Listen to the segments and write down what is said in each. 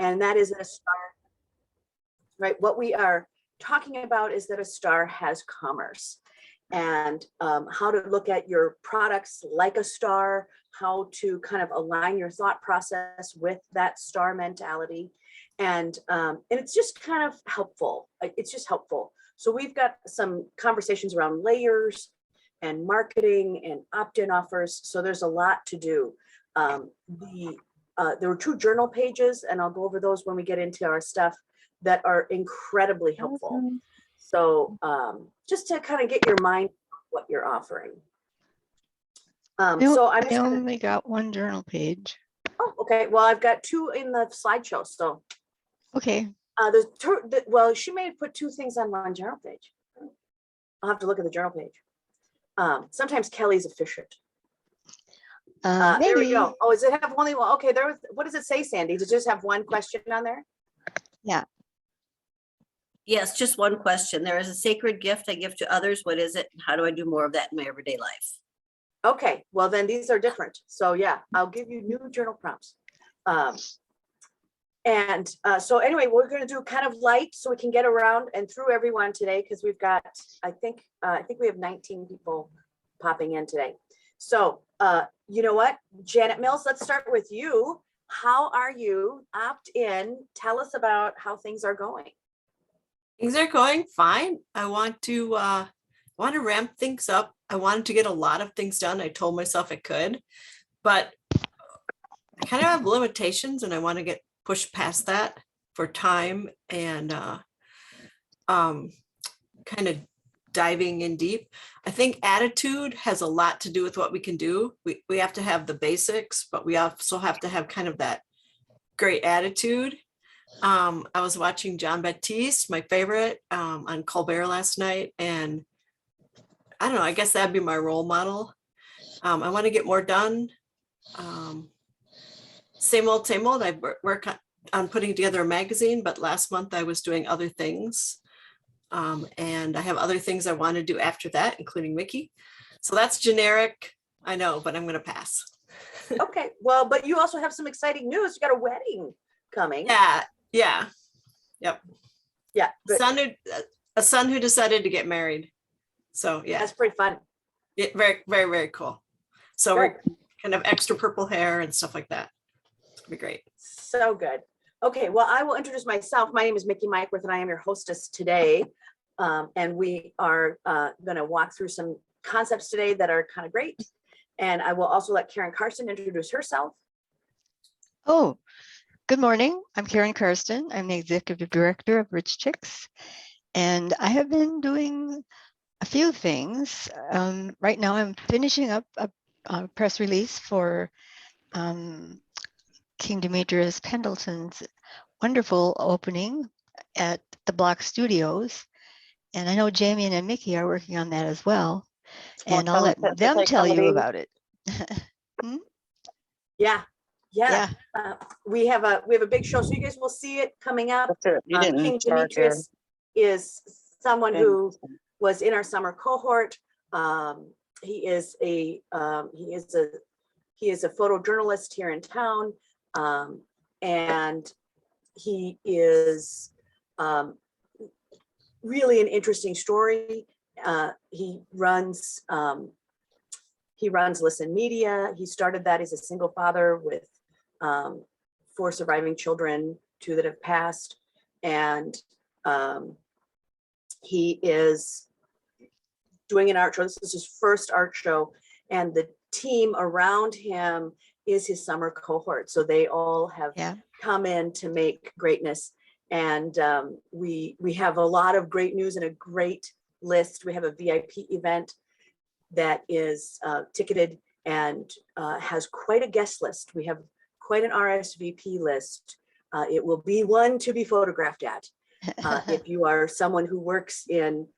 and that is that a star, right? What we are talking about is that a star has commerce, and how to look at your products like a star, how to kind of align your thought process with that star mentality. And it's just kind of helpful. It's just helpful. So we've got some conversations around layers and marketing and opt-in offers. So there's a lot to do. There were 2 journal pages, and I'll go over those when we get into our stuff, that are incredibly helpful. Awesome. So just to kind of get your mind what you're offering. So I'm I only got 1 journal page. Oh, okay. Well, I've got 2 in the slideshow. So Okay. well, she may have put 2 things on 1 journal page. I'll have to look at the journal page. Sometimes Kelly's efficient. There we go. Oh, does it have only one? Okay, there was, what does it say, Sandy? Does it just have 1 question on there? Yeah. Yes, just 1 question. There is a sacred gift I give to others. What is it? How do I do more of that in my everyday life? Okay, well then these are different. So yeah, I'll give you new journal prompts. So anyway, we're going to do kind of light so we can get around and through everyone today, because we've got, I think we have 19 people popping in today. So you know what, Janet Mills, let's start with you. How are you? Opt in. Tell us about how things are going. Things are going fine. I want to ramp things up. I wanted to get a lot of things done. I told myself I could, but I kind of have limitations, and I want to get pushed past that for time and kind of diving in deep. I think attitude has a lot to do with what we can do. We have to have the basics, but we also have to have kind of that great attitude. I was watching John Baptiste, my favorite, on Colbert last night, and I don't know, I guess that'd be my role model. I want to get more done. Same old. I work on putting together a magazine, but last month I was doing other things. And I have other things I want to do after that, including Mickey. So that's generic, I know, but I'm going to pass. Okay, well, but you also have some exciting news. You got a wedding coming. Yeah. Yep. Yeah. A son who decided to get married. So yeah. That's pretty fun. Yeah, very, very, very cool. So Good. we're kind of extra purple hair and stuff like that. It's gonna be great. So good. Okay, well, I will introduce myself. My name is Mickey Myquworth, and I am your hostess today. And we are going to walk through some concepts today that are kind of great. And I will also let Karen Carson introduce herself. Oh, good morning. I'm Karen Karsten. I'm the executive director of Rich Chicks, and I have been doing a few things. Right now, I'm finishing up a press release for King Demetrius Pendleton's wonderful opening at the Block Studios. And I know Jamie and Mickey are working on that as well. And I'll let them tell you about it. Yeah. We have a big show, so you guys will see it coming up. King Demetrius is someone who was in our summer cohort. He is a photojournalist here in town, and he is really an interesting story. He runs Listen Media. He started that. He's a single father with 4 surviving children, 2 that have passed, and he is doing an art show. This is his first art show, and the team around him is his summer cohort. So they all have come in to make greatness. And we have a lot of great news and a great list. We have a VIP event that is ticketed and has quite a guest list. We have quite an RSVP list. It will be one to be photographed at if you are someone who works in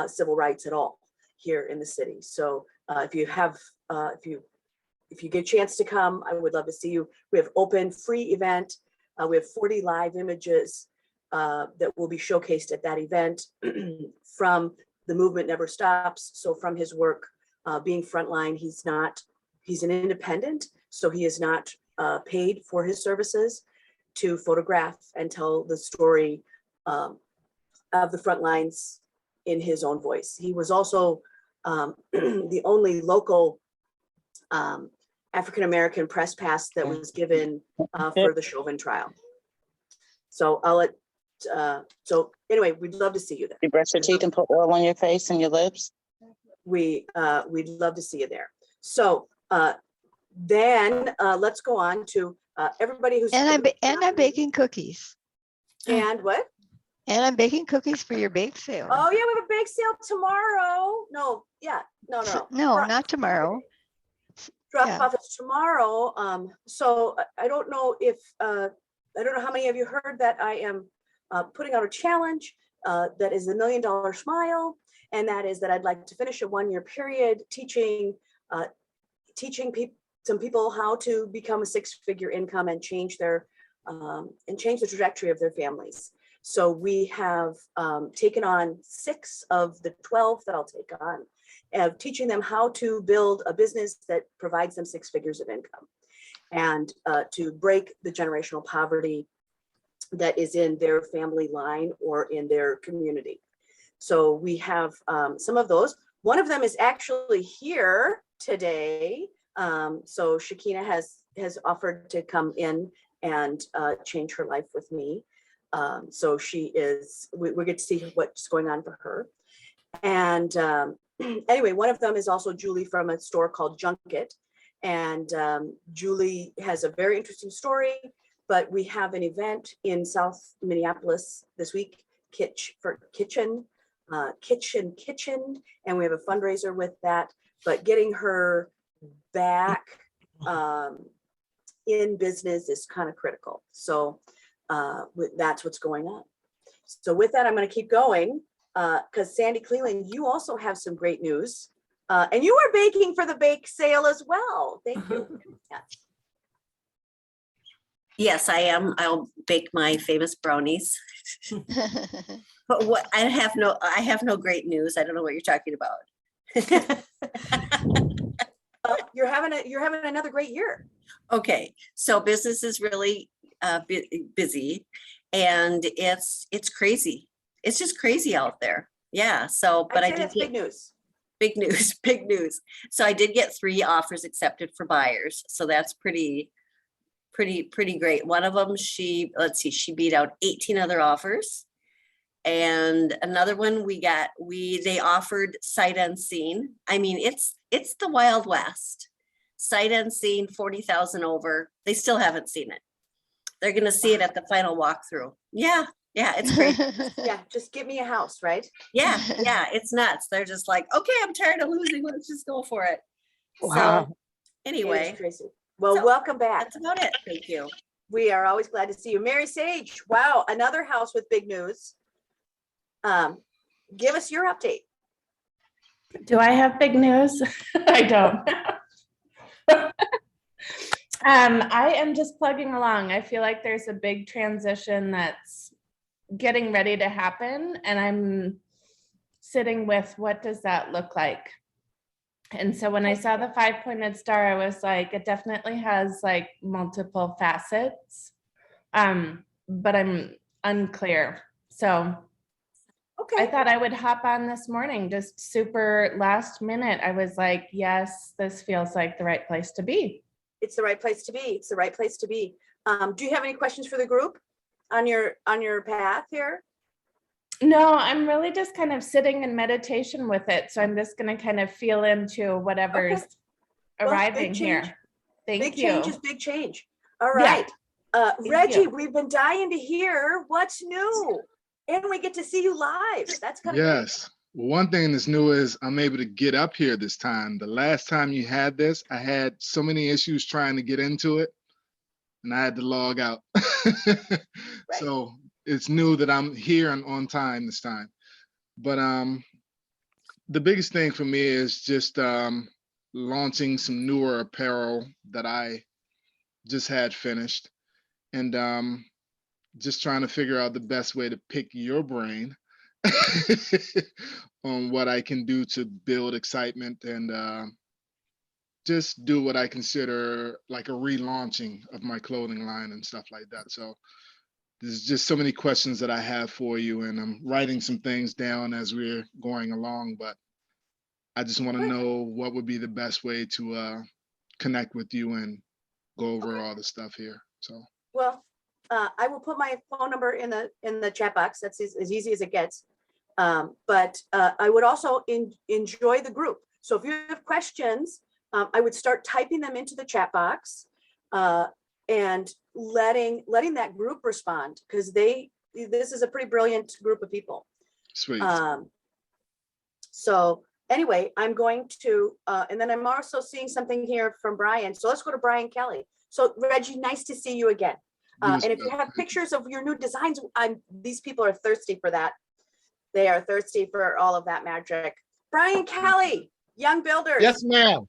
civil rights at all here in the city. So if you get a chance to come, I would love to see you. We have open free event. We have 40 live images that will be showcased at that event from The Movement Never Stops. So from his work being frontline, he's an independent, so he is not paid for his services. to photograph and tell the story of the front lines in his own voice. He was also the only local African-American press pass that was given for the Chauvin trial. So I'll let, so anyway, we'd love to see you there. You brush your teeth and put oil on your face and your lips? We'd love to see you there. So then let's go on to everybody who's. And I'm baking cookies. And what? And I'm baking cookies for your bake sale. Oh yeah, we have a bake sale tomorrow. No, yeah, no. No, not tomorrow. Drop off is tomorrow. So I don't know if I don't know how many of you heard that I am putting out a challenge that is the $1 Million Smile, and that is that I'd like to finish a 1-year period teaching some people how to become a 6-figure income and change the trajectory of their families. So we have taken on 6 of the 12 that I'll take on, of teaching them how to build a business that provides them 6 figures of income, and to break the generational poverty that is in their family line or in their community. So we have some of those. One of them is actually here today. So Shakina has offered to come in and change her life with me. So she is, we get to see what's going on for her. And anyway, one of them is also Julie from a store called Junket. And Julie has a very interesting story, but we have an event in South Minneapolis this week, Kitchen, and we have a fundraiser with that, but getting her back in business is kind of critical. So that's what's going on. So with that, I'm going to keep going because Sandy Cleland, you also have some great news, and you are baking for the bake sale as well. Thank you. Yeah. Yes, I am. I'll bake my famous brownies. But what I have no great news. I don't know what you're talking about. You're having another great year. Okay, so business is really busy, and it's crazy. It's just crazy out there. Yeah. So, but I did that's big news. Big news, big news. So I did get 3 offers accepted for buyers. So that's pretty great. One of them, she beat out 18 other offers. And another one they offered sight unseen. I mean, it's the Wild West. Sight unseen, 40,000 over. They still haven't seen it. They're going to see it at the final walkthrough. Yeah, it's great. Yeah, just give me a house, right? Yeah, it's nuts. They're just like, okay, I'm tired of losing. Let's just go for it. Wow. So anyway. It is crazy. Well, welcome back. That's about it. Thank you. We are always glad to see you. Mary Sage, wow, another house with big news. Give us your update. Do I have big news? I don't. I am just plugging along. I feel like there's a big transition that's getting ready to happen, and I'm sitting with what does that look like? And so when I saw the 5-pointed star, I was like, it definitely has like multiple facets, but I'm unclear. So Okay. I thought I would hop on this morning, just super last minute. I was like, yes, this feels like the right place to be. It's the right place to be. It's the right place to be. Do you have any questions for the group on your path here? No, I'm really just kind of sitting in meditation with it. So I'm just going to kind of feel into whatever's arriving here. Thank you. Big change is big change. All right. Yeah. Reggie, we've been dying to hear what's new. And we get to see you live. That's kind of yes. One thing that's new is I'm able to get up here this time. The last time you had this, I had so many issues trying to get into it, and I had to log out. Right. So it's new that I'm here and on time this time. But the biggest thing for me is just launching some newer apparel that I just had finished, and just trying to figure out the best way to pick your brain on what I can do to build excitement and just do what I consider like a relaunching of my clothing line and stuff like that. So there's just so many questions that I have for you, and I'm writing some things down as we're going along, but I just want to know what would be the best way to connect with you and go over all the stuff here. So, Well, I will put my phone number in the chat box. That's as easy as it gets. But I would also enjoy the group. So if you have questions, I would start typing them into the chat box and letting that group respond, because this is a pretty brilliant group of people. sweet. So anyway, I'm going to, and then I'm also seeing something here from Brian. So let's go to Brian Kelly. So Reggie, nice to see you again. And if you have pictures of your new designs, these people are thirsty for that. They are thirsty for all of that magic. Brian Kelly, Young Builders. Yes, ma'am.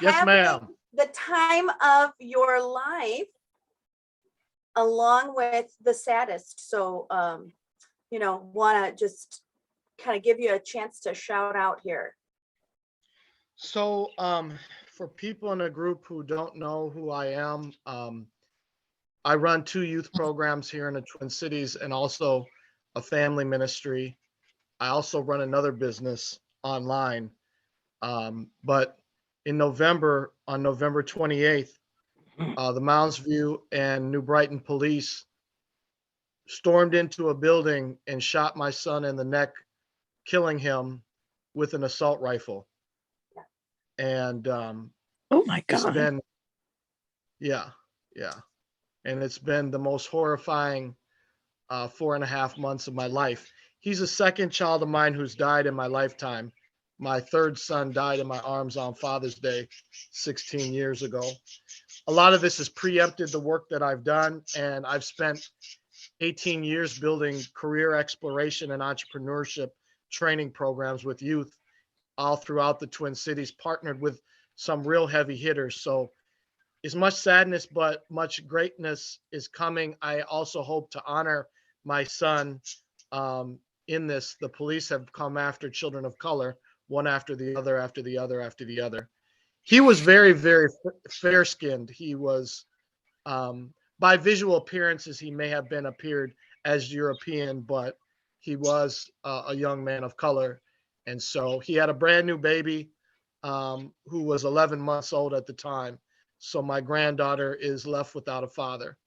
Yes, ma'am. The time of your life, along with the saddest. So, want to just kind of give you a chance to shout out here. So, for people in the group who don't know who I am, I run 2 youth programs here in the Twin Cities and also a family ministry. I also run another business online. But in November, on November 28th, the Mounds View and New Brighton police stormed into a building and shot my son in the neck, killing him with an assault rifle. And Oh my it's God. been, yeah. And it's been the most horrifying 4.5 months of my life. He's a second child of mine who's died in my lifetime. My third son died in my arms on Father's Day 16 years ago. A lot of this has preempted the work that I've done, and I've spent 18 years building career exploration and entrepreneurship training programs with youth all throughout the Twin Cities, partnered with some real heavy hitters. So as much sadness, but much greatness is coming. I also hope to honor my son in this. The police have come after children of color, one after the other, after the other, after the other. He was very, very fair-skinned. He was, by visual appearances, he may have appeared as European, but he was a young man of color. And so he had a brand new baby who was 11 months old at the time. So my granddaughter is left without a father.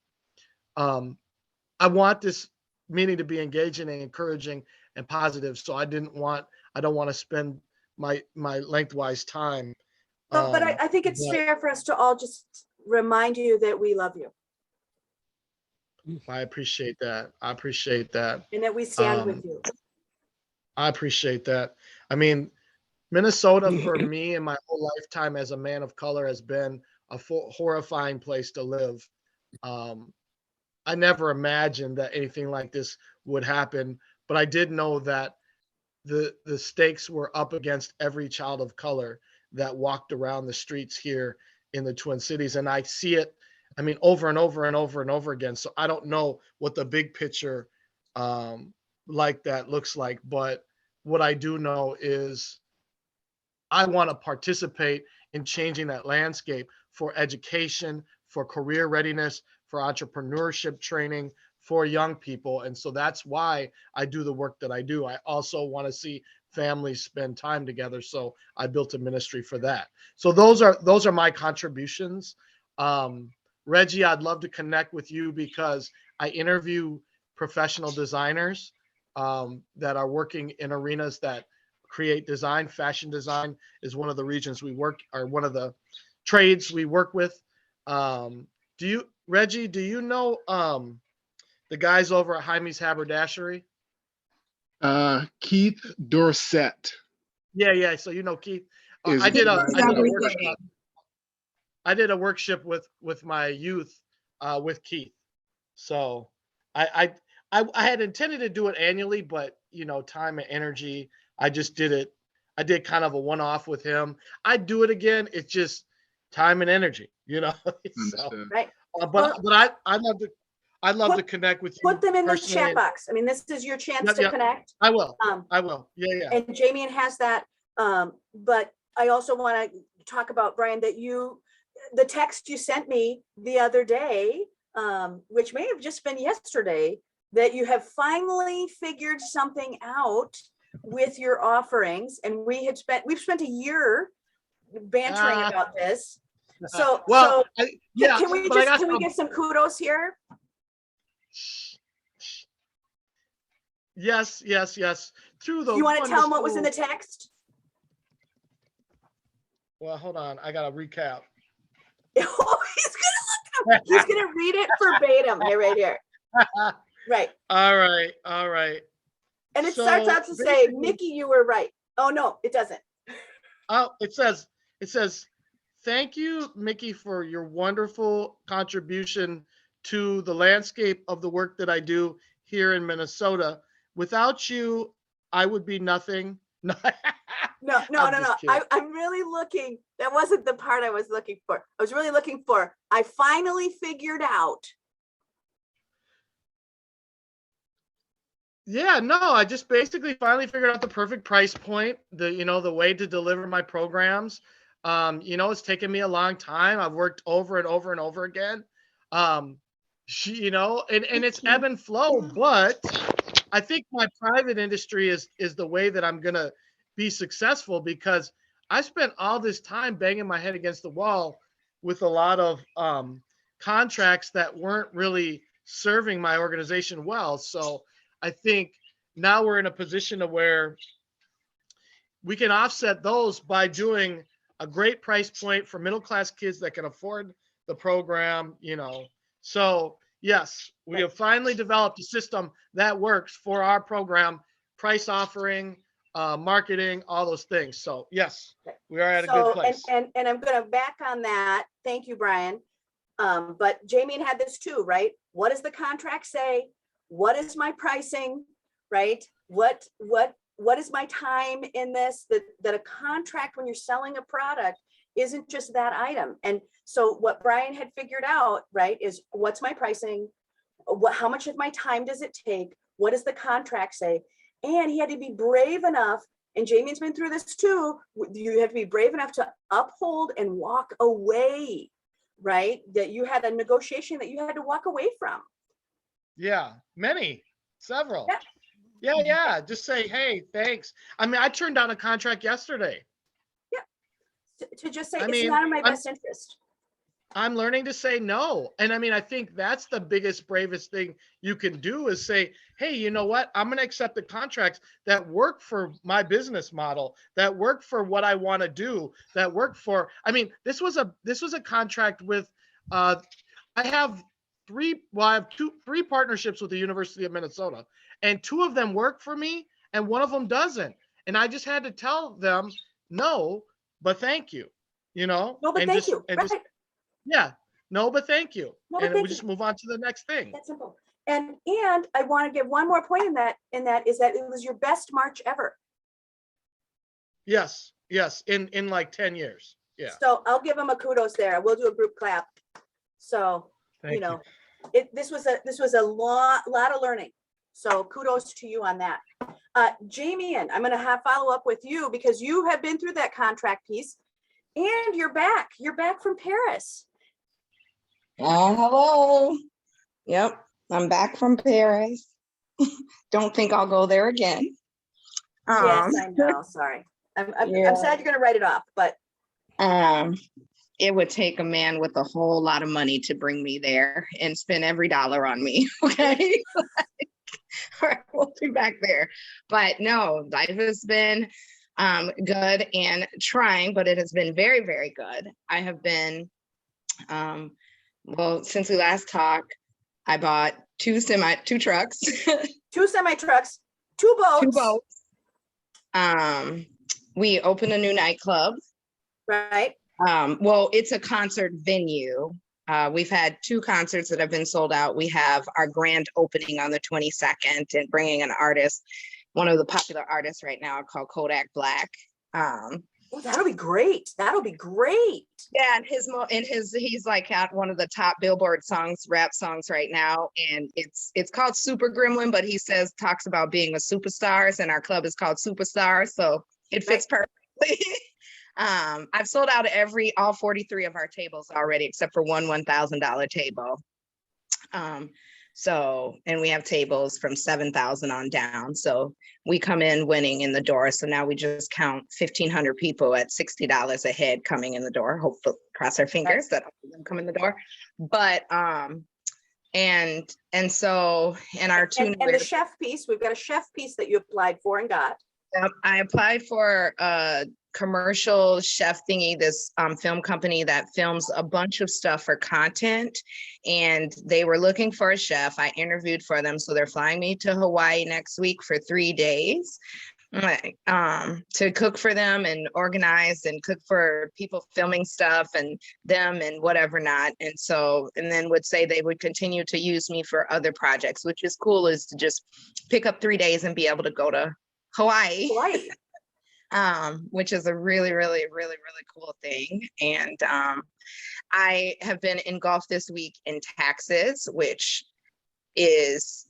I want this meeting to be engaging and encouraging and positive. So I don't want to spend my lengthwise time. But I think it's fair for us to all just remind you that we love you. I appreciate that. And that we stand with you. I appreciate that. I mean, Minnesota for me in my whole lifetime as a man of color has been a horrifying place to live. I never imagined that anything like this would happen, but I did know that the stakes were up against every child of color that walked around the streets here in the Twin Cities. And I see it, I mean, over and over and over and over again. So I don't know what the big picture like that looks like, but what I do know is I want to participate in changing that landscape for education, for career readiness, for entrepreneurship training for young people. And so that's why I do the work that I do. I also want to see families spend time together. So I built a ministry for that. So those are my contributions. Reggie, I'd love to connect with you because I interview professional designers that are working in arenas that create design. Fashion design is one of the regions we work, or one of the trades we work with. Reggie, do you know the guys over at Jaime's Haberdashery? Keith Dorset. Yeah. So you know Keith. I did a workshop with my youth with Keith. So I had intended to do it annually, but time and energy. I just did it. I did kind of a one-off with him. I'd do it again. It's just time and energy, So, right. But I'd love to connect with you. Put them in the chat box. I mean, this is your chance to connect. I will. Yeah. And Jamie has that. But I also want to talk about, Brian, that the text you sent me the other day, which may have just been yesterday, that you have finally figured something out with your offerings. And we've spent a year bantering about this. So, can we give some kudos here? Yes. Through the You want to tell them what was in the text? Well, hold on. I got to recap. Oh, he's gonna read it verbatim here, right here. Right. All right. And it starts out to say, Mickey, you were right. Oh no, it doesn't. Oh, it says, thank you, Mickey, for your wonderful contribution to the landscape of the work that I do here in Minnesota. Without you, I would be nothing. No. I'm really looking. That wasn't the part I was looking for. I was really looking for, I finally figured out. Yeah, no, I just basically finally figured out the perfect price point, the way to deliver my programs. It's taken me a long time. I've worked over and over and over again. And it's ebb and flow, but I think my private industry is the way that I'm gonna be successful, because I spent all this time banging my head against the wall with a lot of contracts that weren't really serving my organization well. So I think now we're in a position of where we can offset those by doing a great price point for middle-class kids that can afford the program, So yes, we have finally developed a system that works for our program, price offering, marketing, all those things. So yes, we are at a good place. And I'm going to back on that. Thank you, Brian. But Jamie had this too, right? What does the contract say? What is my pricing, right? What is my time in this? That a contract, when you're selling a product, isn't just that item. And so what Brian had figured out, right, is what's my pricing? How much of my time does it take? What does the contract say? And he had to be brave enough, and Jamie's been through this too, you have to be brave enough to uphold and walk away, right? That you had a negotiation that you had to walk away from. Yeah, several. Yeah. Just say, hey, thanks. I mean, I turned down a contract yesterday. Yeah. To just say, it's not in my best interest. I'm learning to say no. And I mean, I think that's the biggest, bravest thing you can do is say, hey, you know what? I'm going to accept the contracts that work for my business model, that work for what I want to do, that work for, I mean, this was a contract with, I have three partnerships with the University of Minnesota, and two of them work for me and one of them doesn't. And I just had to tell them, no, but thank you, No, but thank you. Right. Yeah, no, but thank you. No, and we just move on to the next thing. That's simple. And I want to give one more point in that is that it was your best March ever. Yes, in like 10 years. Yeah. So I'll give them a kudos there. We'll do a group clap. So, Thank you. This was a lot of learning. So kudos to you on that. Jamie, and I'm going to follow up with you because you have been through that contract piece and you're back. You're back from Paris. Hello. Yep, I'm back from Paris. Don't think I'll go there again. Yes, I know. Sorry. I'm sad you're going to write it off, but it would take a man with a whole lot of money to bring me there and spend every dollar on me. Okay. We'll be back there. But no, life has been good and trying, but it has been very, very good. I have been, since we last talked, I bought two trucks. Two semi-trucks, two boats. We opened a new nightclub. Right. It's a concert venue. We've had two concerts that have been sold out. We have our grand opening on the 22nd and bringing an artist, one of the popular artists right now called Kodak Black. That'll be great. Yeah, and he's like at one of the top Billboard rap songs right now, and it's called Super Gremlin, but he talks about being a superstar, and our club is called Superstar, so it fits perfectly. I've sold out all 43 of our tables already, except for one $1,000 table. And we have tables from 7,000 on down. So we come in winning in the door. So now we just count 1,500 people at $60 a head coming in the door. Hopefully, cross our fingers that all of them come in the door. But and so in our two and the chef piece, we've got a chef piece that you applied for and got. I applied for a commercial chef thingy, this film company that films a bunch of stuff for content, and they were looking for a chef. I interviewed for them, so they're flying me to Hawaii next week for 3 days to cook for them and organize and cook for people filming stuff and them and whatever not. And then would say they would continue to use me for other projects, which is cool, is to just pick up 3 days and be able to go to Hawaii. Which is a really, really, really, really cool thing. And I have been engulfed this week in taxes, which is,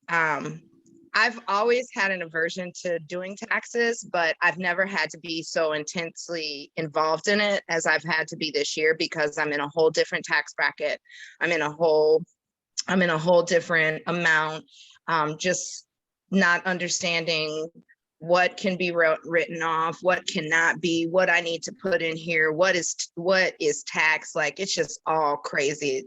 I've always had an aversion to doing taxes, but I've never had to be so intensely involved in it as I've had to be this year, because I'm in a whole different tax bracket. I'm in a whole different amount, just not understanding what can be written off, what cannot be, what I need to put in here, what is tax. Like, it's just all crazy.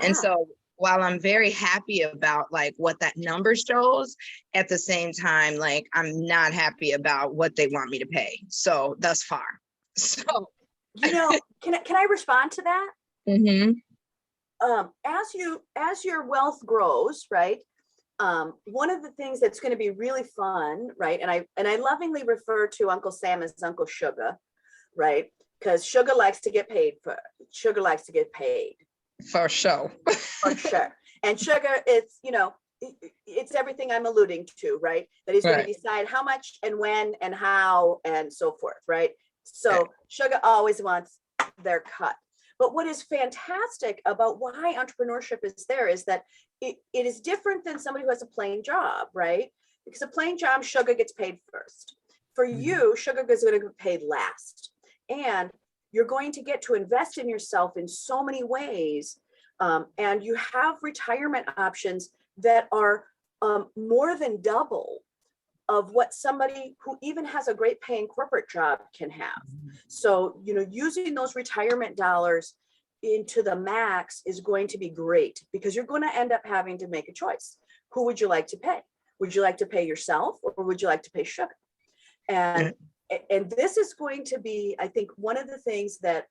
And so while I'm very happy about like what that number shows, at the same time, like, I'm not happy about what they want me to pay. So thus far. So, can I respond to that? Mm-hmm. As your wealth grows, right? One of the things that's going to be really fun, right? And I lovingly refer to Uncle Sam as Uncle Sugar, right? Because Sugar likes to get paid. For sure. For sure. And Sugar, it's everything I'm alluding to, right? That he's going to decide how much and when and how and so forth, right? So Sugar always wants their cut. But what is fantastic about why entrepreneurship is there is that it is different than somebody who has a plain job, right? Because a plain job, Sugar gets paid first. For you, Sugar is going to get paid last. And you're going to get to invest in yourself in so many ways. And you have retirement options that are more than double of what somebody who even has a great paying corporate job can have. So, using those retirement dollars into the max is going to be great, because you're going to end up having to make a choice. Who would you like to pay? Would you like to pay yourself, or would you like to pay Sugar? And this is going to be, I think, one of the things that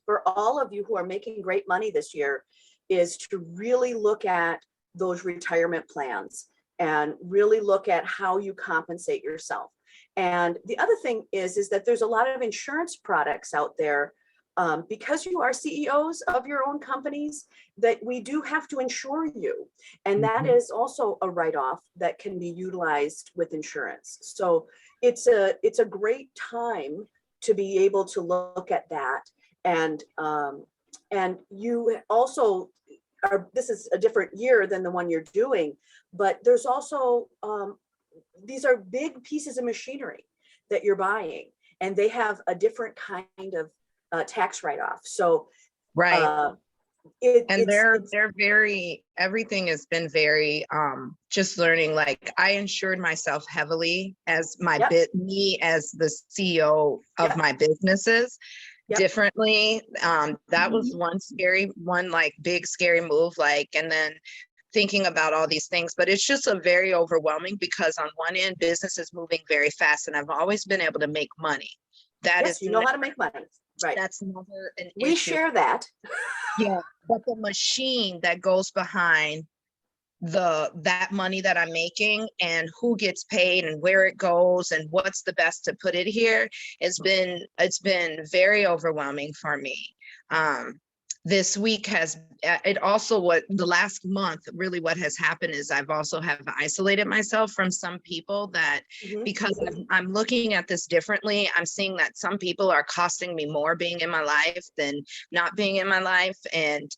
for all of you who are making great money this year is to really look at those retirement plans and really look at how you compensate yourself. And the other thing is that there's a lot of insurance products out there, because you are CEOs of your own companies, that we do have to insure you. And that is also a write-off that can be utilized with insurance. So it's a great time to be able to look at that. And you also this is a different year than the one you're doing, but there's also, these are big pieces of machinery that you're buying, and they have a different kind of tax write-off. So, everything has been very, just learning, like, I insured myself heavily as me as the CEO of my businesses. Differently. That was one like big scary move, like, and then thinking about all these things, but it's just a very overwhelming, because on one end, business is moving very fast, and I've always been able to make money. That is, how to make money, right? That's never an issue. We share that. But the machine that goes behind that money that I'm making, and who gets paid and where it goes and what's the best to put it here, it's been very overwhelming for me. This week what the last month, really what has happened is I've also have isolated myself from some people that, because I'm looking at this differently, I'm seeing that some people are costing me more being in my life than not being in my life. And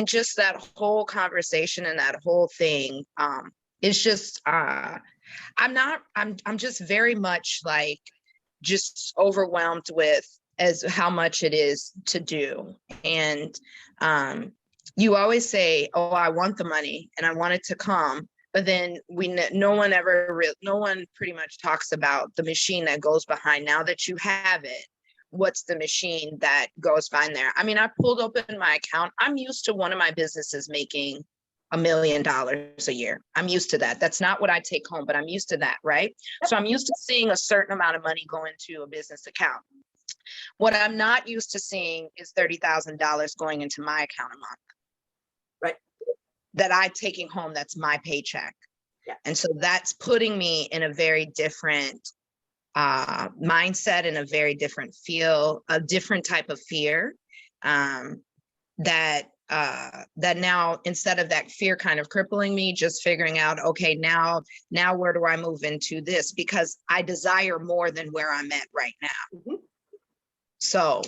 just that whole conversation and that whole thing, it's just, I'm just very much like just overwhelmed with as how much it is to do. And you always say, oh, I want the money and I want it to come. But then no one pretty much talks about the machine that goes behind. Now that you have it, what's the machine that goes behind there? I mean, I pulled open my account. I'm used to one of my businesses making $1 million a year. I'm used to that. That's not what I take home, but I'm used to that, right? So I'm used to seeing a certain amount of money go into a business account. What I'm not used to seeing is $30,000 going into my account a month. Right. That I'm taking home, that's my paycheck. Yeah. And so that's putting me in a very different mindset and a very different feel, a different type of fear that now, instead of that fear kind of crippling me, just figuring out, okay, now where do I move into this? Because I desire more than where I'm at right now. Mm-hmm. So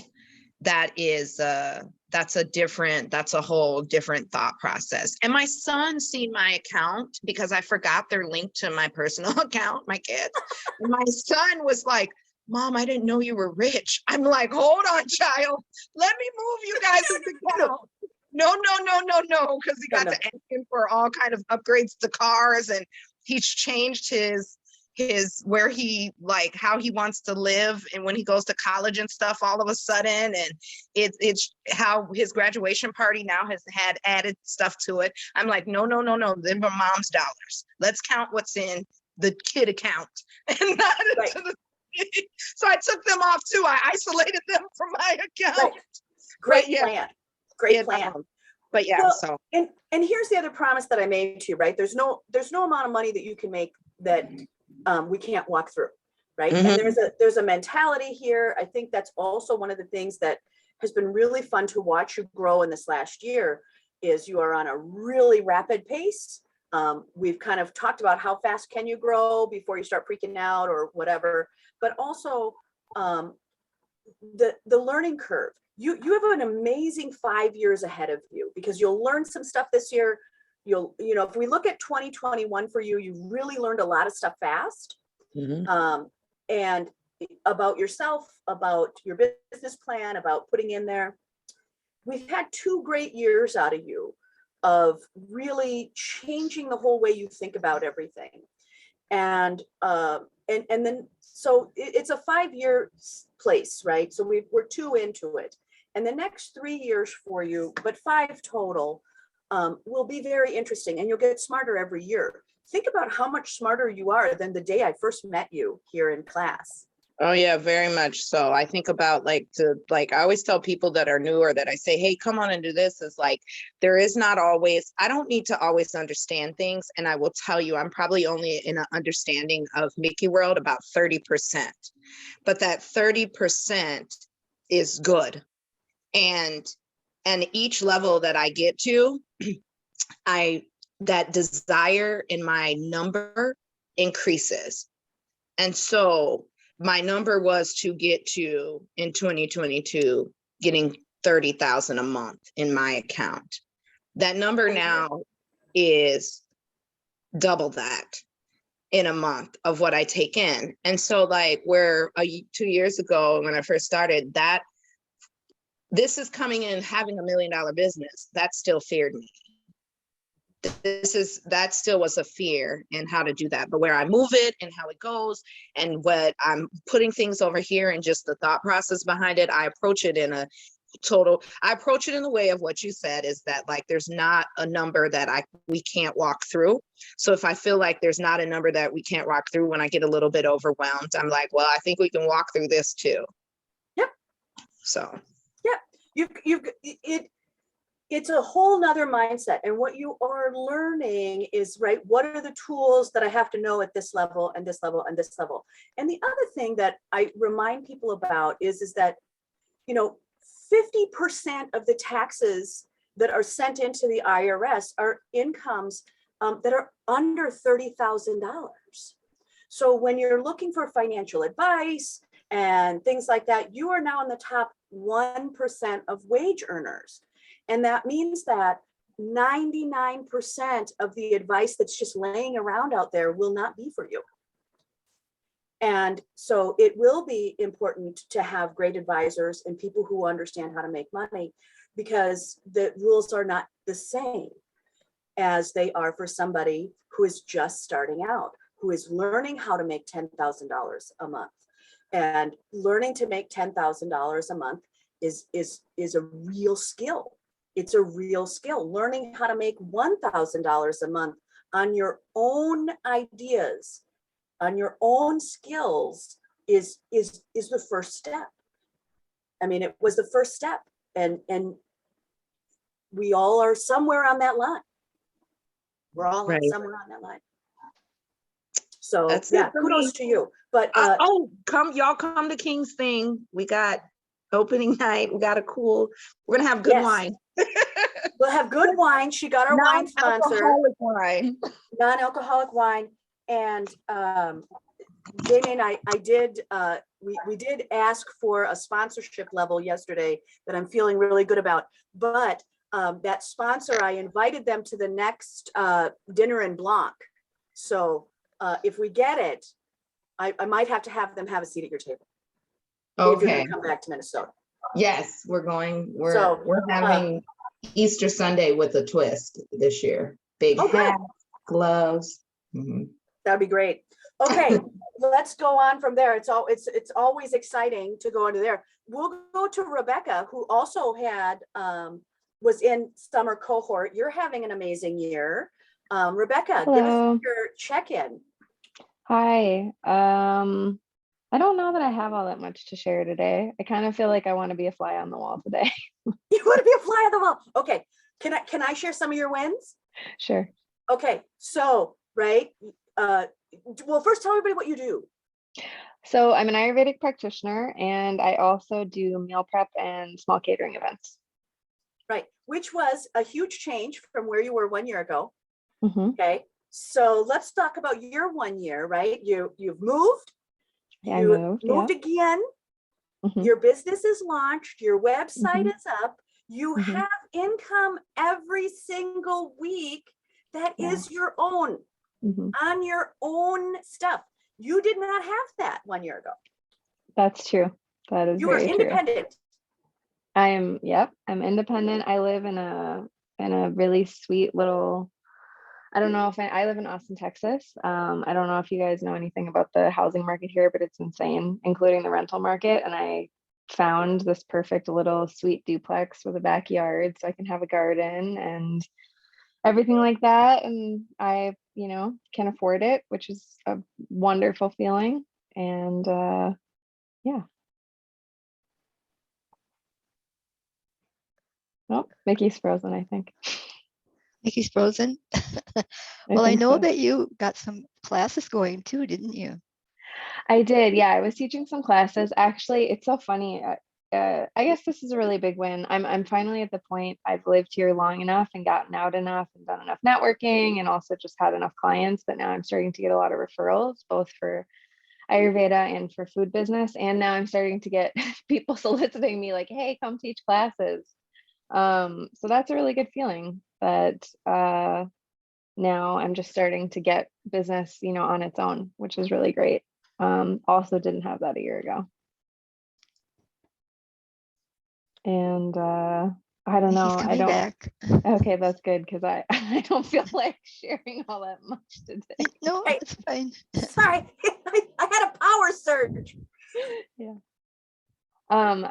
that is that's a whole different thought process. And my son seen my account because I forgot they're linked to my personal account, my kids. And my son was like, Mom, I didn't know you were rich. I'm like, hold on, child. Let me move you guys' account. No, because he got to ask him for all kind of upgrades to cars, and he's changed his where he like how he wants to live, and when he goes to college and stuff all of a sudden, and it's how his graduation party now has had added stuff to it. I'm like, no, them are Mom's dollars. Let's count what's in the kid account and not into the. So I took them off too. I isolated them from my account. Great plan. Great plan. But yeah, well, so and here's the other promise that I made to you, right? There's no amount of money that you can make that we can't walk through, right? Mm-hmm. And there's a mentality here. I think that's also one of the things that has been really fun to watch you grow in this last year is you are on a really rapid pace. We've kind of talked about how fast can you grow before you start freaking out or whatever, but also the learning curve. You have an amazing 5 years ahead of you because you'll learn some stuff this year. If we look at 2021 for you, you really learned a lot of stuff fast. Mm-hmm. And about yourself, about your business plan, about putting in there. We've had 2 great years out of you of really changing the whole way you think about everything. And then, so it's a 5-year place, right? So we're 2 into it. And the next 3 years for you, but 5 total, will be very interesting, and you'll get smarter every year. Think about how much smarter you are than the day I first met you here in class. Oh yeah, very much so. I think about I always tell people that are newer that I say, hey, come on and do this. Is like, there is not always, I don't need to always understand things. And I will tell you, I'm probably only in an understanding of Mickey World about 30%, but that 30% is good. And each level that I get to, that desire in my number increases. And so my number was to get to, in 2022, getting 30,000 a month in my account. That number now is double that in a month of what I take in. And so like where 2 years ago when I first started, that this is coming in having $1 million business, that still feared me. That still was a fear in how to do that, but where I move it and how it goes and what I'm putting things over here and just the thought process behind it, I approach it in the way of what you said is that like, there's not a number that we can't walk through. So if I feel like there's not a number that we can't walk through, when I get a little bit overwhelmed, I'm like, well, I think we can walk through this too. Yep. So. Yep. It's a whole nother mindset. And what you are learning is, right, what are the tools that I have to know at this level and this level and this level? And the other thing that I remind people about is that, 50% of the taxes that are sent into the IRS are incomes that are under $30,000. So when you're looking for financial advice and things like that, you are now in the top 1% of wage earners. And that means that 99% of the advice that's just laying around out there will not be for you. And so it will be important to have great advisors and people who understand how to make money, because the rules are not the same as they are for somebody who is just starting out, who is learning how to make $10,000 a month. And learning to make $10,000 a month is a real skill. It's a real skill. Learning how to make $1,000 a month on your own ideas, on your own skills is the first step. I mean, it was the first step, and we all are somewhere on that line. We're all Right. somewhere on that line. So That's it yeah, for kudos me. to you. But Oh, y'all come to King's thing. We got opening night. We got we're gonna have good Yes. wine. we'll have good wine. She got our wine sponsor, Non-alcoholic wine. non-alcoholic wine. And Jamie and I did, we did ask for a sponsorship level yesterday that I'm feeling really good about. But that sponsor, I invited them to the next dinner in Blanc. So if we get it, I might have to have them have a seat at your table. If you're Okay. gonna come back to Minnesota. Yes, we're So, having Easter Sunday with a twist this year. Big Oh, good. hats, gloves. Mhm. That'd be great. Okay, let's go on from there. It's always exciting to go into there. We'll go to Rebecca, who also had was in summer cohort. You're having an amazing year. Rebecca, give Hello. us your check-in. Hi. I don't know that I have all that much to share today. I kind of feel like I want to be a fly on the wall today. You want to be a fly on the wall? Okay. Can I share some of your wins? Sure. Okay. So, right. Well, first tell everybody what you do. So I'm an Ayurvedic practitioner, and I also do meal prep and small catering events. Right. Which was a huge change from where you were 1 year ago. Mm-hmm. Okay. So let's talk about your 1 year, right? You've moved. Yeah, You I moved. moved Yeah. again. Mm-hmm. Your business is launched. Your website is up. You Mhm. have income every single week that Yeah. is your own, Mm-hmm. on your own stuff. You did not have that 1 year ago. That's true. That is You were very true. independent. I'm independent. I live in a really sweet little, I don't know if I live in Austin, Texas. I don't know if you guys know anything about the housing market here, but it's insane, including the rental market. And I found this perfect little sweet duplex with a backyard so I can have a garden and everything like that. And I, can afford it, which is a wonderful feeling. And yeah. Oh, Mickey's frozen, I think. Mickey's frozen. Well, I think know so. that you got some classes going too, didn't you? I did. Yeah, I was teaching some classes. Actually, it's so funny. I guess this is a really big win. I'm finally at the point I've lived here long enough and gotten out enough and done enough networking and also just had enough clients that now I'm starting to get a lot of referrals, both for Ayurveda and for food business. And now I'm starting to get people soliciting me like, hey, come teach classes. So that's a really good feeling. But now I'm just starting to get business, on its own, which is really great. Also didn't have that a year ago. And I don't know. He's coming back. Okay, that's good because I don't feel like sharing all that much today. No, Hey, it's fine. Sorry, I had a power surge. Yeah.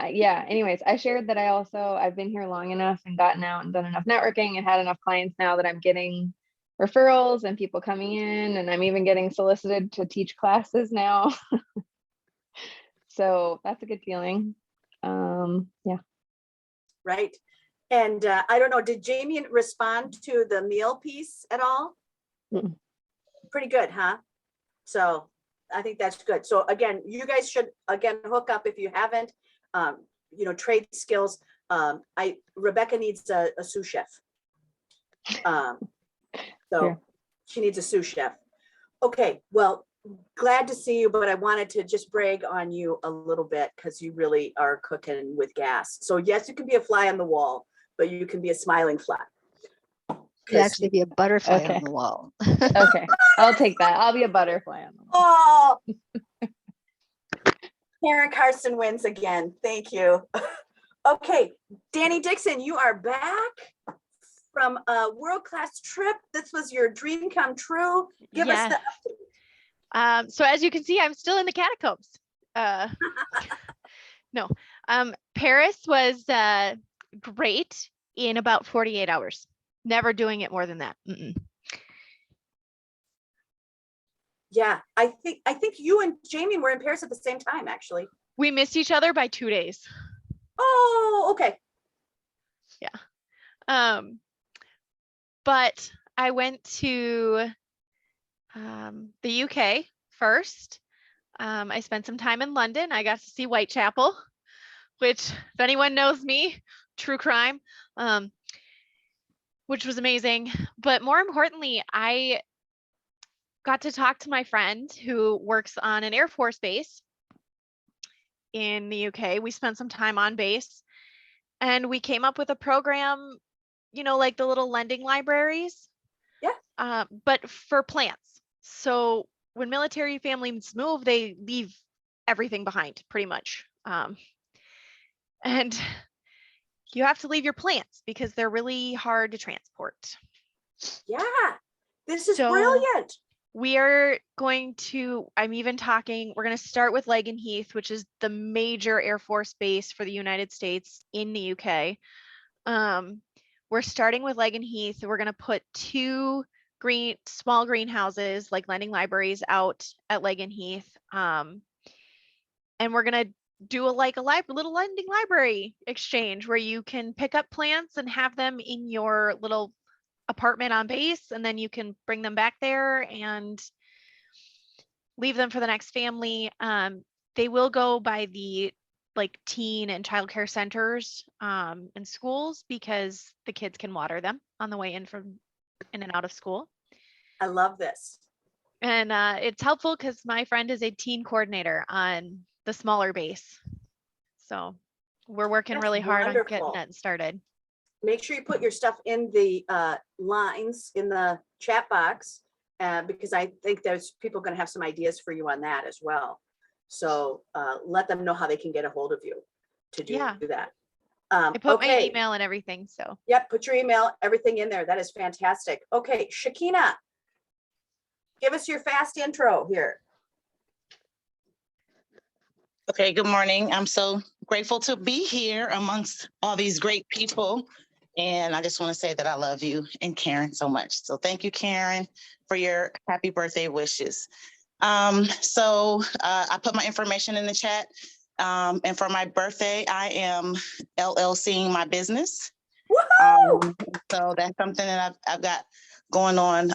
Yeah, anyways, I shared that I've been here long enough and gotten out and done enough networking and had enough clients now that I'm getting referrals and people coming in, and I'm even getting solicited to teach classes now. So that's a good feeling. Yeah. Right. And I don't know, did Jamie respond to the meal piece at all? Mm-mm. Pretty good, huh? So I think that's good. So again, you guys should hook up if you haven't. Trade skills. Rebecca needs a sous chef. So Sure. she needs a sous chef. Okay, well, glad to see you, but I wanted to just brag on you a little bit because you really are cooking with gas. So yes, you can be a fly on the wall, but you can be a smiling fly. You actually be a butterfly Okay. on the wall. Okay, I'll take that. I'll be a butterfly on the wall. Oh, Karen Carson wins again. Thank you. Okay, Danny Dixon, you are back from a world-class trip. This was your dream come true. Give us the update. So as you can see, I'm still in the catacombs. No, Paris was great in about 48 hours. Never doing it more than that. Yeah, I think you and Jamie were in Paris at the same time, actually. We missed each other by 2 days. Oh, okay. Yeah. But I went to the UK first. I spent some time in London. I got to see Whitechapel, which, if anyone knows me, true crime, which was amazing. But more importantly, I got to talk to my friend who works on an Air Force base in the UK. We spent some time on base and we came up with a program, you know, like the little lending libraries. Yeah. But for plants. So when military families move, they leave everything behind pretty much. And you have to leave your plants because they're really hard to transport. Yeah, this is brilliant. We are going to, I'm even talking, we're going to start with Lakenheath, which is the major Air Force base for the United States in the UK. We're starting with Lakenheath. We're going to put 2 small greenhouses, like lending libraries, out at Lakenheath. And we're going to do a little lending library exchange where you can pick up plants and have them in your little apartment on base, and then you can bring them back there and leave them for the next family. They will go by the teen and childcare centers and schools because the kids can water them on the way in and out of school. I love this. And it's helpful because my friend is a teen coordinator on the smaller base. So we're working really hard on getting that started. Make sure you put your stuff in the lines in the chat box because I think there's people going to have some ideas for you on that as well. So let them know how they can get a hold of you to do that. I put my email and everything. So yep, put your email, everything in there. That is fantastic. Okay, Shakina, give us your fast intro here. Okay, good morning. I'm so grateful to be here amongst all these great people. And I just want to say that I love you and Karen so much. So thank you, Karen, for your happy birthday wishes. I put my information in the chat. And for my birthday, I am LLCing my business. So that's something that I've got going on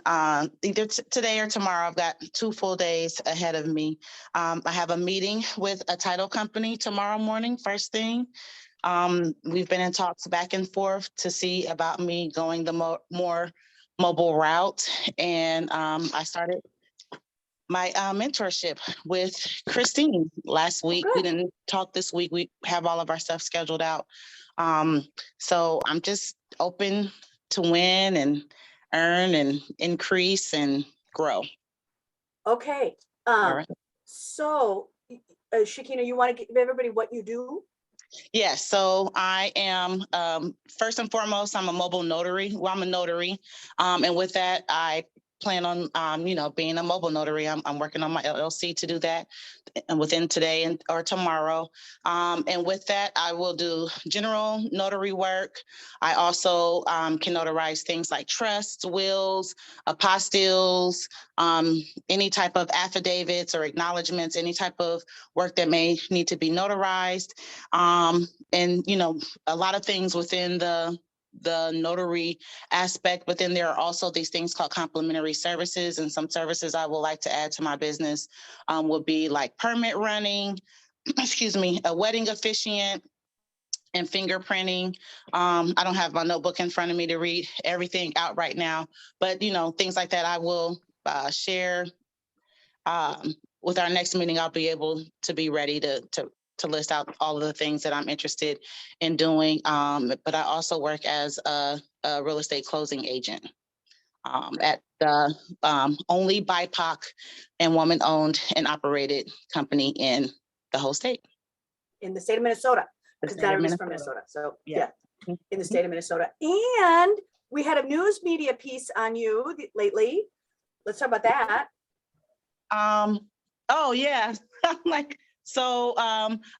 either today or tomorrow. I've got 2 full days ahead of me. I have a meeting with a title company tomorrow morning, first thing. We've been in talks back and forth to see about me going the more mobile route. And I started my mentorship with Christine last week. We didn't talk this week. We have all of our stuff scheduled out. So I'm just open to win and earn and increase and grow. Okay. So Shakina, you want to give everybody what you do? Yes, so I am, first and foremost, I'm a mobile notary. Well, I'm a notary. And with that, I plan on, being a mobile notary. I'm working on my LLC to do that and within today or tomorrow. And with that, I will do general notary work. I also can notarize things like trusts, wills, apostilles, any type of affidavits or acknowledgements, any type of work that may need to be notarized. And, a lot of things within the notary aspect, but then there are also these things called complementary services, and some services I would like to add to my business would be like permit running, a wedding officiant, and fingerprinting. I don't have my notebook in front of me to read everything out right now, but things like that I will share with our next meeting. I'll be able to be ready to list out all of the things that I'm interested in doing. But I also work as a real estate closing agent at the only BIPOC and woman-owned and operated company in the whole state. In the state of Minnesota, The because state of Donna's from Minnesota. Minnesota. So Yeah. yeah, in the state of Minnesota. And we had a news media piece on you lately. Let's talk about that. Oh yeah.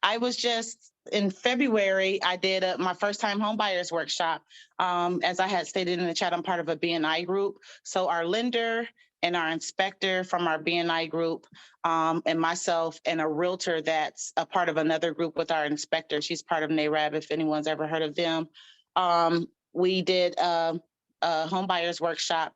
I was just in February, I did my first time home buyers workshop. As I had stated in the chat, I'm part of a BNI group. So our lender and our inspector from our BNI group, and myself and a realtor that's a part of another group with our inspector. She's part of NARAB, if anyone's ever heard of them. We did a home buyers workshop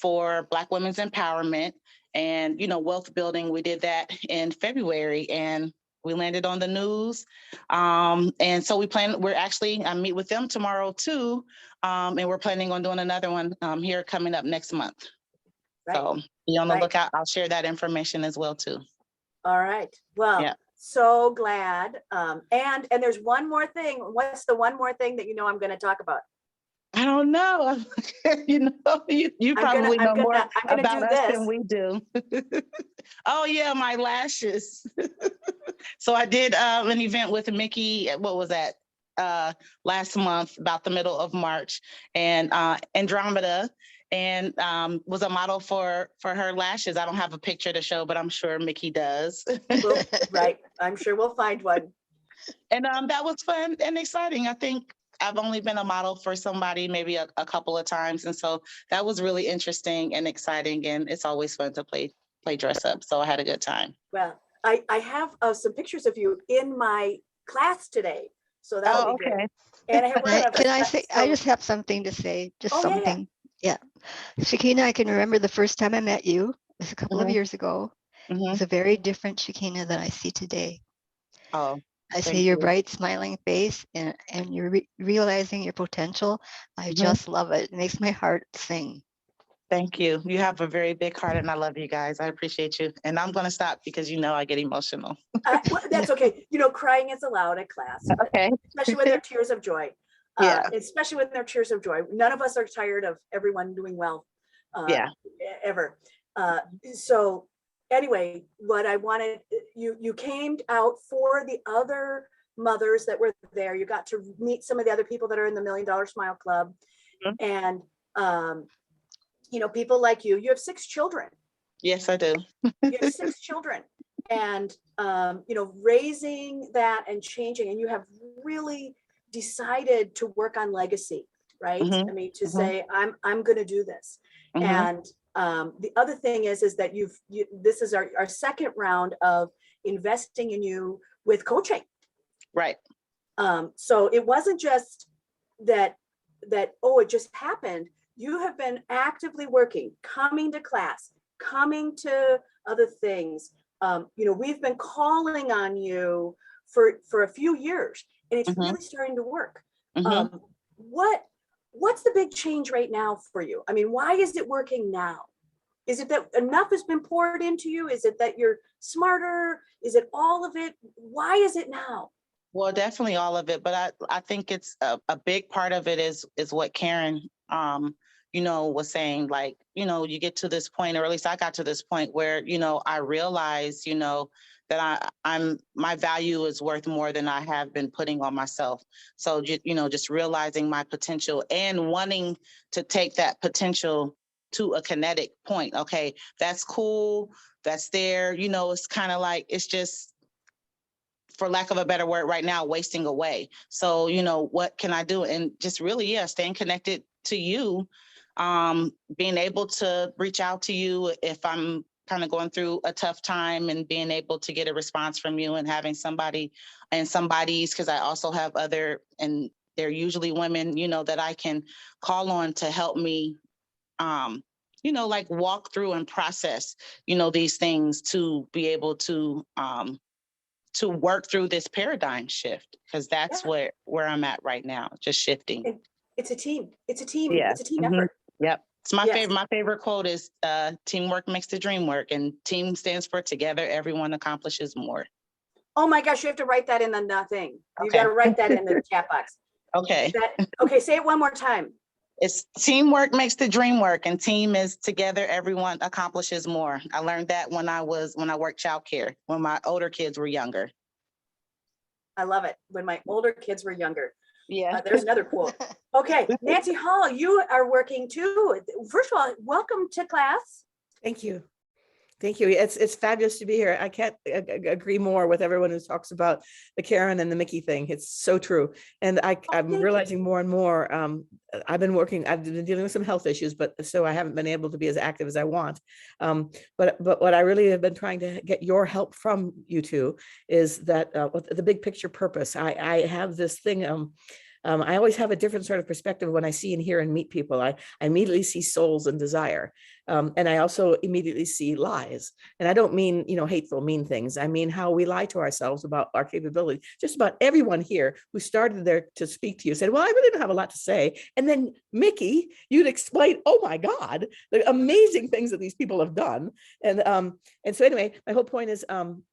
for Black women's empowerment and, wealth building. We did that in February and we landed on the news. And so I meet with them tomorrow too. And we're planning on doing another one here coming up next month. Right. So be on the lookout. I'll share that information as well too. All right. Well, yeah. So glad. And there's one more thing. What's the one more thing that I'm going to talk about? I don't know. You probably know more about us than we do. Oh yeah, my lashes. So I did an event with Mickey. What was that? Last month, about the middle of March, and Andromeda, and was a model for her lashes. I don't have a picture to show, but I'm sure Mickey does. Well, right. I'm sure we'll find one. And that was fun and exciting. I think I've only been a model for somebody maybe a couple of times. And so that was really interesting and exciting. And it's always fun to play dress up. So I had a good time. Well, I have some pictures of you in my class today. So that'll be great. And I have Can I say, I just have something to say, just something. Yeah. Shakina, I can remember the first time I met you. It was a couple of years ago. It was a very different Shakina that I see today. Oh. I see your bright, smiling face, and you're realizing your potential. I just love it. It makes my heart sing. Thank you. You have a very big heart, and I love you guys. I appreciate you. And I'm going to stop because I get emotional. Well, that's okay. Crying is allowed at class. Okay. Especially when they're tears of joy. Yeah. Especially when they're tears of joy. None of us are tired of everyone doing well. Ever. So anyway, what I wanted, you came out for the other mothers that were there. You got to meet some of the other people that are in the $1 Million Smile Club. And, people like you have 6 children. Yes, I do. You have 6 children and, raising that and changing, and you have really decided to work on legacy, right? I mean, to say, I'm going to do this. And the other thing is that this is our second round of investing in you with coaching. Right. So it wasn't just that, it just happened. You have been actively working, coming to class, coming to other things. We've been calling on you for a few years, and it's really starting to work. What's the big change right now for you? I mean, why is it working now? Is it that enough has been poured into you? Is it that you're smarter? Is it all of it? Why is it now? Well, definitely all of it, but I think it's a big part of it is what Karen was saying, like, you get to this point, or at least I got to this point where, I realized, that my value is worth more than I have been putting on myself. So, just realizing my potential and wanting to take that potential to a kinetic point. Okay, that's cool. That's there. It's kind of like, it's just, for lack of a better word right now, wasting away. So, what can I do? And just really, staying connected to you, being able to reach out to you if I'm kind of going through a tough time, and being able to get a response from you, and having somebody's, because I also have other, and they're usually women, that I can call on to help me, like walk through and process, these things to be able to work through this paradigm shift, because that's where I'm at right now, just shifting. It's a team. It's a team. Yeah. It's a team effort. Yep. It's my favorite. My favorite quote is teamwork makes the dream work, and team stands for together, everyone accomplishes more. Oh my gosh, you have to write that in the thing. You got to write that in the chat box. Okay. Okay, say it one more time. It's teamwork makes the dream work, and team is together, everyone accomplishes more. I learned that when I worked childcare, when my older kids were younger. I love it. When my older kids were younger. Yeah. There's another quote. Okay, Nancy Hall, you are working too. First of all, welcome to class. Thank you. Thank you. It's fabulous to be here. I can't agree more with everyone who talks about the Karen and the Mickey thing. It's so true. And I'm realizing more and more, I've been dealing with some health issues, but so I haven't been able to be as active as I want. But what I really have been trying to get your help from you two is that the big picture purpose. I have this thing, I always have a different sort of perspective when I see and hear and meet people. I immediately see souls and desire. And I also immediately see lies. And I don't mean, hateful, mean things. I mean how we lie to ourselves about our capability. Just about everyone here who started there to speak to you said, well, I really don't have a lot to say. And then Mickey, you'd explain, oh my God, the amazing things that these people have done. And so anyway, my whole point is,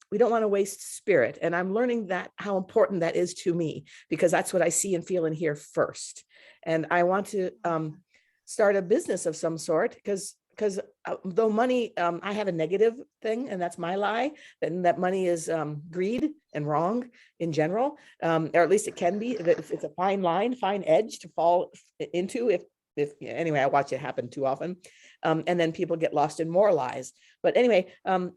we don't want to waste spirit. And I'm learning that how important that is to me, because that's what I see and feel and hear first. And I want to start a business of some sort, because though money, I have a negative thing, and that's my lie, and that money is greed and wrong in general, or at least it can be. It's a fine line, fine edge to fall into if anyway, I watch it happen too often. And then people get lost in more lies. But anyway,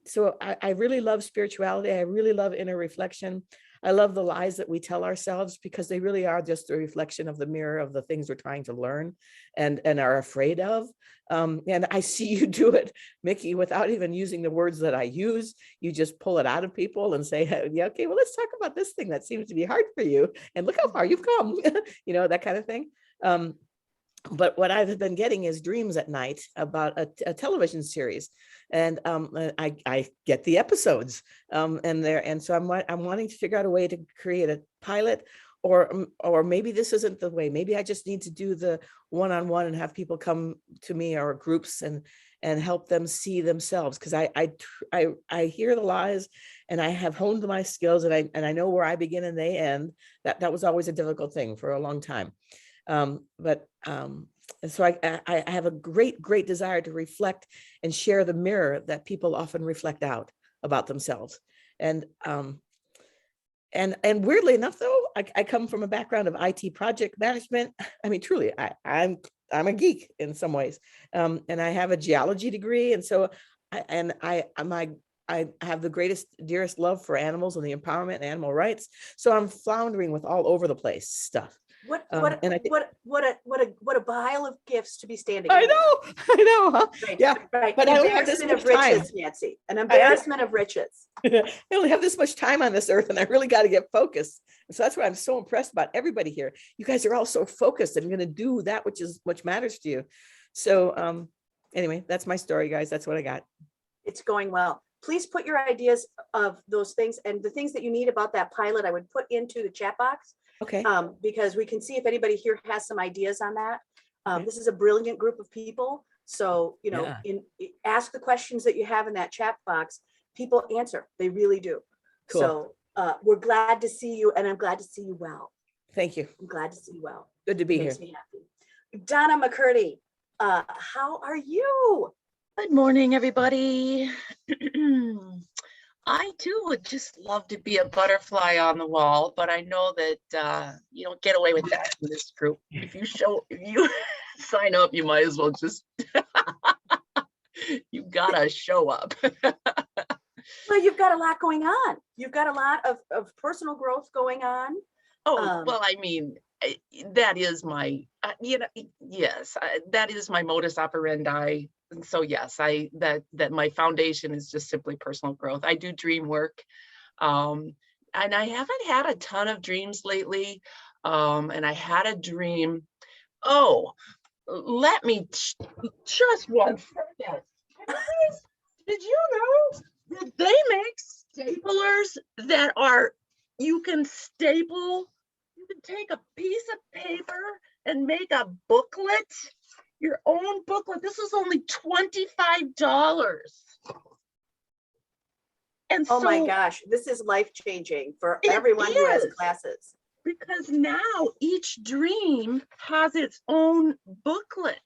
so I really love spirituality. I really love inner reflection. I love the lies that we tell ourselves, because they really are just a reflection of the mirror of the things we're trying to learn and are afraid of. And I see you do it, Mickey, without even using the words that I use. You just pull it out of people and say, yeah, okay, well, let's talk about this thing that seems to be hard for you. And look how far you've come, that kind of thing. But what I've been getting is dreams at night about a television series, and I get the episodes, and so I'm wanting to figure out a way to create a pilot, or maybe this isn't the way. Maybe I just need to do the one-on-one and have people come to me, or groups, and help them see themselves, because I hear the lies, and I have honed my skills, and I know where I begin and they end. That was always a difficult thing for a long time. And so I have a great desire to reflect and share the mirror that people often reflect out about themselves. And weirdly enough, though, I come from a background of IT project management. I mean, truly, I'm a geek in some ways, and I have a geology degree, and so I have the greatest, dearest love for animals and the empowerment and animal rights. So I'm floundering with all over the place stuff. What a pile of gifts to be standing. I know, huh? Right, yeah, right. But An I don't have this embarrassment much of time. riches, Nancy. An embarrassment of riches. I only have this much time on this earth, and I really got to get focused. And so that's why I'm so impressed about everybody here. You guys are all so focused and going to do that which matters to you. So anyway, that's my story, guys. That's what I got. It's going well. Please put your ideas of those things and the things that you need about that pilot. I would put into the chat box. Okay. Because we can see if anybody here has some ideas on that. Okay. This is a brilliant group of people. So, ask the questions that you have in that chat box. People answer. They really do. Cool. So we're glad to see you, and I'm glad to see you well. Thank you. I'm glad to see you well. Good to be here. Makes me happy. Donna McCurdy, how are you? Good morning, everybody. I too would just love to be a butterfly on the wall, but I know that you don't get away with that in this group. If you sign up, you might as well just you gotta show up. Well, you've got a lot going on. You've got a lot of personal growth going on. Oh, well, I mean, that is my yes, that is my modus operandi. And so yes, that my foundation is just simply personal growth. I do dream work, and I haven't had a ton of dreams lately. And I had a dream. Oh, let me just one second. Did you know that they make staplers that are you can staple? You can take a piece of paper and make a booklet. Your own booklet. This is only $25. And oh my gosh, this is life-changing for everyone who has classes. because now each dream has its own booklet.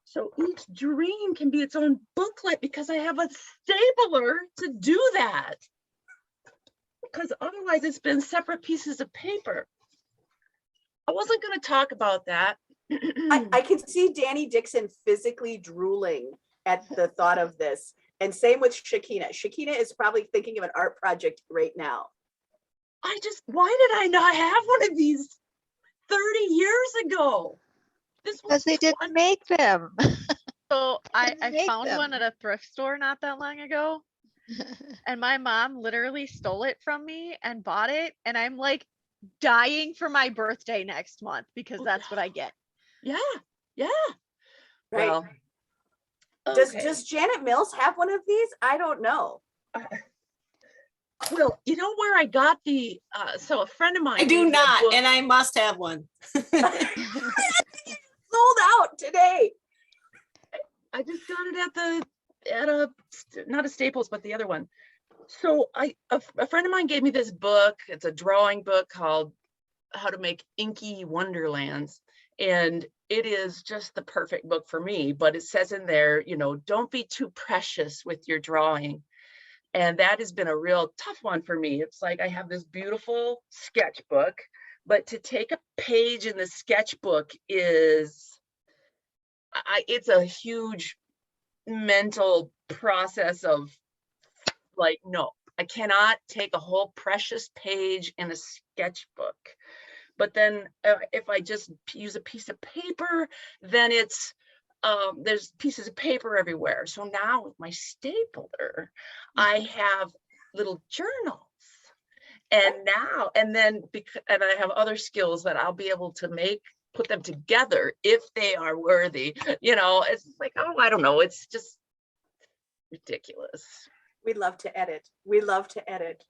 So each dream can be its own booklet because I have a stapler to do that. Because otherwise it's been separate pieces of paper. I wasn't going to talk about that. I can see Danny Dixon physically drooling at the thought of this. And same with Shakina. Shakina is probably thinking of an art project right now. Why did I not have one of these 30 years ago? Because they didn't make them. So I make found them. one at a thrift store not that long ago. And my mom literally stole it from me and bought it. And I'm like dying for my birthday next month because that's what I get. Yeah. Yeah. Right. Well, does Janet Mills have one of these? I don't know. Well, you know where I got the, so a friend of mine. I do not, and I must have one. Sold out today. I just got it not a Staples, but the other one. So a friend of mine gave me this book. It's a drawing book called How to Make Inky Wonderlands. And it is just the perfect book for me, but it says in there, don't be too precious with your drawing. And that has been a real tough one for me. It's like I have this beautiful sketchbook, but to take a page in the sketchbook it's a huge mental process of like, no, I cannot take a whole precious page in a sketchbook. But then if I just use a piece of paper, then it's there's pieces of paper everywhere. So now with my stapler, I have little journals. And then I have other skills that I'll be able to put them together if they are worthy. It's like, oh, I don't know. It's just ridiculous. We love to edit. We love to edit.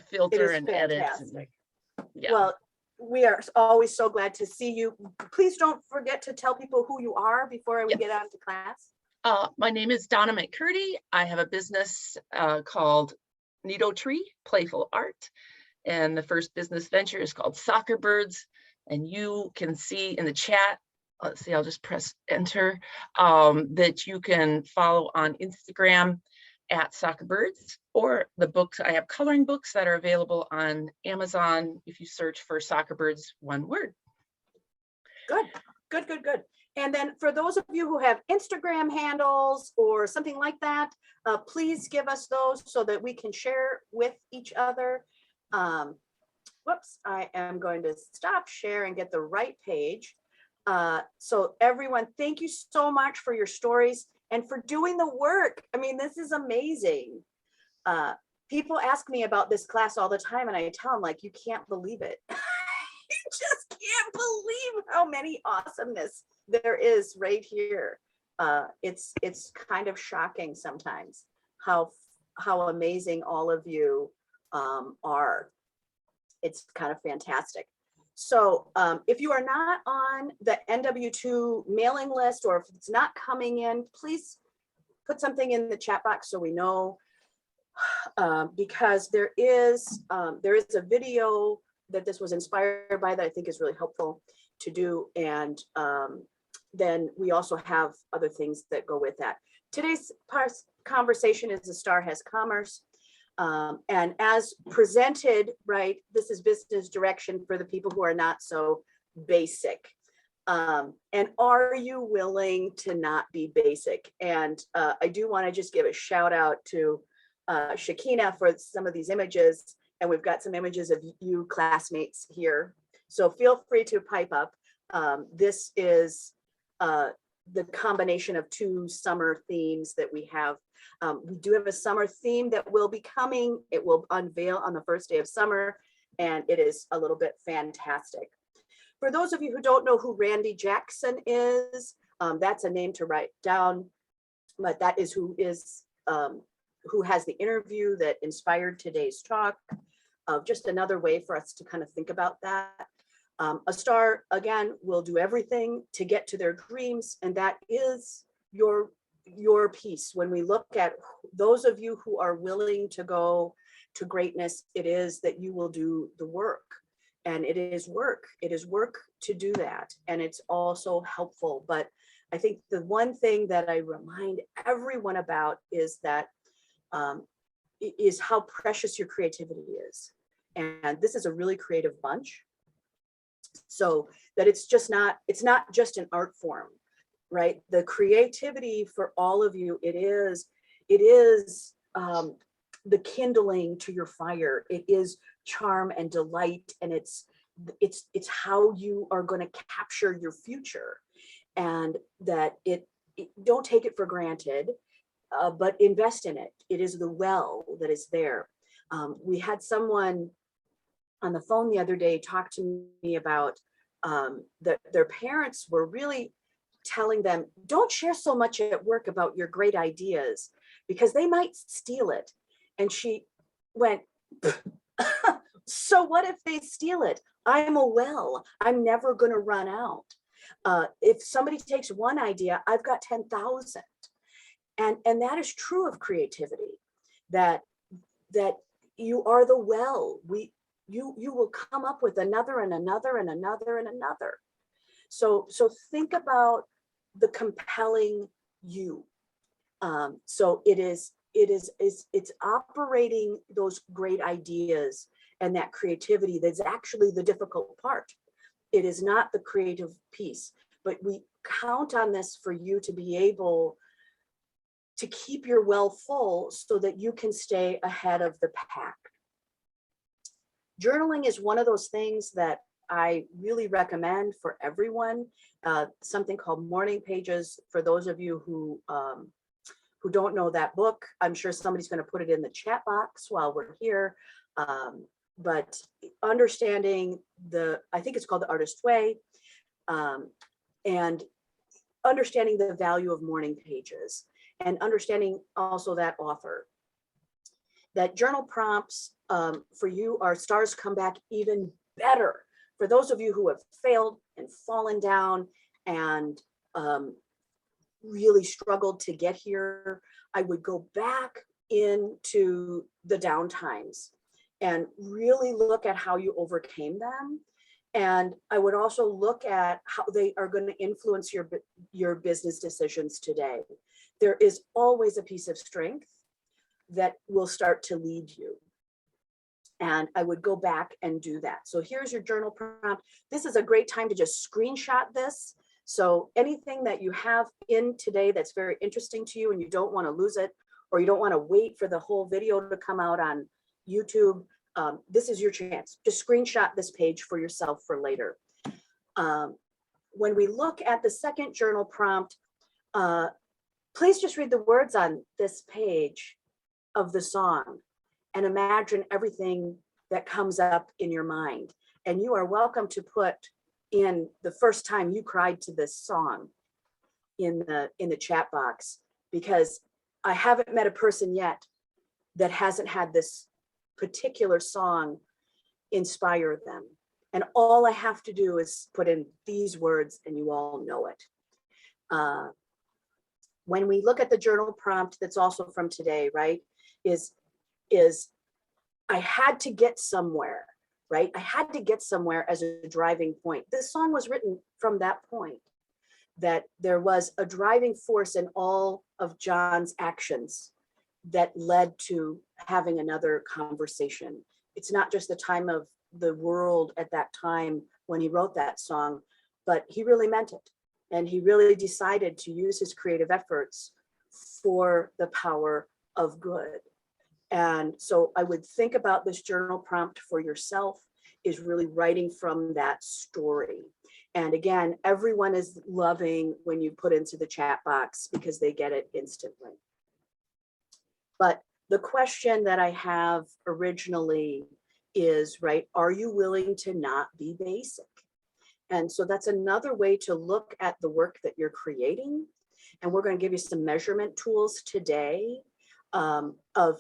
Filter and edit. Yeah. Well, we are always so glad to see you. Please don't forget to tell people who you are before we get on to class. My name is Donna McCurdy. I have a business called Nido Tree Playful Art. And the first business venture is called Soccer Birds. And you can see in the chat, let's see, I'll just press enter, that you can follow on Instagram at Soccer Birds, or the books. I have coloring books that are available on Amazon if you search for Soccer Birds, one word. Good. And then for those of you who have Instagram handles or something like that, please give us those so that we can share with each other. Whoops, I am going to stop share and get the right page. So everyone, thank you so much for your stories and for doing the work. I mean, this is amazing. People ask me about this class all the time and I tell them, like, you can't believe it. You just can't believe how many awesomeness there is right here. It's kind of shocking sometimes how amazing all of you are. It's kind of fantastic. So if you are not on the NW2 mailing list, or if it's not coming in, please put something in the chat box so we know, because there is a video that this was inspired by that I think is really helpful to do. And then we also have other things that go with that. Today's conversation is The Star Has Commerce. And as presented, right, this is business direction for the people who are not so basic. And are you willing to not be basic? And I do want to just give a shout out to Shakina for some of these images. And we've got some images of you classmates here. So feel free to pipe up. This is the combination of two summer themes that we have. We do have a summer theme that will be coming. It will unveil on the first day of summer, and it is a little bit fantastic. For those of you who don't know who Randy Jackson is, that's a name to write down, but that is who has the interview that inspired today's talk. Just another way for us to kind of think about that. A star, again, will do everything to get to their dreams, and that is your piece. When we look at those of you who are willing to go to greatness, it is that you will do the work. and it is work. It is work to do that. And it's also helpful. But I think the one thing that I remind everyone about is that is how precious your creativity is. And this is a really creative bunch. So that it's not just an art form, right? The creativity for all of you, it is the kindling to your fire. It is charm and delight, and it's how you are going to capture your future, and that don't take it for granted, but invest in it. It is the well that is there. We had someone on the phone the other day talk to me about that their parents were really telling them, don't share so much at work about your great ideas because they might steal it. And she went, so what if they steal it? I'm a well, I'm never going to run out. If somebody takes one idea, I've got 10,000. And that is true of creativity, that you are the well. You will come up with another and another and another and another. So think about the compelling you. So it's operating those great ideas and that creativity that's actually the difficult part. It is not the creative piece, but we count on this for you to be able to keep your well full so that you can stay ahead of the pack. Journaling is one of those things that I really recommend for everyone. Something called Morning Pages. For those of you who don't know that book, I'm sure somebody's going to put it in the chat box while we're here. But understanding I think it's called The Artist Way, and understanding the value of morning pages, and understanding also that author. That journal prompts for you are Stars Come Back Even Better. For those of you who have failed and fallen down and really struggled to get here, I would go back into the down times and really look at how you overcame them. And I would also look at how they are going to influence your business decisions today. There is always a piece of strength that will start to lead you. And I would go back and do that. So here's your journal prompt. This is a great time to just screenshot this. So anything that you have in today that's very interesting to you and you don't want to lose it, or you don't want to wait for the whole video to come out on YouTube, this is your chance. Just screenshot this page for yourself for later. When we look at the second journal prompt, please just read the words on this page of the song and imagine everything that comes up in your mind. And you are welcome to put in the first time you cried to this song in the chat box, because I haven't met a person yet that hasn't had this particular song inspire them. And all I have to do is put in these words and you all know it. When we look at the journal prompt that's also from today, right, is I had to get somewhere, right? I had to get somewhere as a driving point. This song was written from that point, that there was a driving force in all of John's actions that led to having another conversation. It's not just the time of the world at that time when he wrote that song, but he really meant it. And he really decided to use his creative efforts for the power of good. And so I would think about this journal prompt for yourself is really writing from that story. And again, everyone is loving when you put into the chat box because they get it instantly. But the question that I have originally is, right, are you willing to not be basic? And so that's another way to look at the work that you're creating. And we're going to give you some measurement tools today of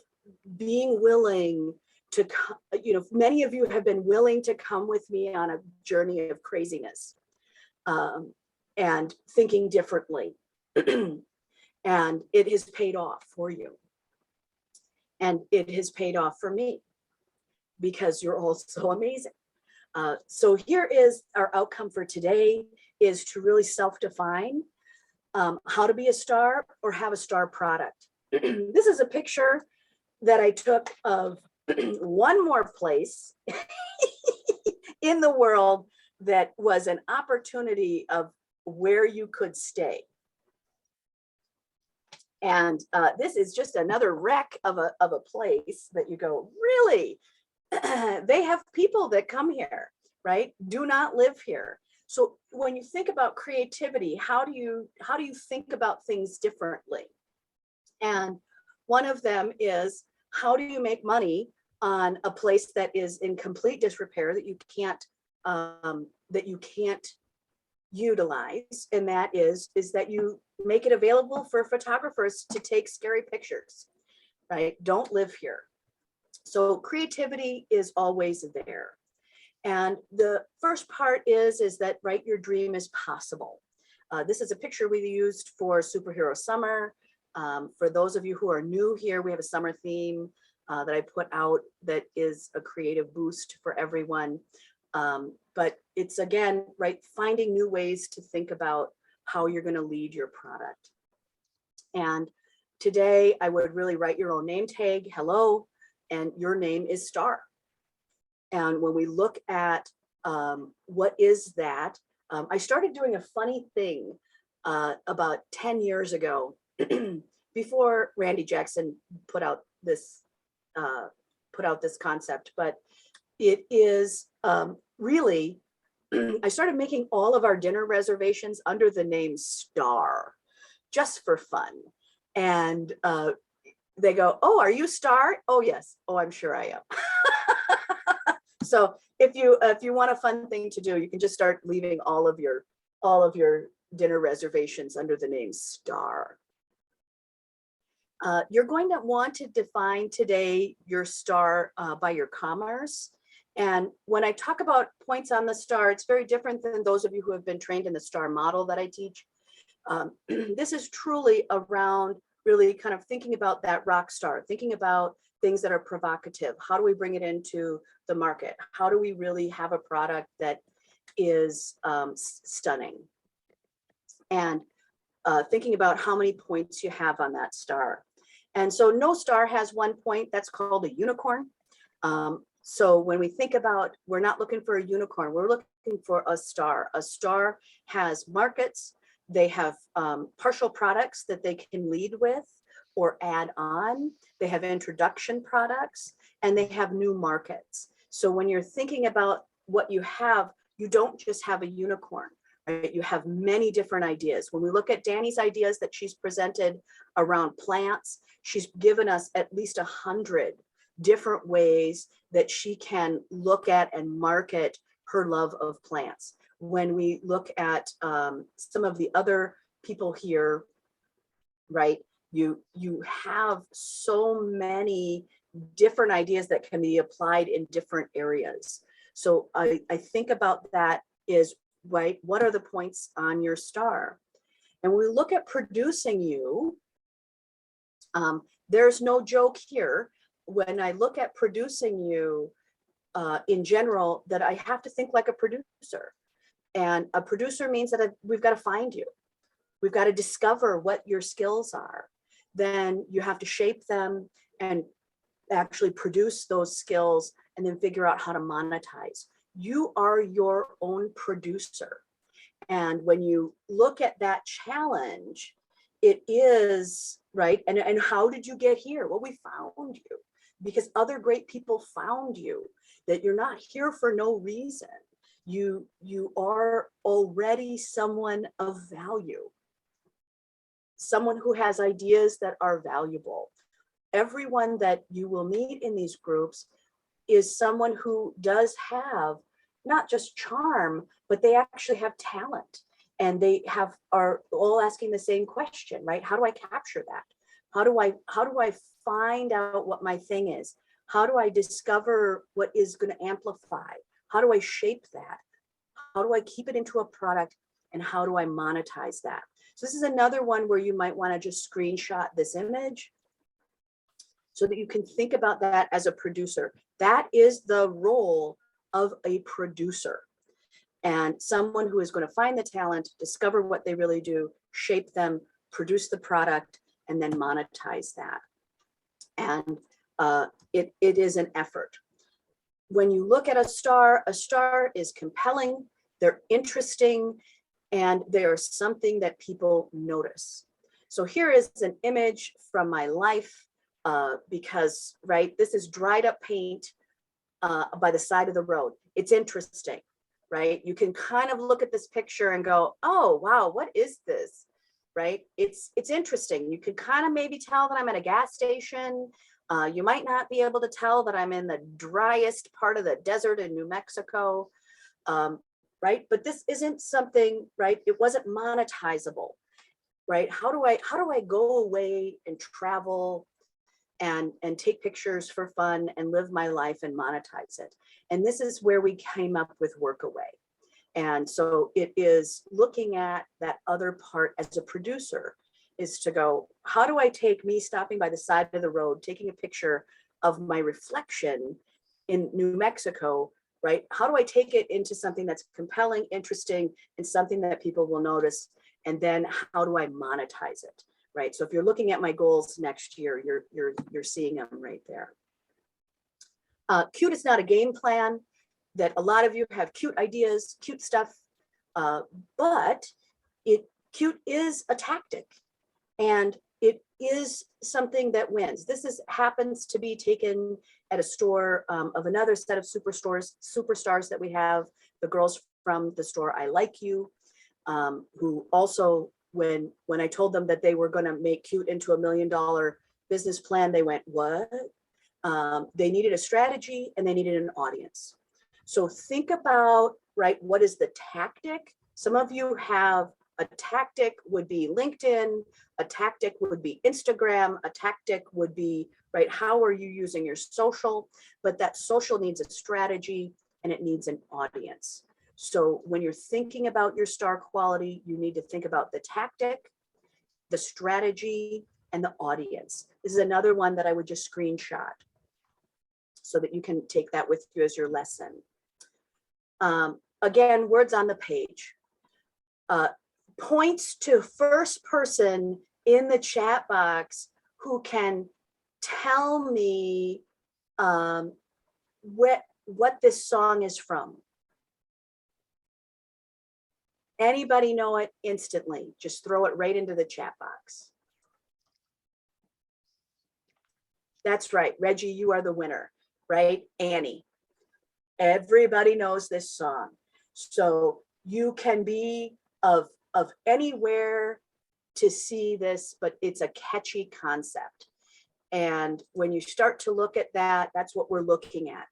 being willing to, many of you have been willing to come with me on a journey of craziness and thinking differently. And it has paid off for you. And it has paid off for me because you're all so amazing. So here is our outcome for today, is to really self-define how to be a star or have a star product. This is a picture that I took of one more place in the world that was an opportunity of where you could stay. And this is just another wreck of a place that you go, really? They have people that come here, right? Do not live here. So when you think about creativity, how do you think about things differently? And one of them is, how do you make money on a place that is in complete disrepair, that you can't utilize? And that is that you make it available for photographers to take scary pictures, right? Don't live here. So creativity is always there. And the first part is that, right, your dream is possible. This is a picture we used for Superhero Summer. For those of you who are new here, we have a summer theme that I put out that is a creative boost for everyone. But it's, again, right, finding new ways to think about how you're going to lead your product. And today I would really write your own name tag, hello, and your name is Star. And when we look at what is that, I started doing a funny thing about 10 years ago, before Randy Jackson put out this concept. But it is really, I started making all of our dinner reservations under the name Star, just for fun. And they go, oh, are you Star? Oh, yes. Oh, I'm sure I am. So if you want a fun thing to do, you can just start leaving all of your dinner reservations under the name Star. You're going to want to define today your star by your commerce. And when I talk about points on the star, it's very different than those of you who have been trained in the star model that I teach. This is truly around really kind of thinking about that rock star, thinking about things that are provocative. How do we bring it into the market? How do we really have a product that is stunning? And thinking about how many points you have on that star. And so no star has 1 point. That's called a unicorn. So when we think about, we're not looking for a unicorn, we're looking for a star. A star has markets. They have partial products that they can lead with or add on. They have introduction products, and they have new markets. So when you're thinking about what you have, you don't just have a unicorn, right? You have many different ideas. When we look at Danny's ideas that she's presented around plants, she's given us at least 100 different ways that she can look at and market her love of plants. When we look at some of the other people here, right, you have so many different ideas that can be applied in different areas. So I think about that is, right, what are the points on your star? And when we look at producing you, there's no joke here. When I look at producing you in general, that I have to think like a producer. And a producer means that we've got to find you. We've got to discover what your skills are. Then you have to shape them and actually produce those skills and then figure out how to monetize. You are your own producer. And when you look at that challenge, it is, right, and how did you get here? Well, we found you because other great people found you, that you're not here for no reason. You are already someone of value, someone who has ideas that are valuable. Everyone that you will meet in these groups is someone who does have not just charm, but they actually have talent, and they are all asking the same question, right? How do I capture that? How do I find out what my thing is? How do I discover what is going to amplify? How do I shape that? How do I keep it into a product? And how do I monetize that? So this is another one where you might want to just screenshot this image so that you can think about that as a producer. That is the role of a producer and someone who is going to find the talent, discover what they really do, shape them, produce the product, and then monetize that. And it is an effort. When you look at a star is compelling, they're interesting, and they're something that people notice. So here is an image from my life, because, right, this is dried up paint by the side of the road. It's interesting, right? You can kind of look at this picture and go, oh, wow, what is this, right? It's interesting. You can kind of maybe tell that I'm at a gas station. You might not be able to tell that I'm in the driest part of the desert in New Mexico, right? But this isn't something, right? It wasn't monetizable, right? How do I go away and travel and take pictures for fun and live my life and monetize it? And this is where we came up with Workaway. And so it is looking at that other part as a producer, is to go, how do I take me stopping by the side of the road, taking a picture of my reflection in New Mexico, right? How do I take it into something that's compelling, interesting, and something that people will notice? And then how do I monetize it, right? So if you're looking at my goals next year, you're seeing them right there. Cute is not a game plan, that a lot of you have cute ideas, cute stuff, but cute is a tactic, and it is something that wins. This happens to be taken at a store of another set of superstars that we have, the girls from the store I Like You, who also, when I told them that they were going to make Cute into $1 million business plan, they went, what? They needed a strategy and they needed an audience. So think about, right, what is the tactic? Some of you have a tactic would be LinkedIn, a tactic would be Instagram, a tactic would be, right, how are you using your social? But that social needs a strategy and it needs an audience. So when you're thinking about your star quality, you need to think about the tactic, the strategy, and the audience. This is another one that I would just screenshot so that you can take that with you as your lesson. Again, words on the page. Points to first person in the chat box who can tell me what this song is from. Anybody know it instantly? Just throw it right into the chat box. That's right, Reggie, you are the winner, right? Annie. Everybody knows this song. So you can be of anywhere to see this, but it's a catchy concept. And when you start to look at that, that's what we're looking at,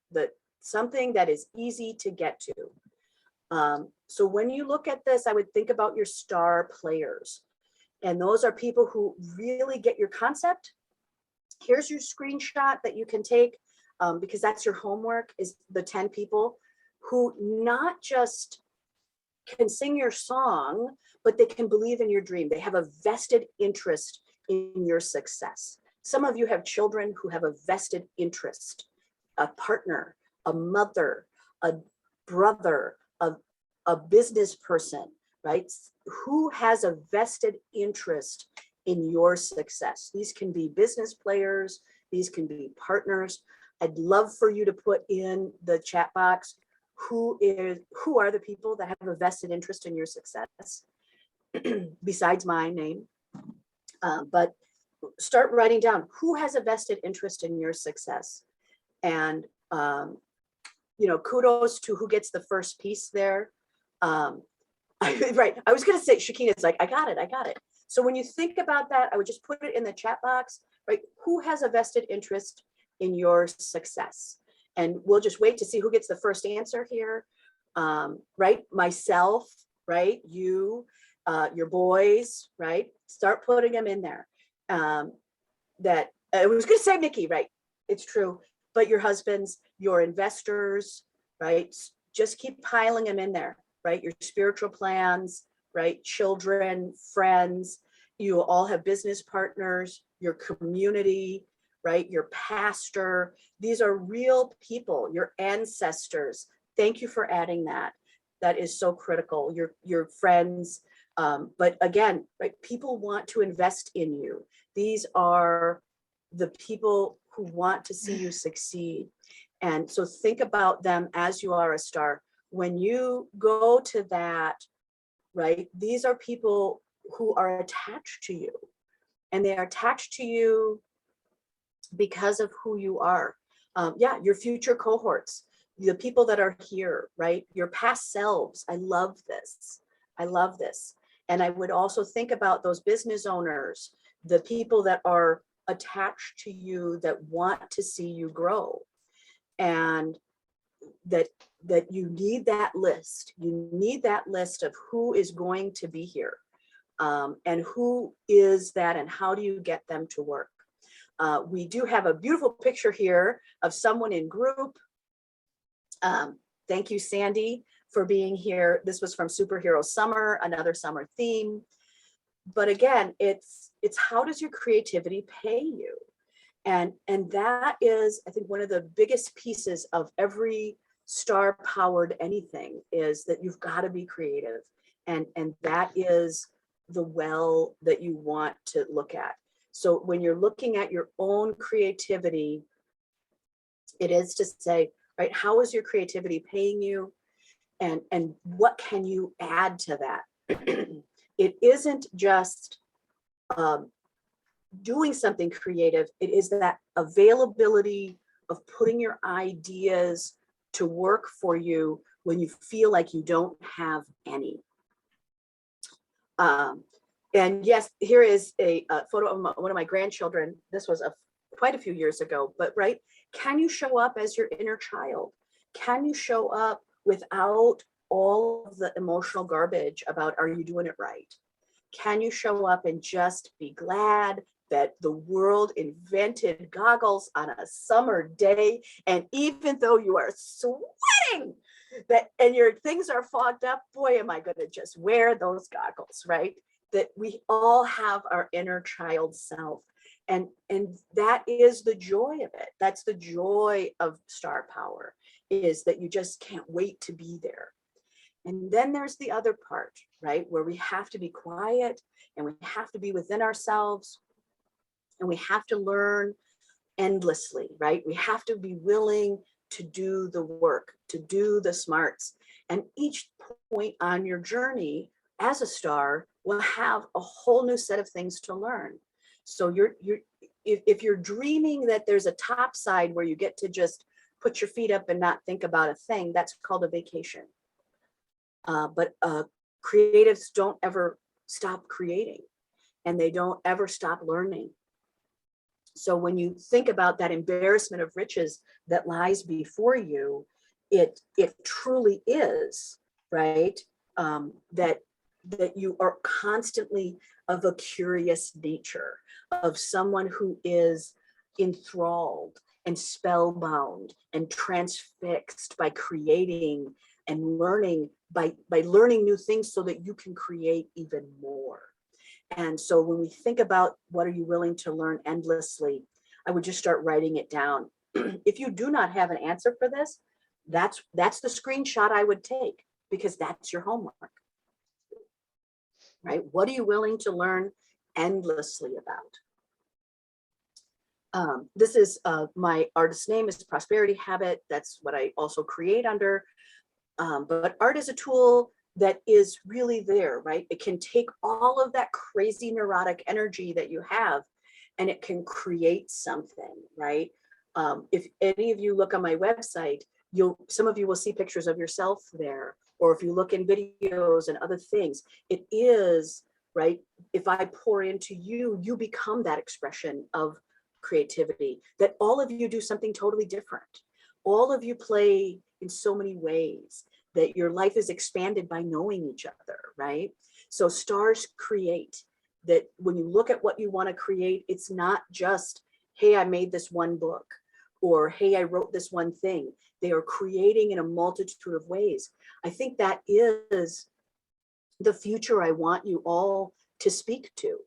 something that is easy to get to. So when you look at this, I would think about your star players. And those are people who really get your concept. Here's your screenshot that you can take, because that's your homework, is the 10 people who not just can sing your song, but they can believe in your dream. They have a vested interest in your success. Some of you have children who have a vested interest, a partner, a mother, a brother, a business person, right? Who has a vested interest in your success? These can be business players, these can be partners. I'd love for you to put in the chat box who are the people that have a vested interest in your success besides my name. But start writing down who has a vested interest in your success. And kudos to who gets the first piece there. Right, I was gonna say, Shakina's like, I got it. So when you think about that, I would just put it in the chat box, right? Who has a vested interest in your success? And we'll just wait to see who gets the first answer here. Right, myself, right? You, your boys, right? Start putting them in there. That I was gonna say Mickey, right? It's true, but your husbands, your investors, right? Just keep piling them in there, right? Your spiritual plans, right? Children, friends, you all have business partners, your community, right? Your pastor. These are real people, your ancestors, thank you for adding that. That is so critical. Your friends, but again, right, people want to invest in you. These are the people who want to see you succeed. And so think about them as you are a star. When you go to that, right, these are people who are attached to you, and they are attached to you because of who you are. Yeah, your future cohorts, the people that are here, right? Your past selves. I love this. I love this. And I would also think about those business owners, the people that are attached to you that want to see you grow. And that you need that list. You need that list of who is going to be here, and who is that, and how do you get them to work. We do have a beautiful picture here of someone in group. Thank you, Sandy, for being here. This was from Superhero Summer, another summer theme. But again, it's how does your creativity pay you? And that is, I think, one of the biggest pieces of every star-powered anything is that you've got to be creative. And that is the well that you want to look at. So when you're looking at your own creativity, it is to say, right, how is your creativity paying you? And what can you add to that? It isn't just doing something creative. It is that availability of putting your ideas to work for you when you feel like you don't have any. And yes, here is a photo of one of my grandchildren. This was quite a few years ago, but right, can you show up as your inner child? Can you show up without all of the emotional garbage about, are you doing it right? Can you show up and just be glad that the world invented goggles on a summer day, and even though you are sweating that and your things are fogged up, boy, am I going to just wear those goggles, right? That we all have our inner child self, and that is the joy of it. That's the joy of star power, is that you just can't wait to be there. And then there's the other part, right, where we have to be quiet and we have to be within ourselves, and we have to learn endlessly, right? We have to be willing to do the work, to do the smarts. And each point on your journey as a star will have a whole new set of things to learn. So if you're dreaming that there's a top side where you get to just put your feet up and not think about a thing, that's called a vacation. But creatives don't ever stop creating, and they don't ever stop learning. So when you think about that embarrassment of riches that lies before you, it truly is, right? That you are constantly of a curious nature, of someone who is enthralled and spellbound and transfixed by creating and learning, by learning new things so that you can create even more. And so when we think about what are you willing to learn endlessly, I would just start writing it down. If you do not have an answer for this, that's the screenshot I would take, because that's your homework, right? What are you willing to learn endlessly about? This is my artist name is Prosperity Habit. That's what I also create under. But art is a tool that is really there, right? It can take all of that crazy neurotic energy that you have, and it can create something, right? If any of you look on my website, some of you will see pictures of yourself there, or if you look in videos and other things, it is, right? If I pour into you, you become that expression of creativity, that all of you do something totally different. All of you play in so many ways, that your life is expanded by knowing each other, right? So stars create, that when you look at what you want to create, it's not just, hey, I made this one book, or hey, I wrote this one thing. They are creating in a multitude of ways. I think that is the future I want you all to speak to,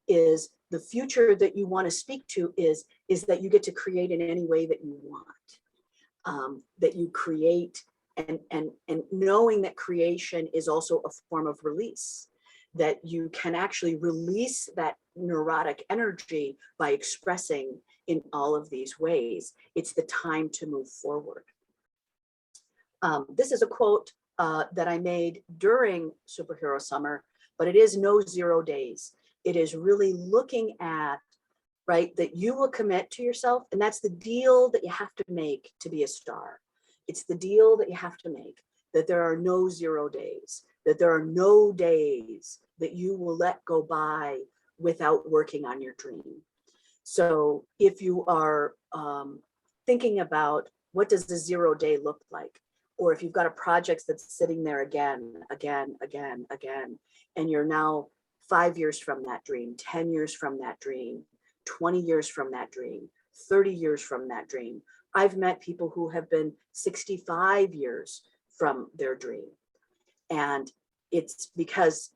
is the future that you want to speak to is that you get to create in any way that you want, that you create and knowing that creation is also a form of release, that you can actually release that neurotic energy by expressing in all of these ways. It's the time to move forward. This is a quote that I made during Superhero Summer, but it is no 0 days. It is really looking at, right, that you will commit to yourself, and that's the deal that you have to make to be a star. It's the deal that you have to make, that there are no 0 days, that there are no days that you will let go by without working on your dream. So if you are thinking about what does the 0 day look like, or if you've got a project that's sitting there again, and you're now 5 years from that dream, 10 years from that dream, 20 years from that dream, 30 years from that dream. I've met people who have been 65 years from their dream. And it's because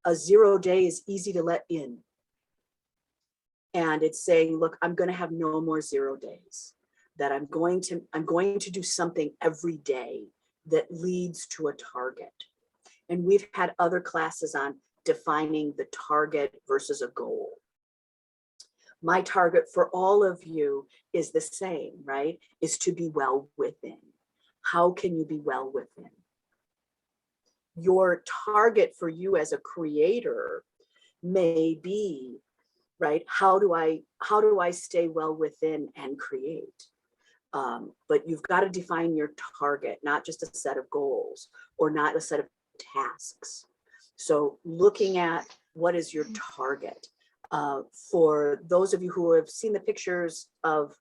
a 0 day is easy to let in. And it's saying, look, I'm going to have no more 0 days, that I'm going to do something every day that leads to a target. And we've had other classes on defining the target versus a goal. My target for all of you is the same, right? Is to be well within. How can you be well within? Your target for you as a creator may be, right? How do I stay well within and create? But you've got to define your target, not just a set of goals or not a set of tasks. So looking at what is your target. For those of you who have seen the pictures of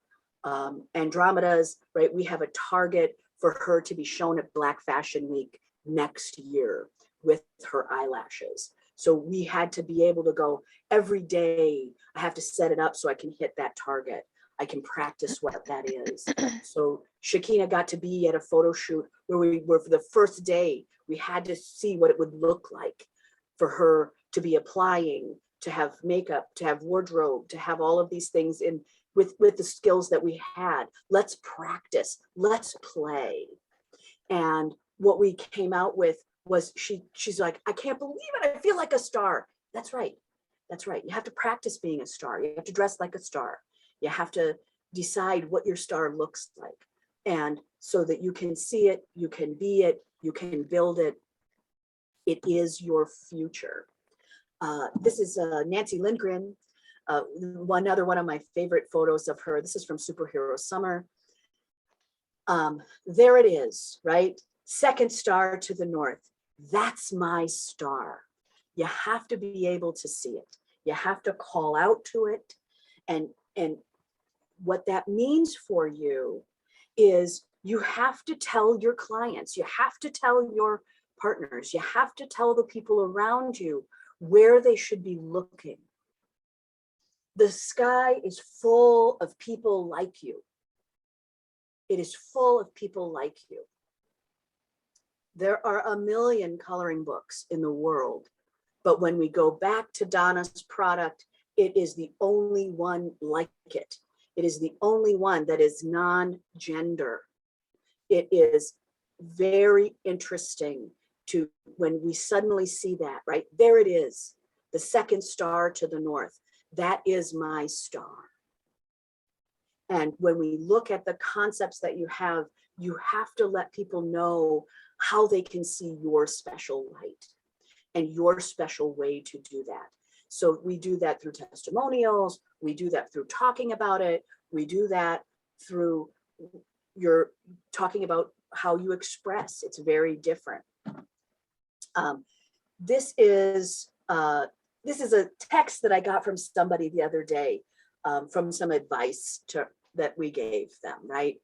Andromeda's, right? We have a target for her to be shown at Black Fashion Week next year with her eyelashes. So we had to be able to go every day. I have to set it up so I can hit that target. I can practice what that is. So Shakina got to be at a photo shoot where we were, for the first day, we had to see what it would look like for her to be applying, to have makeup, to have wardrobe, to have all of these things in with the skills that we had. Let's practice, let's play. And what we came out with was she's like, I can't believe it. I feel like a star. That's right. That's right. You have to practice being a star. You have to dress like a star. You have to decide what your star looks like. And so that you can see it, you can be it, you can build it. It is your future. This is Nancy Lindgren, another one of my favorite photos of her. This is from Superhero Summer. There it is, right? Second star to the north. That's my star. You have to be able to see it. You have to call out to it. And what that means for you is you have to tell your clients, you have to tell your partners, you have to tell the people around you where they should be looking. The sky is full of people like you. It is full of people like you. There are a million coloring books in the world, but when we go back to Donna's product, it is the only one like it. It is the only one that is non-gender. It is very interesting to when we suddenly see that, right? There it is, the second star to the north. That is my star. And when we look at the concepts that you have to let people know how they can see your special light and your special way to do that. So we do that through testimonials. We do that through talking about it. We do that through your talking about how you express. It's very different. This is a text that I got from somebody the other day, from some advice that we gave them, right?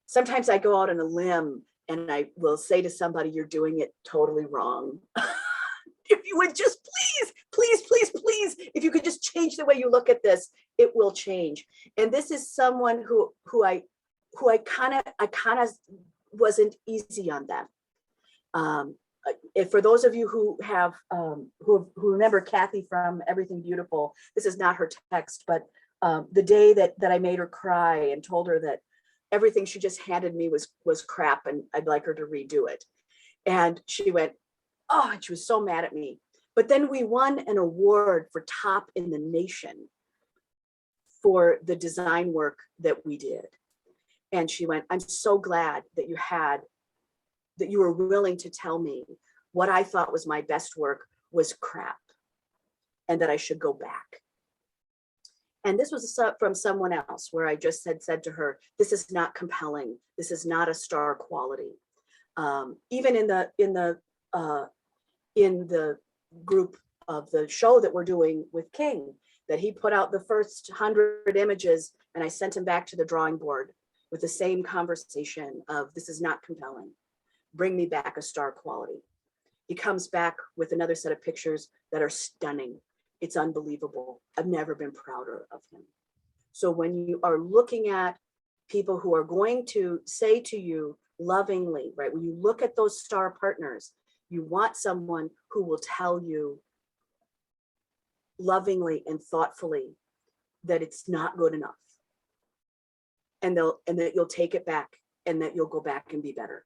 Sometimes I go out on a limb and I will say to somebody, you're doing it totally wrong. If you would just please, if you could just change the way you look at this, it will change. And this is someone who I kind of wasn't easy on them. If for those of you who have who remember Kathy from Everything Beautiful, this is not her text, but the day that I made her cry and told her that everything she just handed me was crap and I'd like her to redo it. And she went, oh, and she was so mad at me. But then we won an award for top in the nation for the design work that we did. And she went, I'm so glad that you were willing to tell me what I thought was my best work was crap and that I should go back. And this was from someone else where I just said to her, this is not compelling. This is not a star quality. Even in the group of the show that we're doing with King, that he put out the first 100 images and I sent him back to the drawing board with the same conversation of this is not compelling. Bring me back a star quality. He comes back with another set of pictures that are stunning. It's unbelievable. I've never been prouder of him. So when you are looking at people who are going to say to you lovingly, right? When you look at those star partners, you want someone who will tell you lovingly and thoughtfully that it's not good enough. And that you'll take it back and that you'll go back and be better.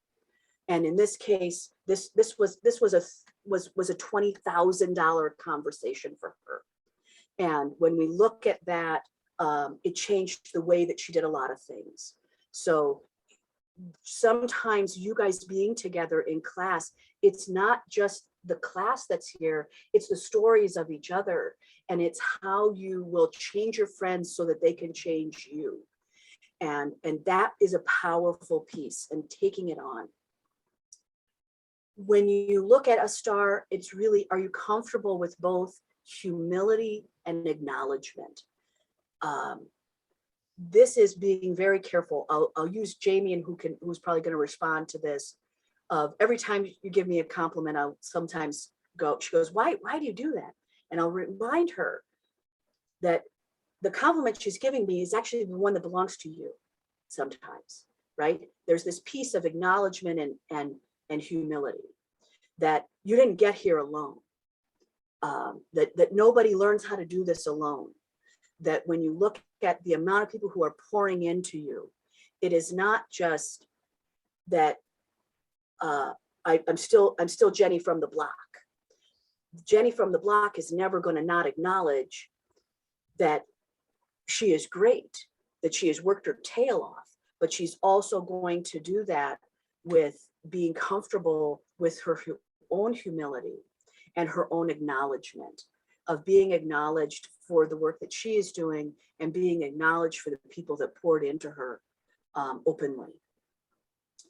And in this case, this was a $20,000 conversation for her. And when we look at that, it changed the way that she did a lot of things. So sometimes you guys being together in class, it's not just the class that's here, it's the stories of each other. And it's how you will change your friends so that they can change you. And that is a powerful piece, and taking it on. When you look at a star, it's really, are you comfortable with both humility and acknowledgement? This is being very careful. I'll use Jamie, and who's probably going to respond to this. Every time you give me a compliment, I'll sometimes go, she goes, why do you do that? And I'll remind her that the compliment she's giving me is actually the one that belongs to you sometimes, right? There's this piece of acknowledgement and humility that you didn't get here alone, that nobody learns how to do this alone, that when you look at the amount of people who are pouring into you, it is not just that I'm still Jenny from the block. Jenny from the block is never going to not acknowledge that she is great, that she has worked her tail off, but she's also going to do that with being comfortable with her own humility and her own acknowledgement of being acknowledged for the work that she is doing and being acknowledged for the people that poured into her openly,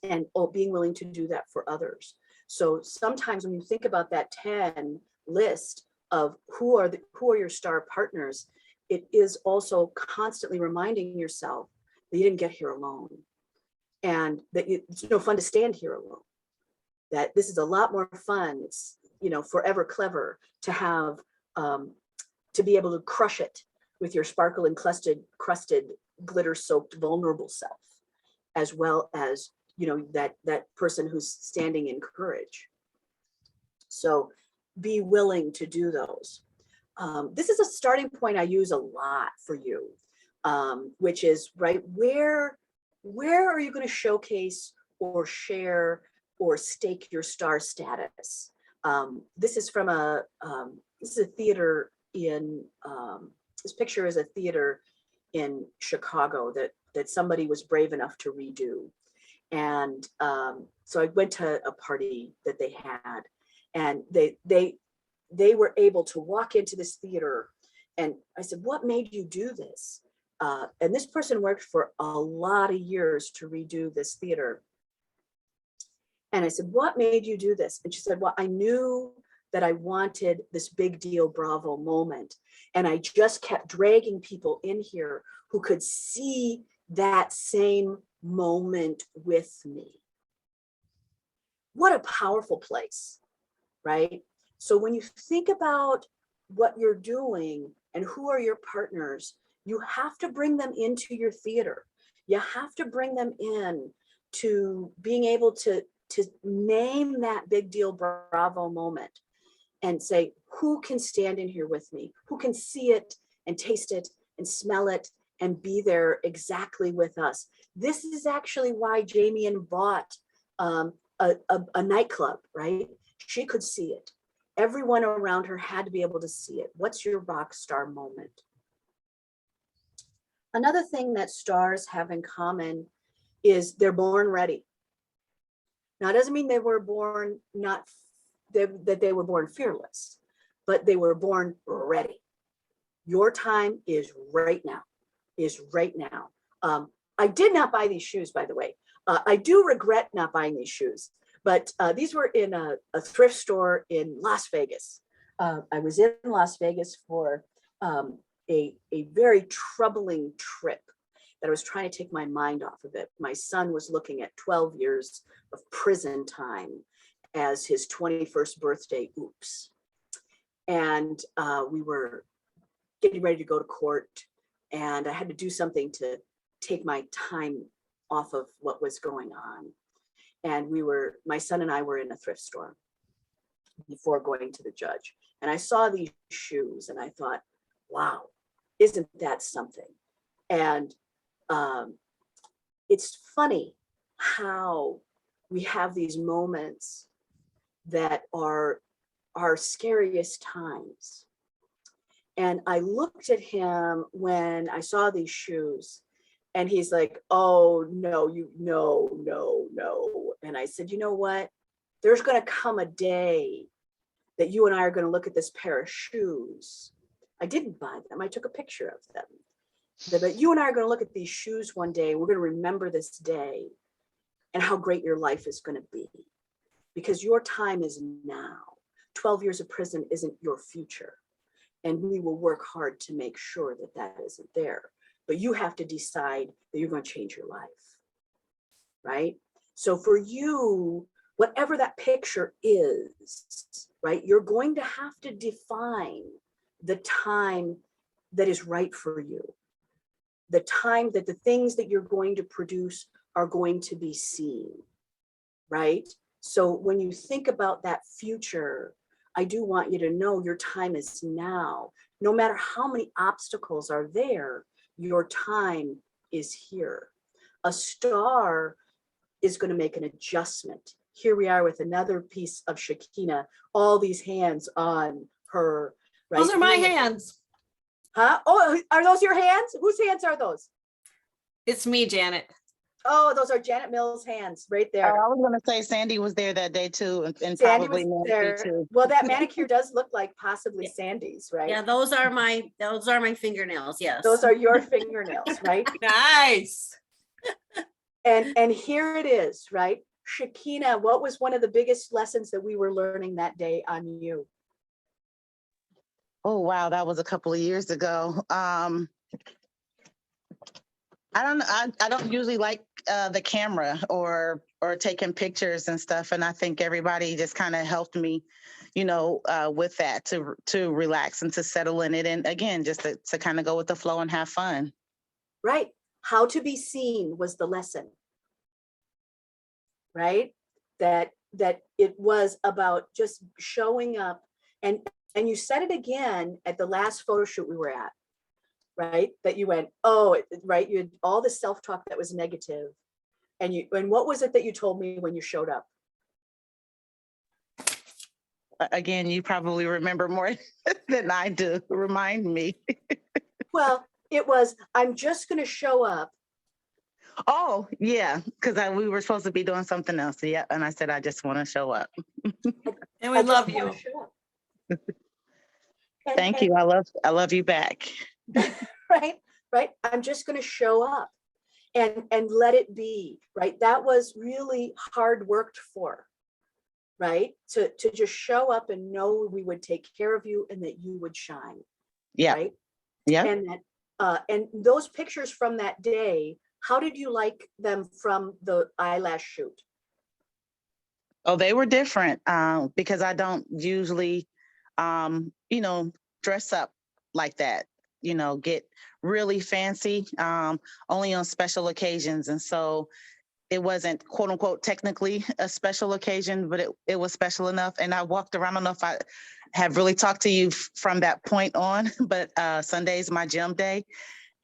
and being willing to do that for others. So sometimes when you think about that 10 list of who are your star partners, it is also constantly reminding yourself that you didn't get here alone, and that it's no fun to stand here alone, that this is a lot more fun. It's, forever clever to have, to be able to crush it with your sparkle and crusted, glitter soaked, vulnerable self, as well as, that person who's standing in courage. So be willing to do those. This is a starting point I use a lot for you, which is, right, where are you going to showcase or share or stake your star status? This is from this is a theater in, this picture is a theater in Chicago that somebody was brave enough to redo. And so I went to a party that they had, and they were able to walk into this theater, and I said, what made you do this? And this person worked for a lot of years to redo this theater. And I said, what made you do this? And she said, well, I knew that I wanted this big deal Bravo moment. And I just kept dragging people in here who could see that same moment with me. What a powerful place, right? So when you think about what you're doing and who are your partners, you have to bring them into your theater. You have to bring them in to being able to name that big deal Bravo moment and say, who can stand in here with me? Who can see it and taste it and smell it and be there exactly with us? This is actually why Jamie bought a nightclub, right? She could see it. Everyone around her had to be able to see it. What's your rock star moment? Another thing that stars have in common is they're born ready. Now, it doesn't mean they were born that they were born fearless, but they were born ready. Your time is right now, I did not buy these shoes, by the way. I do regret not buying these shoes, but these were in a thrift store in Las Vegas. I was in Las Vegas for a very troubling trip that I was trying to take my mind off of it. My son was looking at 12 years of prison time as his 21st birthday, oops. And we were getting ready to go to court, and I had to do something to take my time off of what was going on. And my son and I were in a thrift store before going to the judge. And I saw these shoes and I thought, wow, isn't that something? And it's funny how we have these moments that are our scariest times. And I looked at him when I saw these shoes, and he's like, oh, no, no. And I said, you know what? There's going to come a day that you and I are going to look at this pair of shoes. I didn't buy them. I took a picture of them. But you and I are going to look at these shoes one day. We're going to remember this day and how great your life is going to be, because your time is now. 12 years of prison isn't your future. And we will work hard to make sure that that isn't there. But you have to decide that you're going to change your life, right? So for you, whatever that picture is, right, you're going to have to define the time that is right for you. The time that the things that you're going to produce are going to be seen, right? So when you think about that future, I do want you to know your time is now. No matter how many obstacles are there, your time is here. A star is going to make an adjustment. Here we are with another piece of Shekinah, all these hands on her. Right? Those are my hands. Huh? Oh, are those your hands? Whose hands are those? It's me, Janet. Oh, those are Janet Mills' hands right there. I was going to say Sandy was there that day too, and Sandy probably was Nancy there. too. Well, that manicure does look like possibly Sandy's, right? Yeah, those are my fingernails. Yes. Those are your fingernails, right? Nice. And here it is, right? Shekinah, what was one of the biggest lessons that we were learning that day on you? Oh, wow. That was a couple of years ago. I don't usually like the camera or taking pictures and stuff. And I think everybody just kind of helped me, with that to relax and to settle in it. And again, just to kind of go with the flow and have fun. Right. How to be seen was the lesson, right? That it was about just showing up, and you said it again at the last photo shoot we were at, right? That you went, oh, right. You had all the self-talk that was negative. And what was it that you told me when you showed up? Again, you probably remember more than I do. Remind me. Well, it was, I'm just going to show up. Oh, yeah, because we were supposed to be doing something else. Yeah. And I said, I just want to show up. And we love you. Thank you. I love you back. Right. I'm just going to show up and let it be, right? That was really hard worked for, right? To just show up and know we would take care of you and that you would shine. Yeah. Right. Yeah. And that, and those pictures from that day, how did you like them from the eyelash shoot? Oh, they were different because I don't usually, dress up like that, get really fancy, only on special occasions. And so it wasn't quote unquote technically a special occasion, but it was special enough. And I walked around. I don't know if I have really talked to you from that point on, but Sunday's my gym day.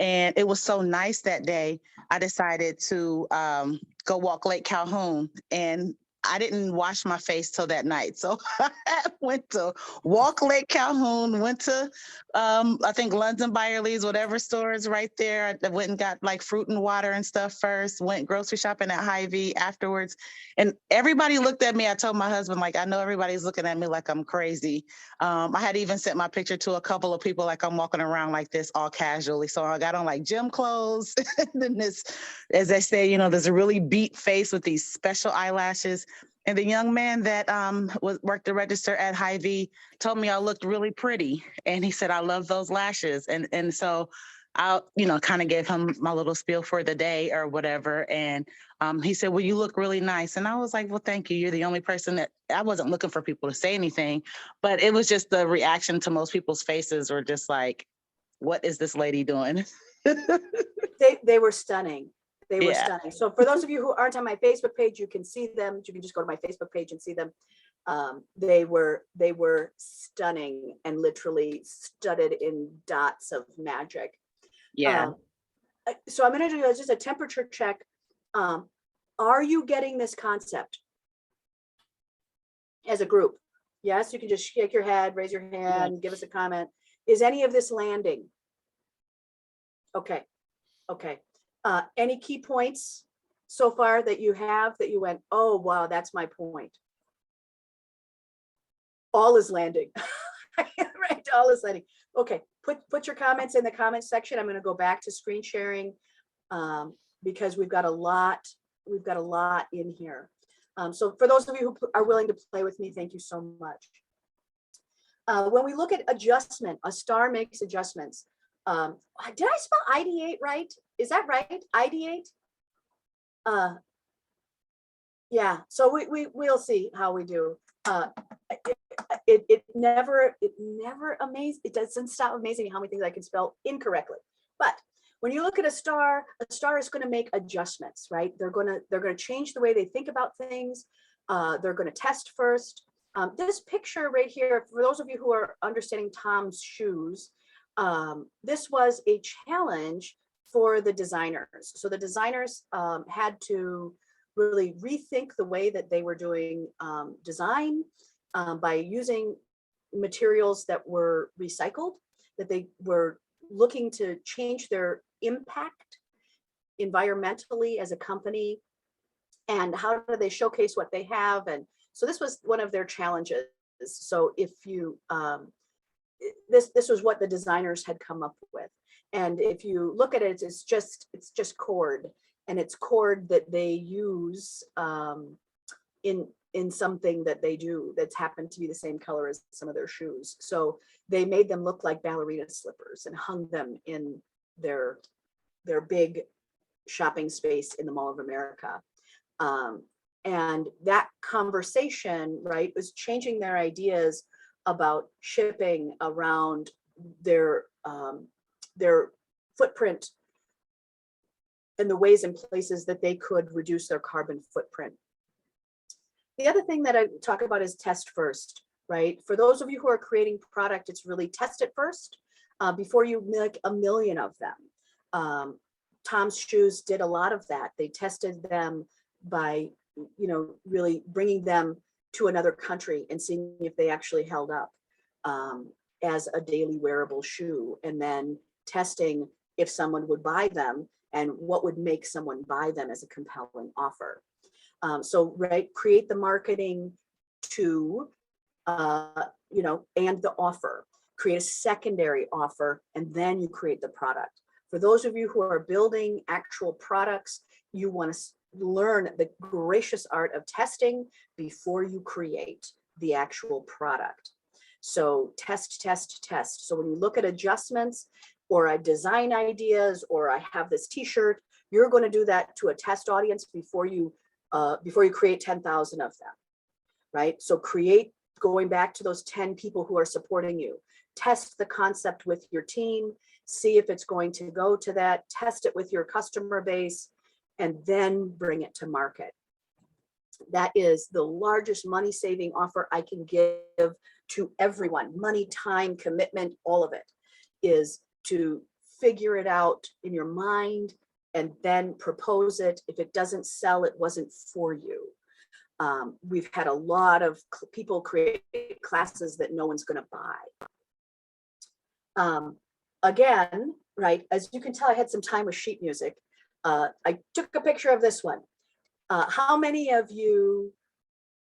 And it was so nice that day. I decided to go walk Lake Calhoun, and I didn't wash my face till that night. So I went to walk Lake Calhoun, went to, I think London Byerly's, whatever store is right there. I went and got like fruit and water and stuff first, went grocery shopping at Hy-Vee afterwards. And everybody looked at me. I told my husband, like, I know everybody's looking at me like I'm crazy. I had even sent my picture to a couple of people, like I'm walking around like this all casually. So I got on like gym clothes. And then this, as I say, you know, there's a really beat face with these special eyelashes. And the young man that worked the register at Hy-Vee told me I looked really pretty. And he said, I love those lashes. And so I, you know, kind of gave him my little spiel for the day or whatever. And he said, well, you look really nice. And I was like, well, thank you. You're the only person that, I wasn't looking for people to say anything, but it was just the reaction to most people's faces were just like, what is this lady doing? They were stunning. They were Yeah. stunning. So for those of you who aren't on my Facebook page, you can see them. You can just go to my Facebook page and see them. They were stunning and literally studded in dots of magic. Yeah. So I'm going to do just a temperature check. Are you getting this concept as a group? Yes, you can just shake your head, raise your hand, give us a comment. Is any of this landing? Okay. Okay. Any key points so far that you have that you went, oh, wow, that's my point? All is landing. Right, all is landing. Okay, put your comments in the comments section. I'm going to go back to screen sharing because we've got a lot in here. So for those of you who are willing to play with me, thank you so much. When we look at adjustment, a star makes adjustments. Did I spell ideate right? Is that right? Ideate? Yeah, so we'll see how we do. It never amazes, it doesn't stop amazing me how many things I can spell incorrectly. But when you look at a star is going to make adjustments, right? They're going to change the way they think about things. They're going to test first. This picture right here, for those of you who are understanding Tom's shoes, this was a challenge for the designers. So the designers had to really rethink the way that they were doing design by using materials that were recycled, that they were looking to change their impact environmentally as a company, and how do they showcase what they have. And so this was one of their challenges. So if you, this was what the designers had come up with. And if you look at it, it's just cord, and it's cord that they use in something that they do that's happened to be the same color as some of their shoes. So they made them look like ballerina slippers and hung them in their big shopping space in the Mall of America. And that conversation, right, was changing their ideas about shipping around their footprint and the ways and places that they could reduce their carbon footprint. The other thing that I talk about is test first, right? For those of you who are creating product, it's really test it first before you make a million of them. Tom's Shoes did a lot of that. They tested them by, you know, really bringing them to another country and seeing if they actually held up as a daily wearable shoe, and then testing if someone would buy them and what would make someone buy them as a compelling offer. So, right, create the marketing to, you know, and the offer, create a secondary offer, and then you create the product. For those of you who are building actual products, you want to learn the gracious art of testing before you create the actual product. So test, test, test. So when you look at adjustments or I design ideas, or I have this t-shirt, you're going to do that to a test audience before you create 10,000 of them, right? So create, going back to those 10 people who are supporting you, test the concept with your team, see if it's going to go to that, test it with your customer base, and then bring it to market. That is the largest money-saving offer I can give to everyone. Money, time, commitment, all of it is to figure it out in your mind and then propose it. If it doesn't sell, it wasn't for you. We've had a lot of people create classes that no one's going to buy. Again, right, as you can tell, I had some time with sheet music. I took a picture of this one. How many of you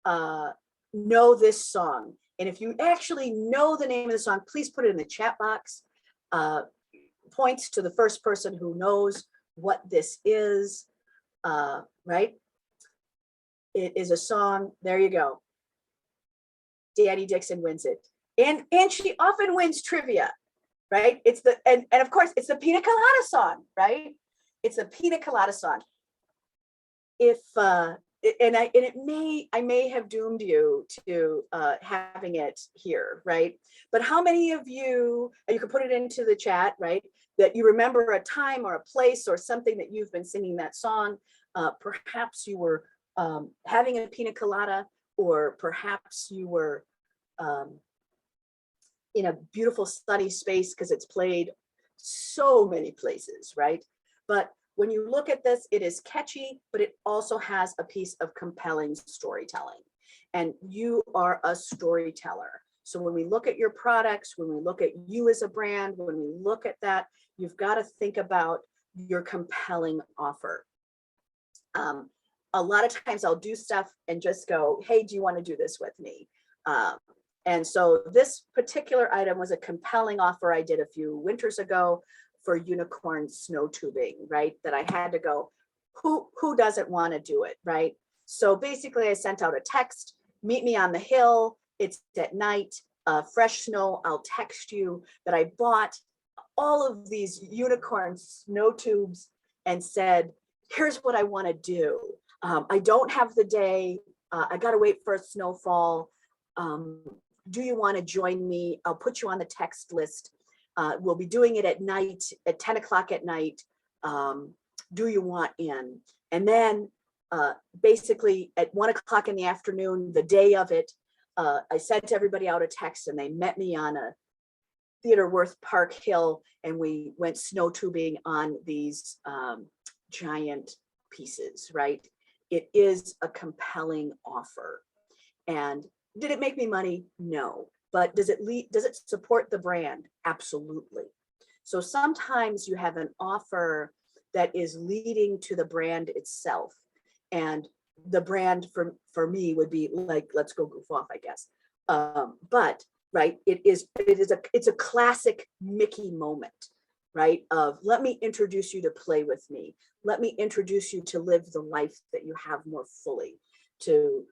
know this song? And if you actually know the name of the song, please put it in the chat box. Points to the first person who knows what this is, right? It is a song, there you go. Danny Dixon wins it. And she often wins trivia, right? It's the, and of course it's the Pina Colada song, right? It's a Pina Colada song. If, I may have doomed you to having it here, right? But how many of you, and you can put it into the chat, right? That you remember a time or a place or something that you've been singing that song. Perhaps you were having a pina colada, or perhaps you were in a beautiful sunny space because it's played so many places, right? But when you look at this, it is catchy, but it also has a piece of compelling storytelling. And you are a storyteller. So when we look at your products, when we look at you as a brand, when we look at that, you've got to think about your compelling offer. A lot of times I'll do stuff and just go, hey, do you want to do this with me? And so this particular item was a compelling offer I did a few winters ago for unicorn snow tubing, right? That I had to go, who doesn't want to do it, right? So basically I sent out a text, meet me on the hill, it's at night, fresh snow, I'll text you, that I bought all of these unicorn snow tubes and said, here's what I want to do. I don't have the day, I got to wait for a snowfall. Do you want to join me? I'll put you on the text list. We'll be doing it at night, at 10 o'clock at night. Do you want in? And then basically at 1 o'clock in the afternoon, the day of it, I sent everybody out a text and they met me on a Theodore Worth Park Hill and we went snow tubing on these giant pieces, right? It is a compelling offer. And did it make me money? No. But does it support the brand? Absolutely. So sometimes you have an offer that is leading to the brand itself. And the brand for me would be like, let's go goof off, I guess. But right, it's a classic Mickey moment, right? Of let me introduce you to play with me. Let me introduce you to live the life that you have more fully, to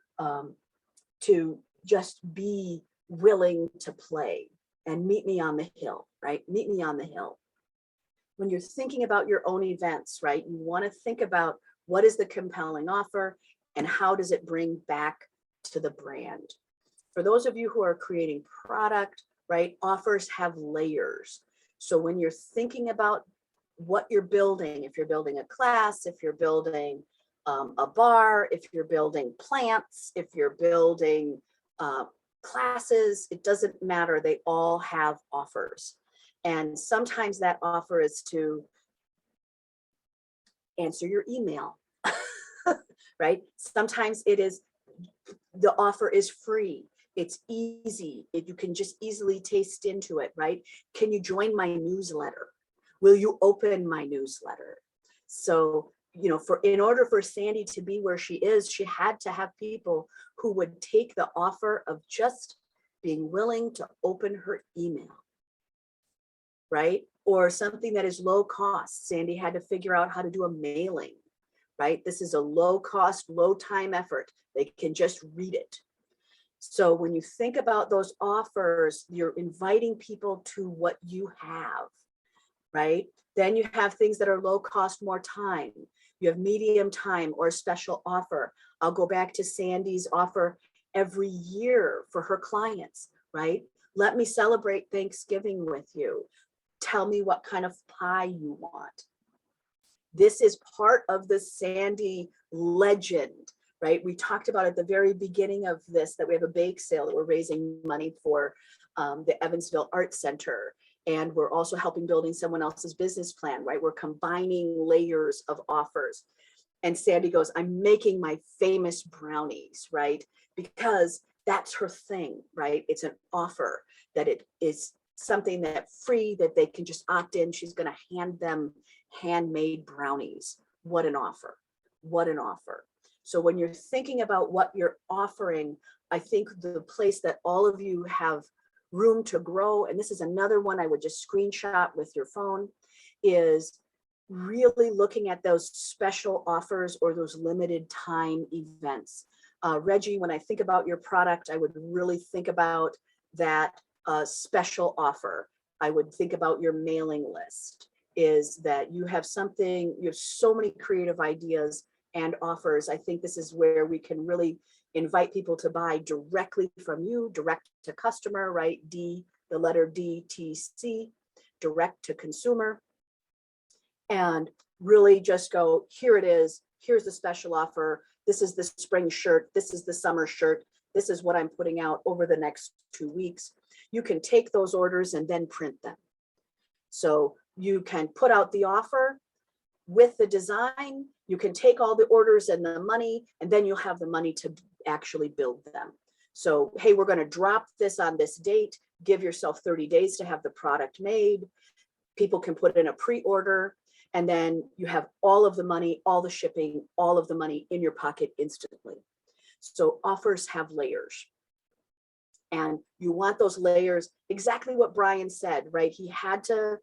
just be willing to play and meet me on the hill, right? Meet me on the hill. When you're thinking about your own events, right? You want to think about what is the compelling offer and how does it bring back to the brand. For those of you who are creating product, right? Offers have layers. So when you're thinking about what you're building, if you're building a class, if you're building a bar, if you're building plants, if you're building classes, it doesn't matter. They all have offers. And sometimes that offer is to answer your email, right? Sometimes it is, the offer is free. It's easy. You can just easily taste into it, right? Can you join my newsletter? Will you open my newsletter? So, you know, in order for Sandy to be where she is, she had to have people who would take the offer of just being willing to open her email, right? Or something that is low cost. Sandy had to figure out how to do a mailing, right? This is a low cost, low time effort. They can just read it. So when you think about those offers, you're inviting people to what you have, right? Then you have things that are low cost, more time. You have medium time or a special offer. I'll go back to Sandy's offer every year for her clients, right? Let me celebrate Thanksgiving with you. Tell me what kind of pie you want. This is part of the Sandy legend, right? We talked about at the very beginning of this, that we have a bake sale that we're raising money for the Evansville Art Center. And we're also helping building someone else's business plan, right? We're combining layers of offers. And Sandy goes, I'm making my famous brownies, right? Because that's her thing, right? It's an offer that it is something that free that they can just opt in. She's going to hand them handmade brownies. What an offer. What an offer. So when you're thinking about what you're offering, I think the place that all of you have room to grow, and this is another one I would just screenshot with your phone, is really looking at those special offers or those limited time events. Reggie, when I think about your product, I would really think about that special offer. I would think about your mailing list, is that you have something, you have so many creative ideas and offers. I think this is where we can really invite people to buy directly from you, direct to customer, right? D, the letter DTC, direct to consumer. And really just go, here it is, here's the special offer. This is the spring shirt. This is the summer shirt. This is what I'm putting out over the next 2 weeks. You can take those orders and then print them. So you can put out the offer with the design. You can take all the orders and the money, and then you'll have the money to actually build them. So, hey, we're going to drop this on this date. Give yourself 30 days to have the product made. People can put in a pre-order, and then you have all of the money, all the shipping, all of the money in your pocket instantly. So offers have layers. And you want those layers, exactly what Brian said, right? He had to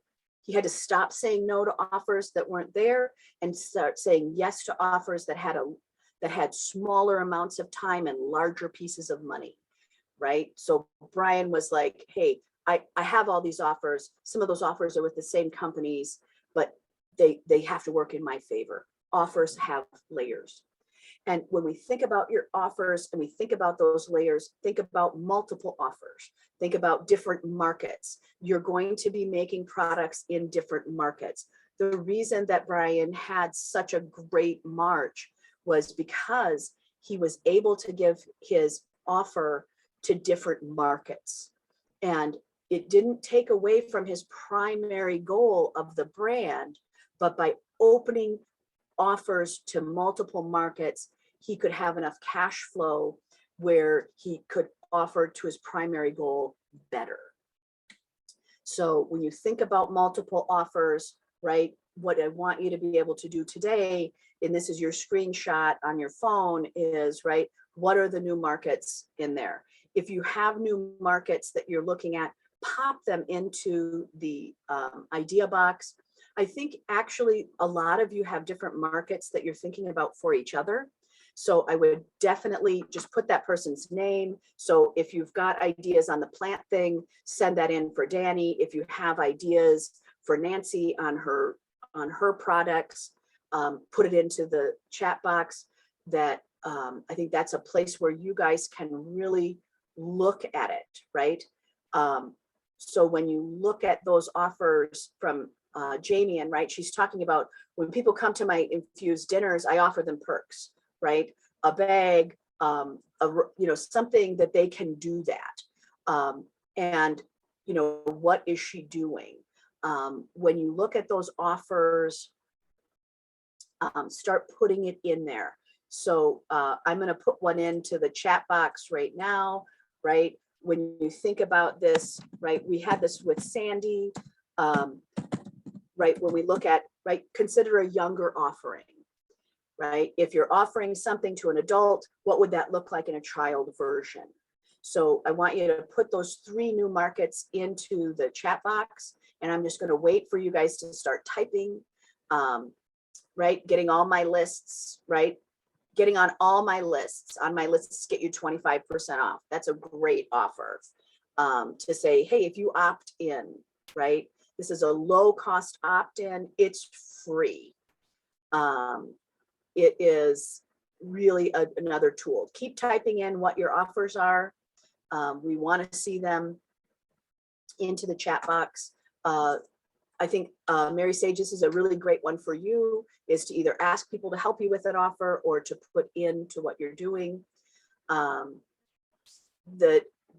stop saying no to offers that weren't there and start saying yes to offers that had smaller amounts of time and larger pieces of money, right? So Brian was like, hey, I have all these offers. Some of those offers are with the same companies, but they have to work in my favor. Offers have layers. And when we think about your offers and we think about those layers, think about multiple offers, think about different markets. You're going to be making products in different markets. The reason that Brian had such a great March was because he was able to give his offer to different markets. And it didn't take away from his primary goal of the brand, but by opening offers to multiple markets, he could have enough cash flow where he could offer to his primary goal better. So when you think about multiple offers, right, what I want you to be able to do today, and this is your screenshot on your phone, is, right, what are the new markets in there? If you have new markets that you're looking at, pop them into the idea box. I think actually a lot of you have different markets that you're thinking about for each other. So I would definitely just put that person's name. So if you've got ideas on the plant thing, send that in for Danny. If you have ideas for Nancy on her products, put it into the chat box. That I think that's a place where you guys can really look at it, right? So when you look at those offers from Jamie, and right, she's talking about when people come to my infused dinners, I offer them perks, right? A bag, something that they can do that. And, what is she doing? When you look at those offers, start putting it in there. So I'm going to put one into the chat box right now, right? When you think about this, right, we had this with Sandy, right? When we look at, right, consider a younger offering, right? If you're offering something to an adult, what would that look like in a child version? So I want you to put those 3 new markets into the chat box, and I'm just going to wait for you guys to start typing, right? Getting all my lists, right? Getting on all my lists. On my lists get you 25% off. That's a great offer to say, hey, if you opt in, right? This is a low cost opt-in. It's free. It is really another tool. Keep typing in what your offers are. We want to see them into the chat box. I think Mary Sage, this is a really great one for you, is to either ask people to help you with an offer or to put into what you're doing.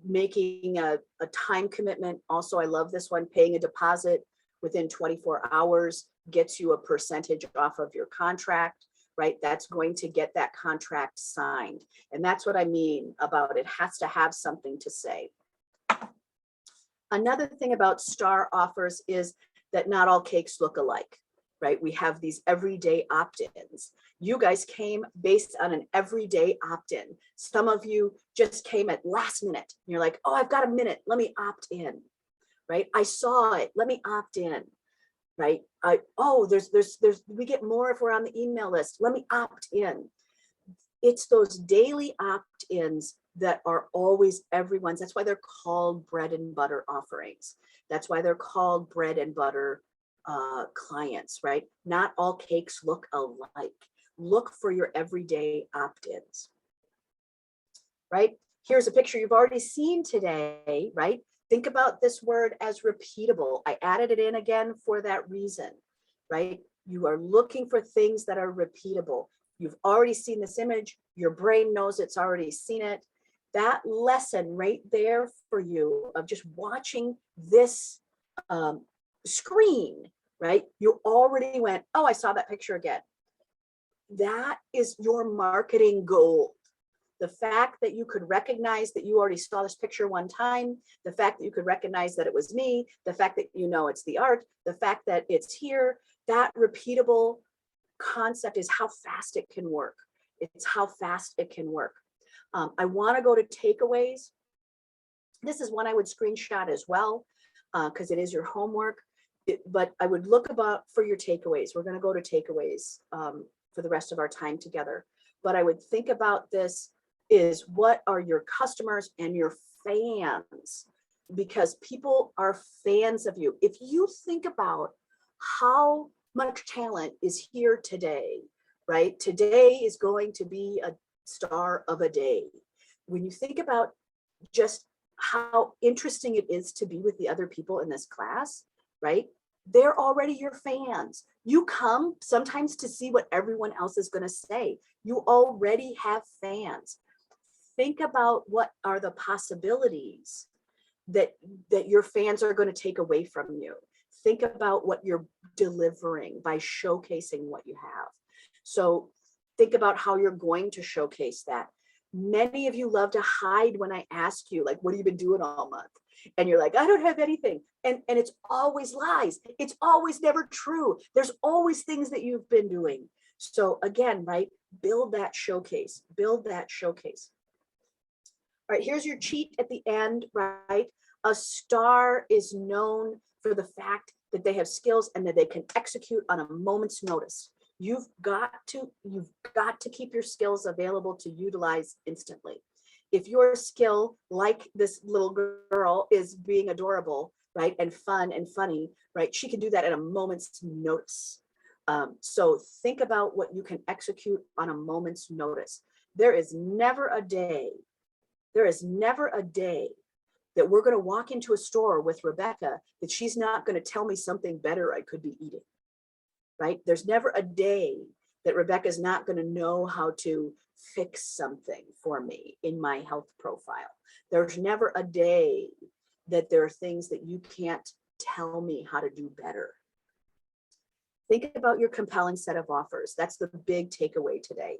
making a time commitment. Also, I love this one, paying a deposit within 24 hours gets you a percentage off of your contract, right? That's going to get that contract signed. And that's what I mean about it has to have something to say. Another thing about star offers is that not all cakes look alike, right? We have these everyday opt-ins. You guys came based on an everyday opt-in. Some of you just came at last minute. You're like, oh, I've got a minute. Let me opt in, right? I saw it. Let me opt in, right? We get more if we're on the email list. Let me opt in. It's those daily opt-ins that are always everyone's. That's why they're called bread and butter offerings. That's why they're called bread and butter clients, right? Not all cakes look alike. Look for your everyday opt-ins, right? Here's a picture you've already seen today, right? Think about this word as repeatable. I added it in again for that reason, right? You are looking for things that are repeatable. You've already seen this image. Your brain knows it's already seen it. That lesson right there for you of just watching this screen, right? You already went, oh, I saw that picture again. That is your marketing goal. The fact that you could recognize that you already saw this picture one time, the fact that you could recognize that it was me, the fact that you know it's the art, the fact that it's here, that repeatable concept is how fast it can work. It's how fast it can work. I want to go to takeaways. This is one I would screenshot as well, because it is your homework. But I would look for your takeaways. We're going to go to takeaways for the rest of our time together. But I would think about this is what are your customers and your fans? Because people are fans of you. If you think about how much talent is here today, right? Today is going to be a star of a day. When you think about just how interesting it is to be with the other people in this class, right? They're already your fans. You come sometimes to see what everyone else is going to say. You already have fans. Think about what are the possibilities that your fans are going to take away from you. Think about what you're delivering by showcasing what you have. So think about how you're going to showcase that. Many of you love to hide when I ask you, like, what have you been doing all month? And you're like, I don't have anything. And it's always lies. It's always never true. There's always things that you've been doing. So again, right, build that showcase, build that showcase. All right, here's your cheat at the end, right? A star is known for the fact that they have skills and that they can execute on a moment's notice. You've got to keep your skills available to utilize instantly. If your skill, like this little girl, is being adorable, right, and fun and funny, right, she can do that at a moment's notice. So think about what you can execute on a moment's notice. There is never a day that we're going to walk into a store with Rebecca that she's not going to tell me something better I could be eating, right? There's never a day that Rebecca's not going to know how to fix something for me in my health profile. There's never a day that there are things that you can't tell me how to do better. Think about your compelling set of offers. That's the big takeaway today.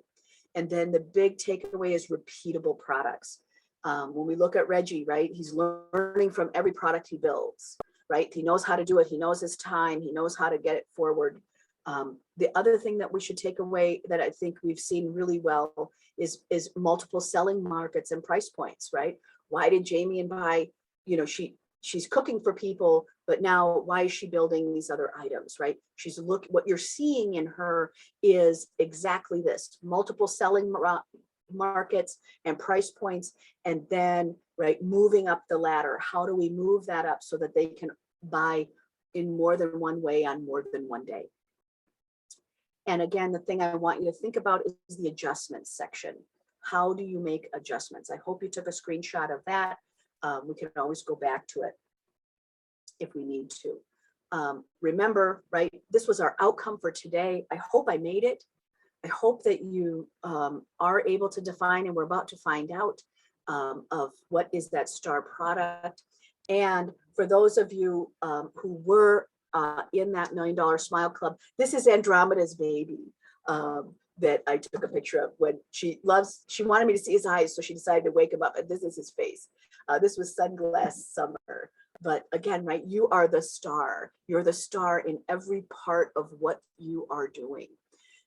And then the big takeaway is repeatable products. When we look at Reggie, right, he's learning from every product he builds, right? He knows how to do it. He knows his time. He knows how to get it forward. The other thing that we should take away that I think we've seen really well is multiple selling markets and price points, right? Why did Jamie and buy, you know, she's cooking for people, but now why is she building these other items, right? What you're seeing in her is exactly this, multiple selling markets and price points, and then, right, moving up the ladder. How do we move that up so that they can buy in more than one way on more than one day? And again, the thing I want you to think about is the adjustments section. How do you make adjustments? I hope you took a screenshot of that. We can always go back to it if we need to. Remember, right, this was our outcome for today. I hope I made it. I hope that you are able to define, and we're about to find out of what is that star product. And for those of you who were in that $1 Million Smile Club, this is Andromeda's baby that I took a picture of when she wanted me to see his eyes, so she decided to wake him up, and this is his face. This was Sunglass Summer. But again, right, you are the star. You're the star in every part of what you are doing.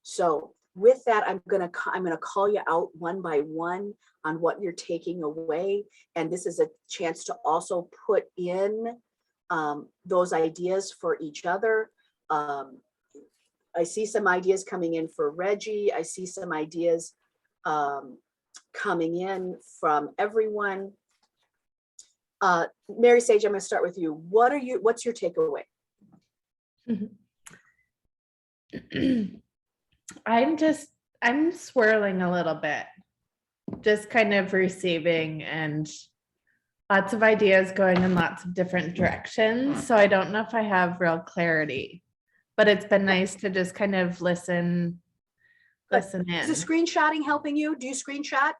So with that, I'm gonna call you out one by one on what you're taking away. And this is a chance to also put in those ideas for each other. I see some ideas coming in for Reggie. I see some ideas coming in from everyone. Mary Sage, I'm going to start with you. What's your takeaway? I'm swirling a little bit, just kind of receiving, and lots of ideas going in lots of different directions. So I don't know if I have real clarity, but it's been nice to just kind of listen in. Is the screenshotting helping you? Do you screenshot?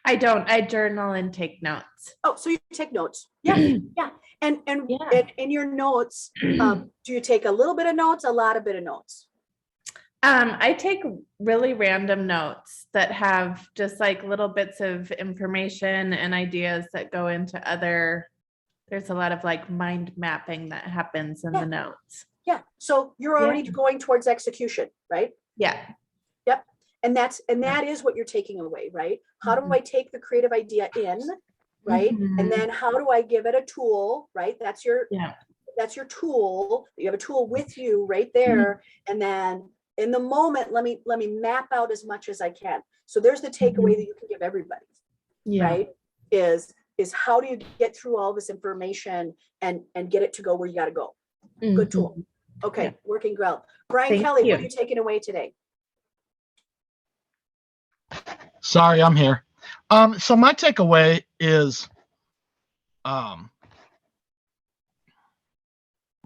I don't. I journal and take notes. Oh, so you take notes. Yeah, yeah. And in your notes, do you take a little bit of notes, a lot of notes? I take really random notes that have just like little bits of information and ideas that go into there's a lot of like mind mapping that happens in the notes. Yeah. So you're already going towards execution, right? Yeah. Yep. And that is what you're taking away, right? How do I take the creative idea in, right? And then how do I give it a tool, right? That's your tool. You have a tool with you right there. And then in the moment, let me map out as much as I can. So there's the takeaway that you can give everybody, right? Is how do you get through all this information and get it to go where you got to go? Good tool. Okay, working well. Brian Thank Kelly, you. what are you taking away today? Sorry, I'm here. So my takeaway is, all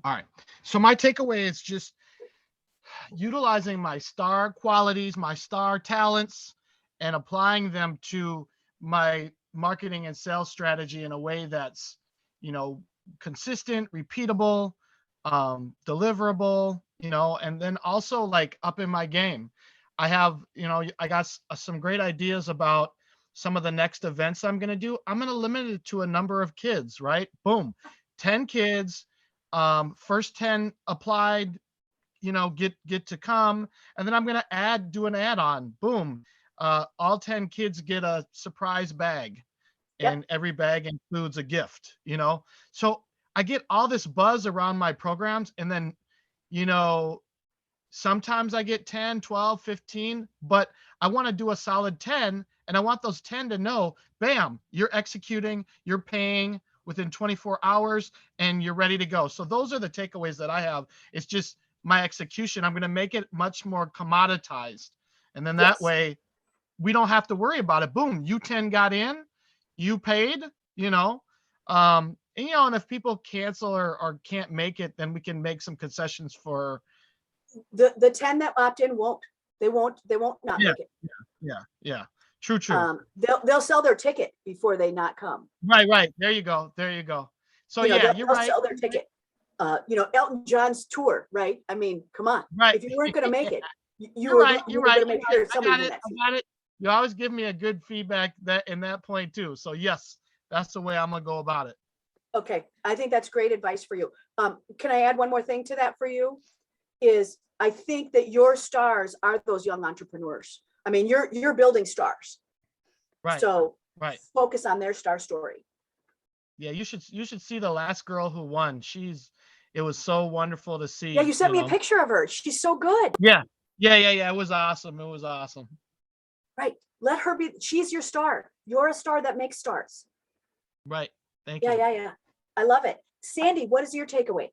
right. So my takeaway is just utilizing my star qualities, my star talents, and applying them to my marketing and sales strategy in a way that's, consistent, repeatable, deliverable, and then also like up in my game. I have, I got some great ideas about some of the next events I'm going to do. I'm going to limit it to a number of kids, right? Boom. 10 kids, first 10 applied, get to come. And then I'm going to do an add-on. Boom. All 10 kids get a surprise bag, and every bag includes a gift, So I get all this buzz around my programs, and then, sometimes I get 10, 12, 15, but I want to do a solid 10, and I want those 10 to know, bam, you're executing, you're paying within 24 hours, and you're ready to go. So those are the takeaways that I have. It's just my execution. I'm going to make it much more commoditized. And then that way we don't have to worry about it. Boom, you 10 got in, you paid, and if people cancel or can't make it, then we can make some concessions for the 10 that opt in won't not make it. Yeah. True. They'll sell their ticket before they not come. Right. There you go. So you're they'll right. Sell their ticket. Elton John's tour, right? I mean, come on. Right. If you weren't going to make it, you were right. You're going right. to make sure somebody I got it. You always give me a good feedback in that point too. So yes, that's the way I'm going to go about it. Okay. I think that's great advice for you. Can I add one more thing to that for you? Is I think that your stars are those young entrepreneurs. I mean, you're building stars. Right. So focus on their star story. Yeah, you should see the last girl who won. It was so wonderful to see. Yeah, you sent me a picture of her. She's so good. Yeah. It was awesome. Right. Let her be. She's your star. You're a star that makes stars. Right. Thank you. Yeah. I love it. Sandy, what is your takeaway?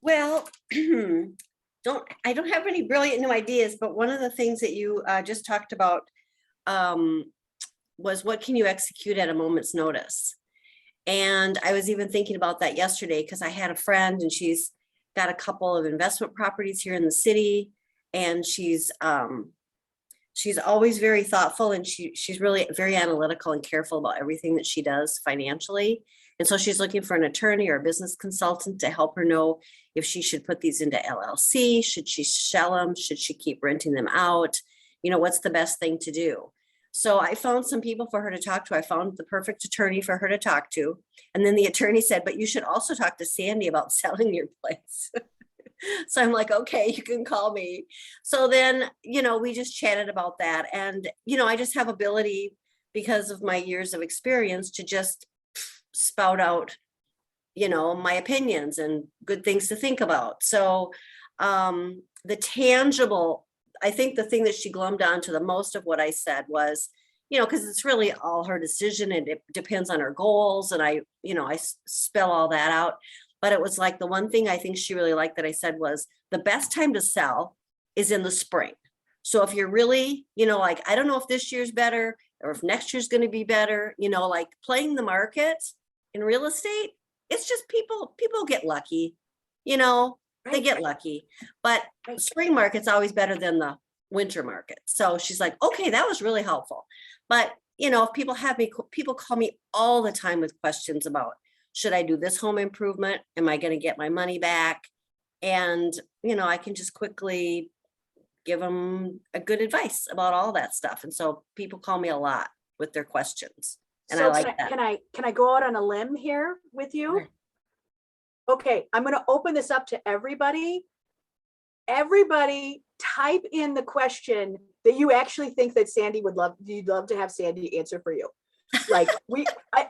Well, I don't have any brilliant new ideas, but one of the things that you just talked about was what can you execute at a moment's notice? And I was even thinking about that yesterday because I had a friend and she's got a couple of investment properties here in the city, and she's she's always very thoughtful, and she's really very analytical and careful about everything that she does financially. And so she's looking for an attorney or a business consultant to help her know if she should put these into LLC, should she sell them, should she keep renting them out? You know, what's the best thing to do? So I found some people for her to talk to. I found the perfect attorney for her to talk to. And then the attorney said, but you should also talk to Sandy about selling your place. So I'm like, okay, you can call me. So then, you know, we just chatted about that. And, you know, I just have ability because of my years of experience to just spout out, you know, my opinions and good things to think about. So the tangible, I think the thing that she glommed onto the most of what I said was, you know, because it's really all her decision and it depends on her goals. And I, you know, I spell all that out. But it was like the one thing I think she really liked that I said was the best time to sell is in the spring. So if you're really, you know, like, I don't know if this year's better or if next year's going to be better, you know, like playing the market in real estate, it's just people get lucky, you know, they get lucky. But the spring market's always better than the winter market. So she's like, okay, that was really helpful. But, you know, if people call me all the time with questions about, should I do this home improvement? Am I going to get my money back? And, you know, I can just quickly give them a good advice about all that stuff. And so people call me a lot with their questions. And So I like that. Can I go out on a limb here with you? Sure. Okay, I'm going to open this up to everybody. Everybody type in the question that you actually think that you'd love to have Sandy answer for you. Like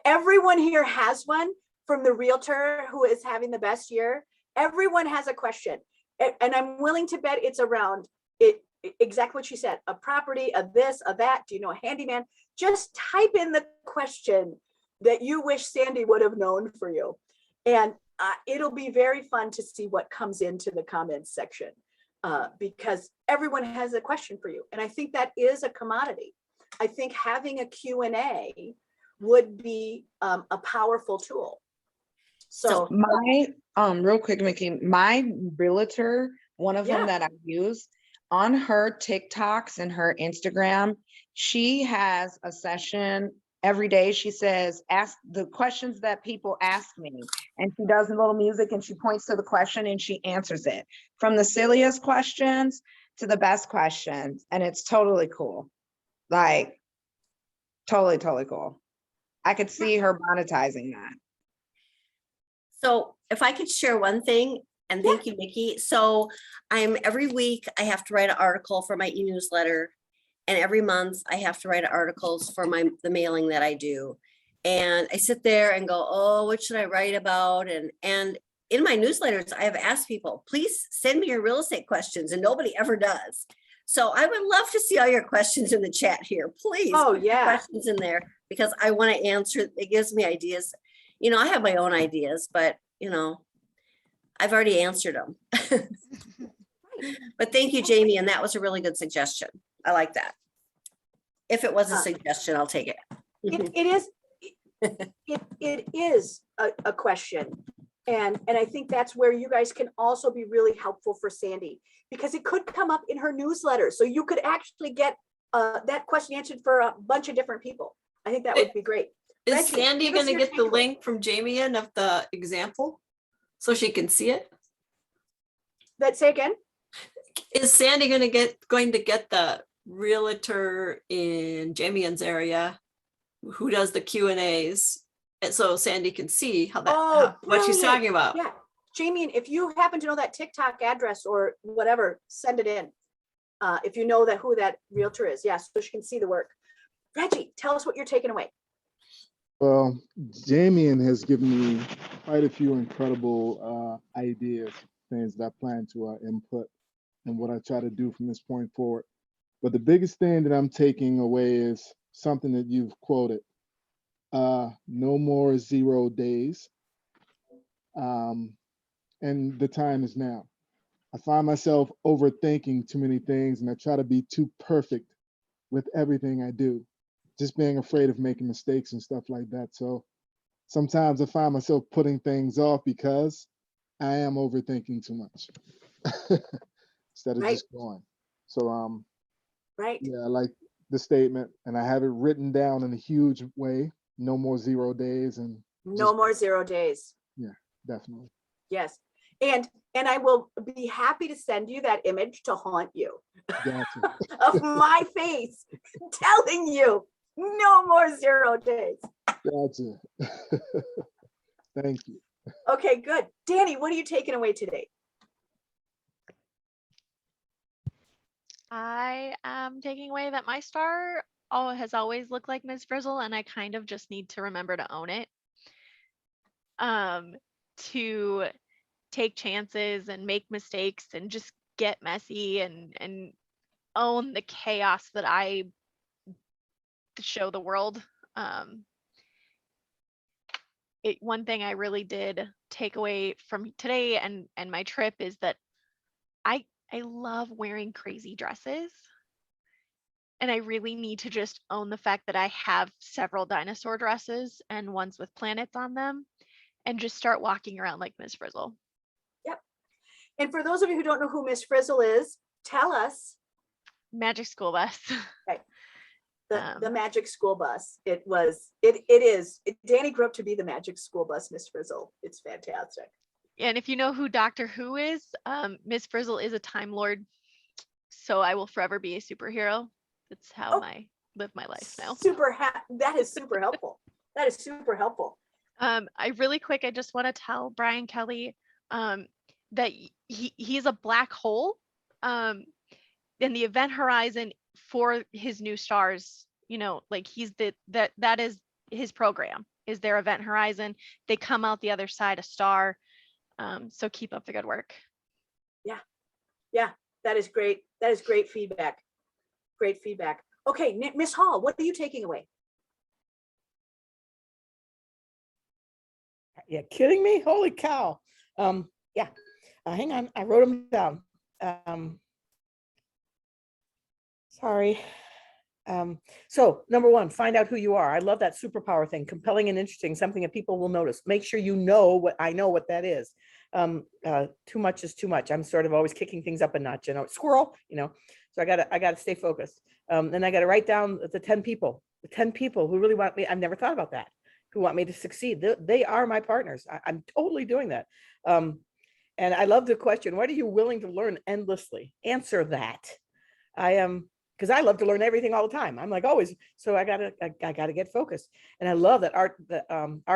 everyone here has one. From the realtor who is having the best year, everyone has a question. And I'm willing to bet it's around it, exactly what she said, a property, a this, a that, do you know a handyman? Just type in the question that you wish Sandy would have known for you. And it'll be very fun to see what comes into the comments section because everyone has a question for you. And I think that is a commodity. I think having a Q&A would be a powerful tool. So my real quick, Mickey, my realtor, one of them that I use on her TikToks and her Instagram, she has a session every day. She says, ask the questions that people ask me. And she does a little music and she points to the question and she answers it from the silliest questions to the best questions. And it's totally cool. Like totally cool. I could see her monetizing that. So if I could share one thing, and thank you, Nikki. So every week I have to write an article for my e-newsletter. And every month I have to write articles for the mailing that I do. And I sit there and go, oh, what should I write about? And in my newsletters, I have asked people, please send me your real estate questions, and nobody ever does. So I would love to see all your questions in the chat here. Please put your questions in there because I want to answer. It gives me ideas. You know, I have my own ideas, but, you know, I've already answered them. But thank you, Jamie. And that was a really good suggestion. I like that. If it was a suggestion, I'll take it. It is a question. And I think that's where you guys can also be really helpful for Sandy, because it could come up in her newsletter. So you could actually get that question answered for a bunch of different people. I think that would be great. Is Reggie, Sandy give us going to your get the takeaway. link from Jamie in of the example so she can see it? Say again? Is Sandy going to get the realtor in Jamian's area who does the Q&As, and so Sandy can see what she's talking about? Yeah, Jamie, if you happen to know that TikTok address or whatever, send it in. If you know who that realtor is, so she can see the work. Reggie, tell us what you're taking away. Well, Jamian has given me quite a few incredible ideas, things that I plan to input and what I try to do from this point forward. But the biggest thing that I'm taking away is something that you've quoted. No more 0 days. And the time is now. I find myself overthinking too many things, and I try to be too perfect with everything I do, just being afraid of making mistakes and stuff like that. So sometimes I find myself putting things off because I am overthinking too much instead of just going. So Right. Yeah, I like the statement, and I have it written down in a huge way. No more 0 days, and No more 0 days. yeah, definitely. Yes. And I will be happy to send you that image to haunt you Gotcha. of my face telling you no more 0 days. Gotcha. Thank you. Okay, good. Danny, what are you taking away today? I am taking away that my star has always looked like Ms. Frizzle, and I kind of just need to remember to own it. To take chances and make mistakes and just get messy and own the chaos that I show the world. One thing I really did take away from today and my trip is that I love wearing crazy dresses. And I really need to just own the fact that I have several dinosaur dresses and ones with planets on them, and just start walking around like Ms. Frizzle. Yep. And for those of you who don't know who Miss Frizzle is, tell us. Magic School Bus. Okay. The Magic School Bus. It is. Danny grew up to be the Magic School Bus, Miss Frizzle. It's fantastic. And if you know who Doctor Who is, Miss Frizzle is a Time Lord. So I will forever be a superhero. That's how I live my life now. That is super helpful. That is super helpful. I just want to tell Brian Kelly that he's a black hole in the event horizon for his new stars. You know, like that is his program, is their event horizon. They come out the other side a star. So keep up the good work. Yeah, that is great. That is great feedback. Great feedback. Okay, Miss Hall, what are you taking away? Yeah, kidding me? Holy cow. Yeah, hang on, I wrote them down. Sorry. So number one, find out who you are. I love that superpower thing, compelling and interesting, something that people will notice. Make sure you know what I know what that is. Too much is too much. I'm sort of always kicking things up a notch, squirrel, so I gotta stay focused. Then I gotta write down the 10 people who really want me. I've never thought about that, who want me to succeed. They are my partners. I'm totally doing that. And I love the question, what are you willing to learn endlessly? Answer that. I am, because I love to learn everything all the time. I'm like always, so I gotta get focused. And I love that art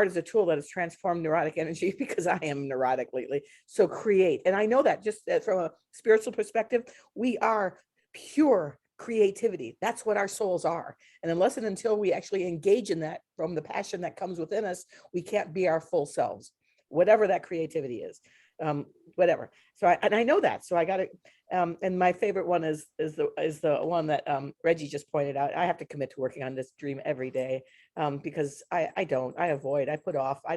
is a tool that has transformed neurotic energy, because I am neurotic lately. So create. And I know that just from a spiritual perspective, we are pure creativity. That's what our souls are. And unless and until we actually engage in that from the passion that comes within us, we can't be our full selves, whatever that creativity is. Whatever. So I know that. So I got to, and my favorite one is the one that Reggie just pointed out. I have to commit to working on this dream every day, because I avoid, I put off. I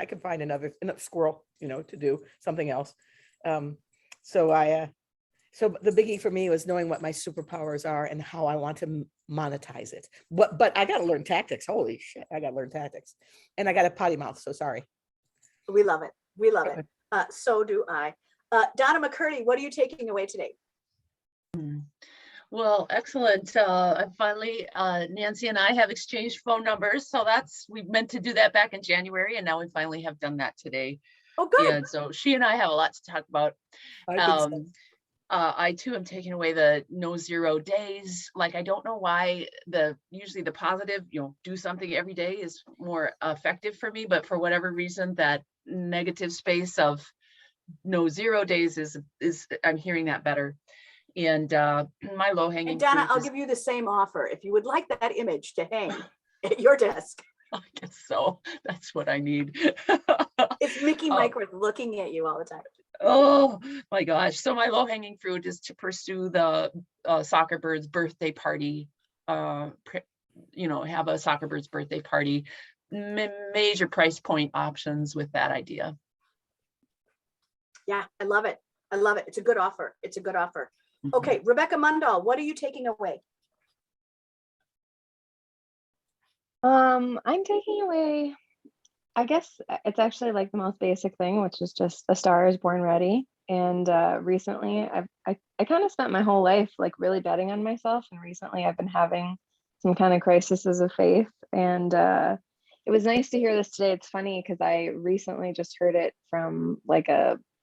can find another squirrel, to do something else. So the biggie for me was knowing what my superpowers are and how I want to monetize it. But I got to learn tactics. Holy shit, I got to learn tactics, and I got a potty mouth. So sorry. We love it. We love it. So do I. Donna McCurdy, what are you taking away today? Well, excellent. Finally, Nancy and I have exchanged phone numbers. So we meant to do that back in January, and now we finally have done that today. Oh, good. And so she and I have a lot to talk about. I too am taking away the no 0 days. Like, I don't know why usually the positive, do something every day is more effective for me, but for whatever reason, that negative space of no 0 days is I'm hearing that better. And my low hanging. And Donna, I'll give you the same offer if you would like that image to hang at your desk. I guess so. That's what I need. It's Mickey Microth looking at you all the time. Oh my gosh. So my low hanging fruit is to pursue the soccer bird's birthday party. Have a soccer bird's birthday party. Major price point options with that idea. Yeah, I love it. I love it. It's a good offer. It's a good offer. Okay, Rebecca Mundahl, what are you taking away? I'm taking away, I guess it's actually like the most basic thing, which is just a star is born ready. And recently I kind of spent my whole life like really betting on myself. And recently I've been having some kind of crises of faith. And it was nice to hear this today. It's funny because I recently just heard it from like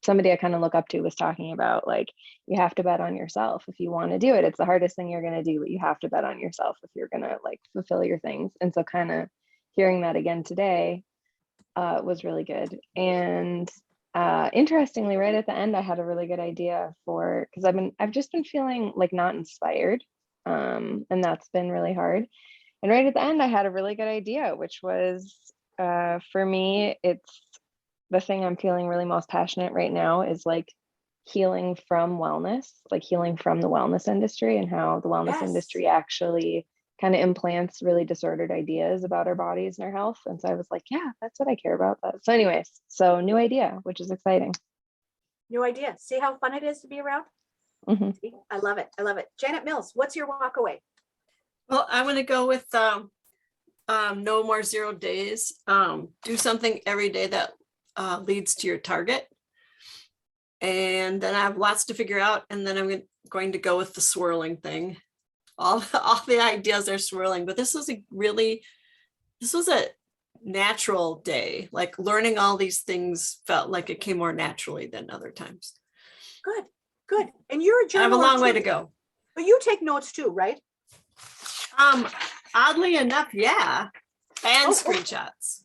somebody I kind of look up to was talking about like, you have to bet on yourself if you want to do it. It's the hardest thing you're going to do, but you have to bet on yourself if you're going to like fulfill your things. And so kind of hearing that again today was really good. And interestingly, right at the end, I had a really good idea because I've just been feeling like not inspired. And that's been really hard. And right at the end, I had a really good idea, which was for me, it's the thing I'm feeling really most passionate right now is like healing from wellness, like healing from the wellness industry and how the wellness industry actually kind of implants really disordered ideas about our bodies and our health. And so I was like, yeah, that's what I care about. So anyways, so new idea, which is exciting. New idea. See how fun it is to be around? Mm-hmm. See? I love it. I love it. Janet Mills, what's your walk away? Well, I'm going to go with no more 0 days. Do something every day that leads to your target. And then I have lots to figure out. And then I'm going to go with the swirling thing. All the ideas are swirling, but this was a natural day. Like learning all these things felt like it came more naturally than other times. Good, good. And you're a journaler. I have a long way too. to go. But you take notes too, right? Oddly enough, yeah. And screenshots.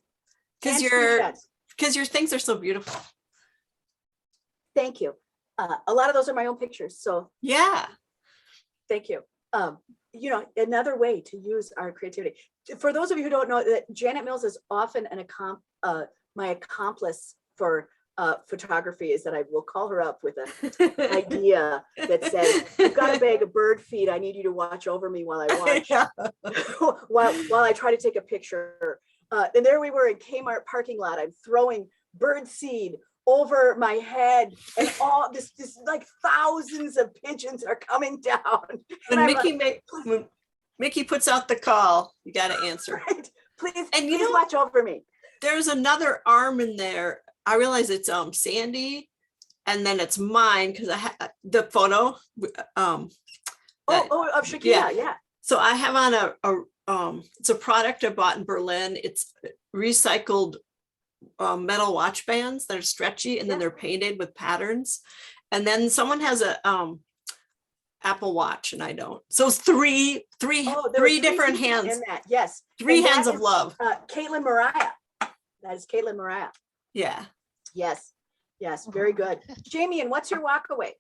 Because your things are so beautiful. Thank you. A lot of those are my own pictures. So yeah. Thank you. You know, another way to use our creativity. For those of you who don't know, that Janet Mills is often my accomplice for photography, is that I will call her up with an idea that says, "I've got a bag of bird feed. I need you to watch over me while I watch, while I try to take a picture." And there we were in Kmart parking lot. I'm throwing bird seed over my head, and all this like thousands of pigeons are coming down. When Mickey puts out the call, you got to answer. Right. Please watch over me. There's another arm in there. I realize it's Sandy, and then it's mine because I have the photo. Of Shakira, yeah. So I have on it's a product I bought in Berlin. It's recycled metal watch bands that are stretchy, and then they're painted with patterns. And then someone has a Apple Watch and I don't. So it's three different hands in that. Yes. Three hands of love. Caitlin Mariah. That is Caitlin Mariah. Yeah. Yes. Yes. Very good. Jamie, and what's your walk away?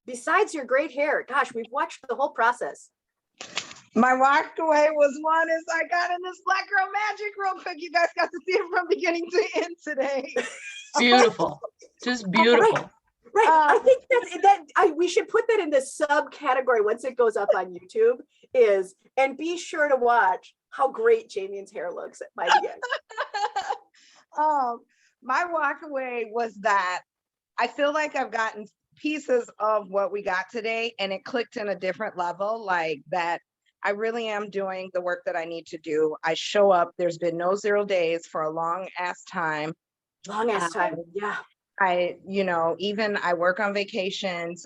Besides your great hair, gosh, we've watched the whole process. My walk away was one is I got in this Black Girl Magic real quick. You guys got to see it from beginning to end today. Beautiful. Just beautiful. Right. I think we should put that in the subcategory once it goes up on YouTube and be sure to watch how great Jamie's hair looks by the end. My walk away was that I feel like I've gotten pieces of what we got today and it clicked in a different level, like that I really am doing the work that I need to do. I show up, there's been no 0 days for a long ass time. Yeah. Even I work on vacations.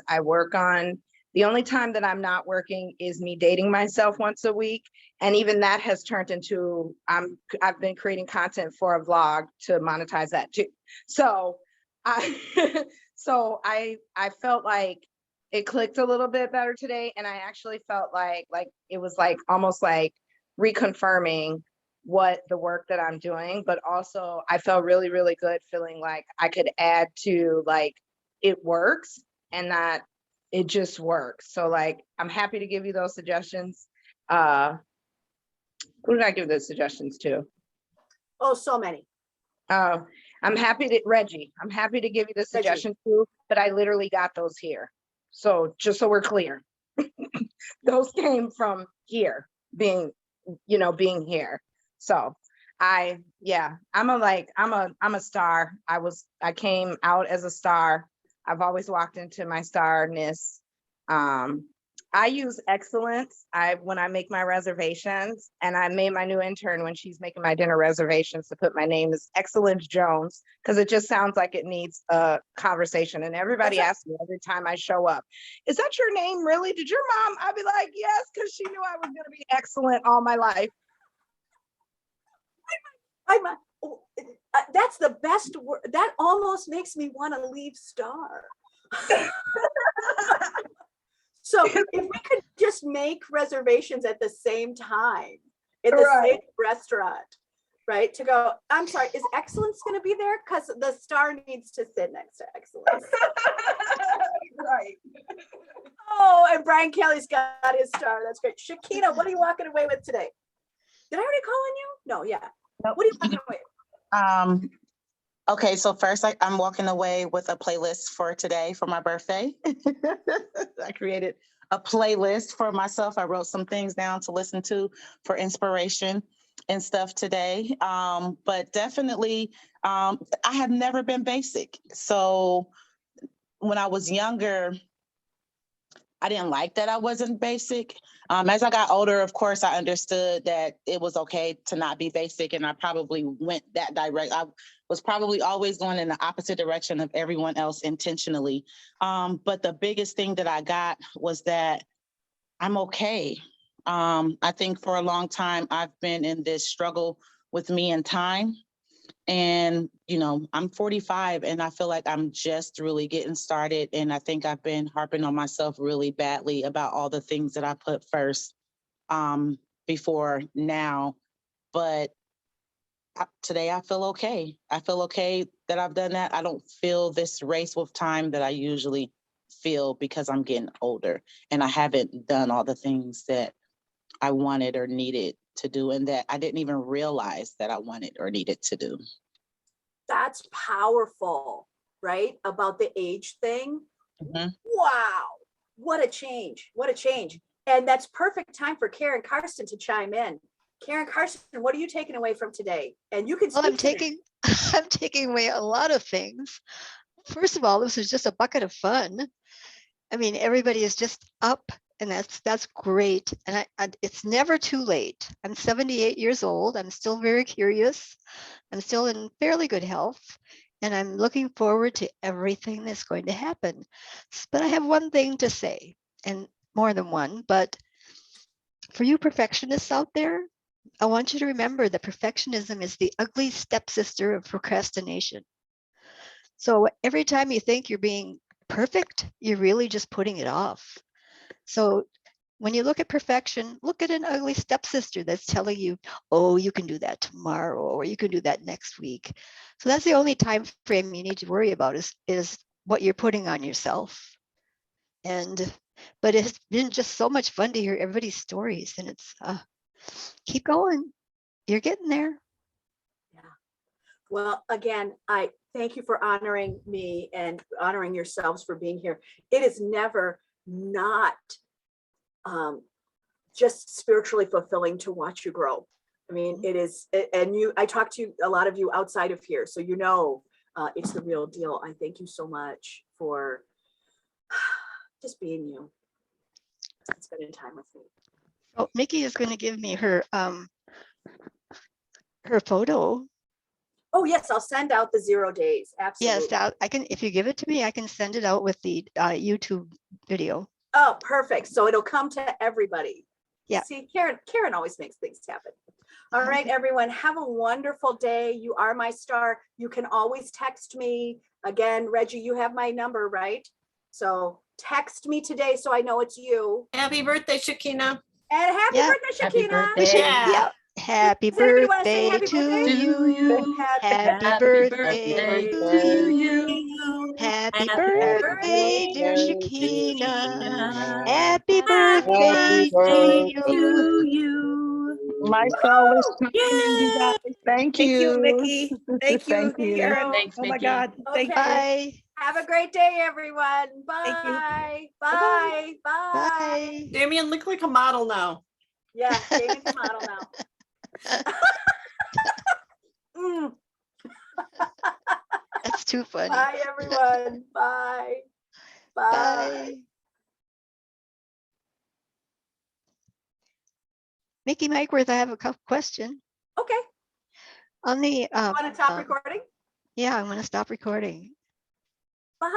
The only time that I'm not working is me dating myself once a week. And even that has turned into, I've been creating content for a vlog to monetize that too. So I felt like it clicked a little bit better today. And I actually felt like it was like almost like reconfirming what the work that I'm doing, but also I felt really, really good feeling like I could add to like, it works and that it just works. So like, I'm happy to give you those suggestions. Who did I give those suggestions to? Oh, so many. I'm happy to, Reggie, I'm happy to give you the suggestion too, but I literally got those here. So just so we're clear, those came from here being here. So I'm a star. I came out as a star. I've always walked into my starness. I use excellence. When I make my reservations, and I made my new intern when she's making my dinner reservations to put my name as Excellence Jones, because it just sounds like it needs a conversation. And everybody asks me every time I show up, "Is that your name really? Did your mom?" I'd be like, "Yes," because she knew I was going to be excellent all my life. That's the best word. That almost makes me want to leave Star. So if we could just make reservations at the same time in the same restaurant, right? To go, I'm sorry, is Excellence going to be there? Because the Star needs to sit next to Excellence. Right. Oh, and Brian Kelly's got his Star. That's great. Shakina, what are you walking away with today? Did I already call on you? No, yeah. Nope. What are you walking away with? Okay, so first I'm walking away with a playlist for today for my birthday. I created a playlist for myself. I wrote some things down to listen to for inspiration and stuff today. But definitely, I have never been basic. So when I was younger, I didn't like that I wasn't basic. As I got older, of course, I understood that it was okay to not be basic, and I probably went that direct. I was probably always going in the opposite direction of everyone else intentionally. But the biggest thing that I got was that I'm okay. I think for a long time, I've been in this struggle with me and time. And, I'm 45 and I feel like I'm just really getting started. And I think I've been harping on myself really badly about all the things that I put first before now. But today I feel okay. I feel okay that I've done that. I don't feel this race with time that I usually feel because I'm getting older and I haven't done all the things that I wanted or needed to do and that I didn't even realize that I wanted or needed to do. That's powerful, right? About the age thing. Mm-hmm. Wow. What a change. What a change. And that's perfect time for Karen Karsten to chime in. Karen Karsten, what are you taking away from today? And you can Well, speak I'm taking away a lot of things. First of all, this was just a bucket of fun. I mean, everybody is just up, and that's great. And it's never too late. I'm 78 years old. I'm still very curious. I'm still in fairly good health, and I'm looking forward to everything that's going to happen. But I have one thing to say, and more than one, but for you perfectionists out there, I want you to remember that perfectionism is the ugly stepsister of procrastination. So every time you think you're being perfect, you're really just putting it off. So when you look at perfection, look at an ugly stepsister that's telling you, oh, you can do that tomorrow, or you can do that next week. So that's the only time frame you need to worry about is what you're putting on yourself. But it's been just so much fun to hear everybody's stories, and it's keep going. You're getting there. Yeah. Well, again, I thank you for honoring me and honoring yourselves for being here. It is never not just spiritually fulfilling to watch you grow. I mean, it is, and I talk to a lot of you outside of here, so it's the real deal. I thank you so much for just being you and spending time with me. Oh, Mickey is going to give me her photo. Oh yes, I'll send out the 0 days. Absolutely. Yes, I can. If you give it to me, I can send it out with the YouTube video. Oh, perfect. So it'll come to everybody. Yeah. See, Karen always makes things happen. All right, everyone, have a wonderful day. You are my star. You can always text me. Again, Reggie, you have my number, right? So text me today so I know it's you. Happy birthday, Shakina. And happy birthday, Shakina. Happy birthday. Yeah. Happy Does anybody want to say birthday happy to birthday? you. Happy birthday to you. Happy birthday, dear Shakina. Happy birthday to you. My soul is shining, you guys. Thank Thank you, you. Mickey. Thank you, Thank you. Karen. Thanks, Oh my Mickey. God. Thank you. Bye. Have a great day, everyone. Thank you. Bye. Bye-bye. Bye. Bye. Bye. Damien, look like a model now. Yeah, Damien's a model now. That's too funny. Bye, everyone. Bye. Bye. Bye. Mickey Makeworth, I have a question. Okay, On the, want to stop recording? yeah, I'm going to stop recording. Bye.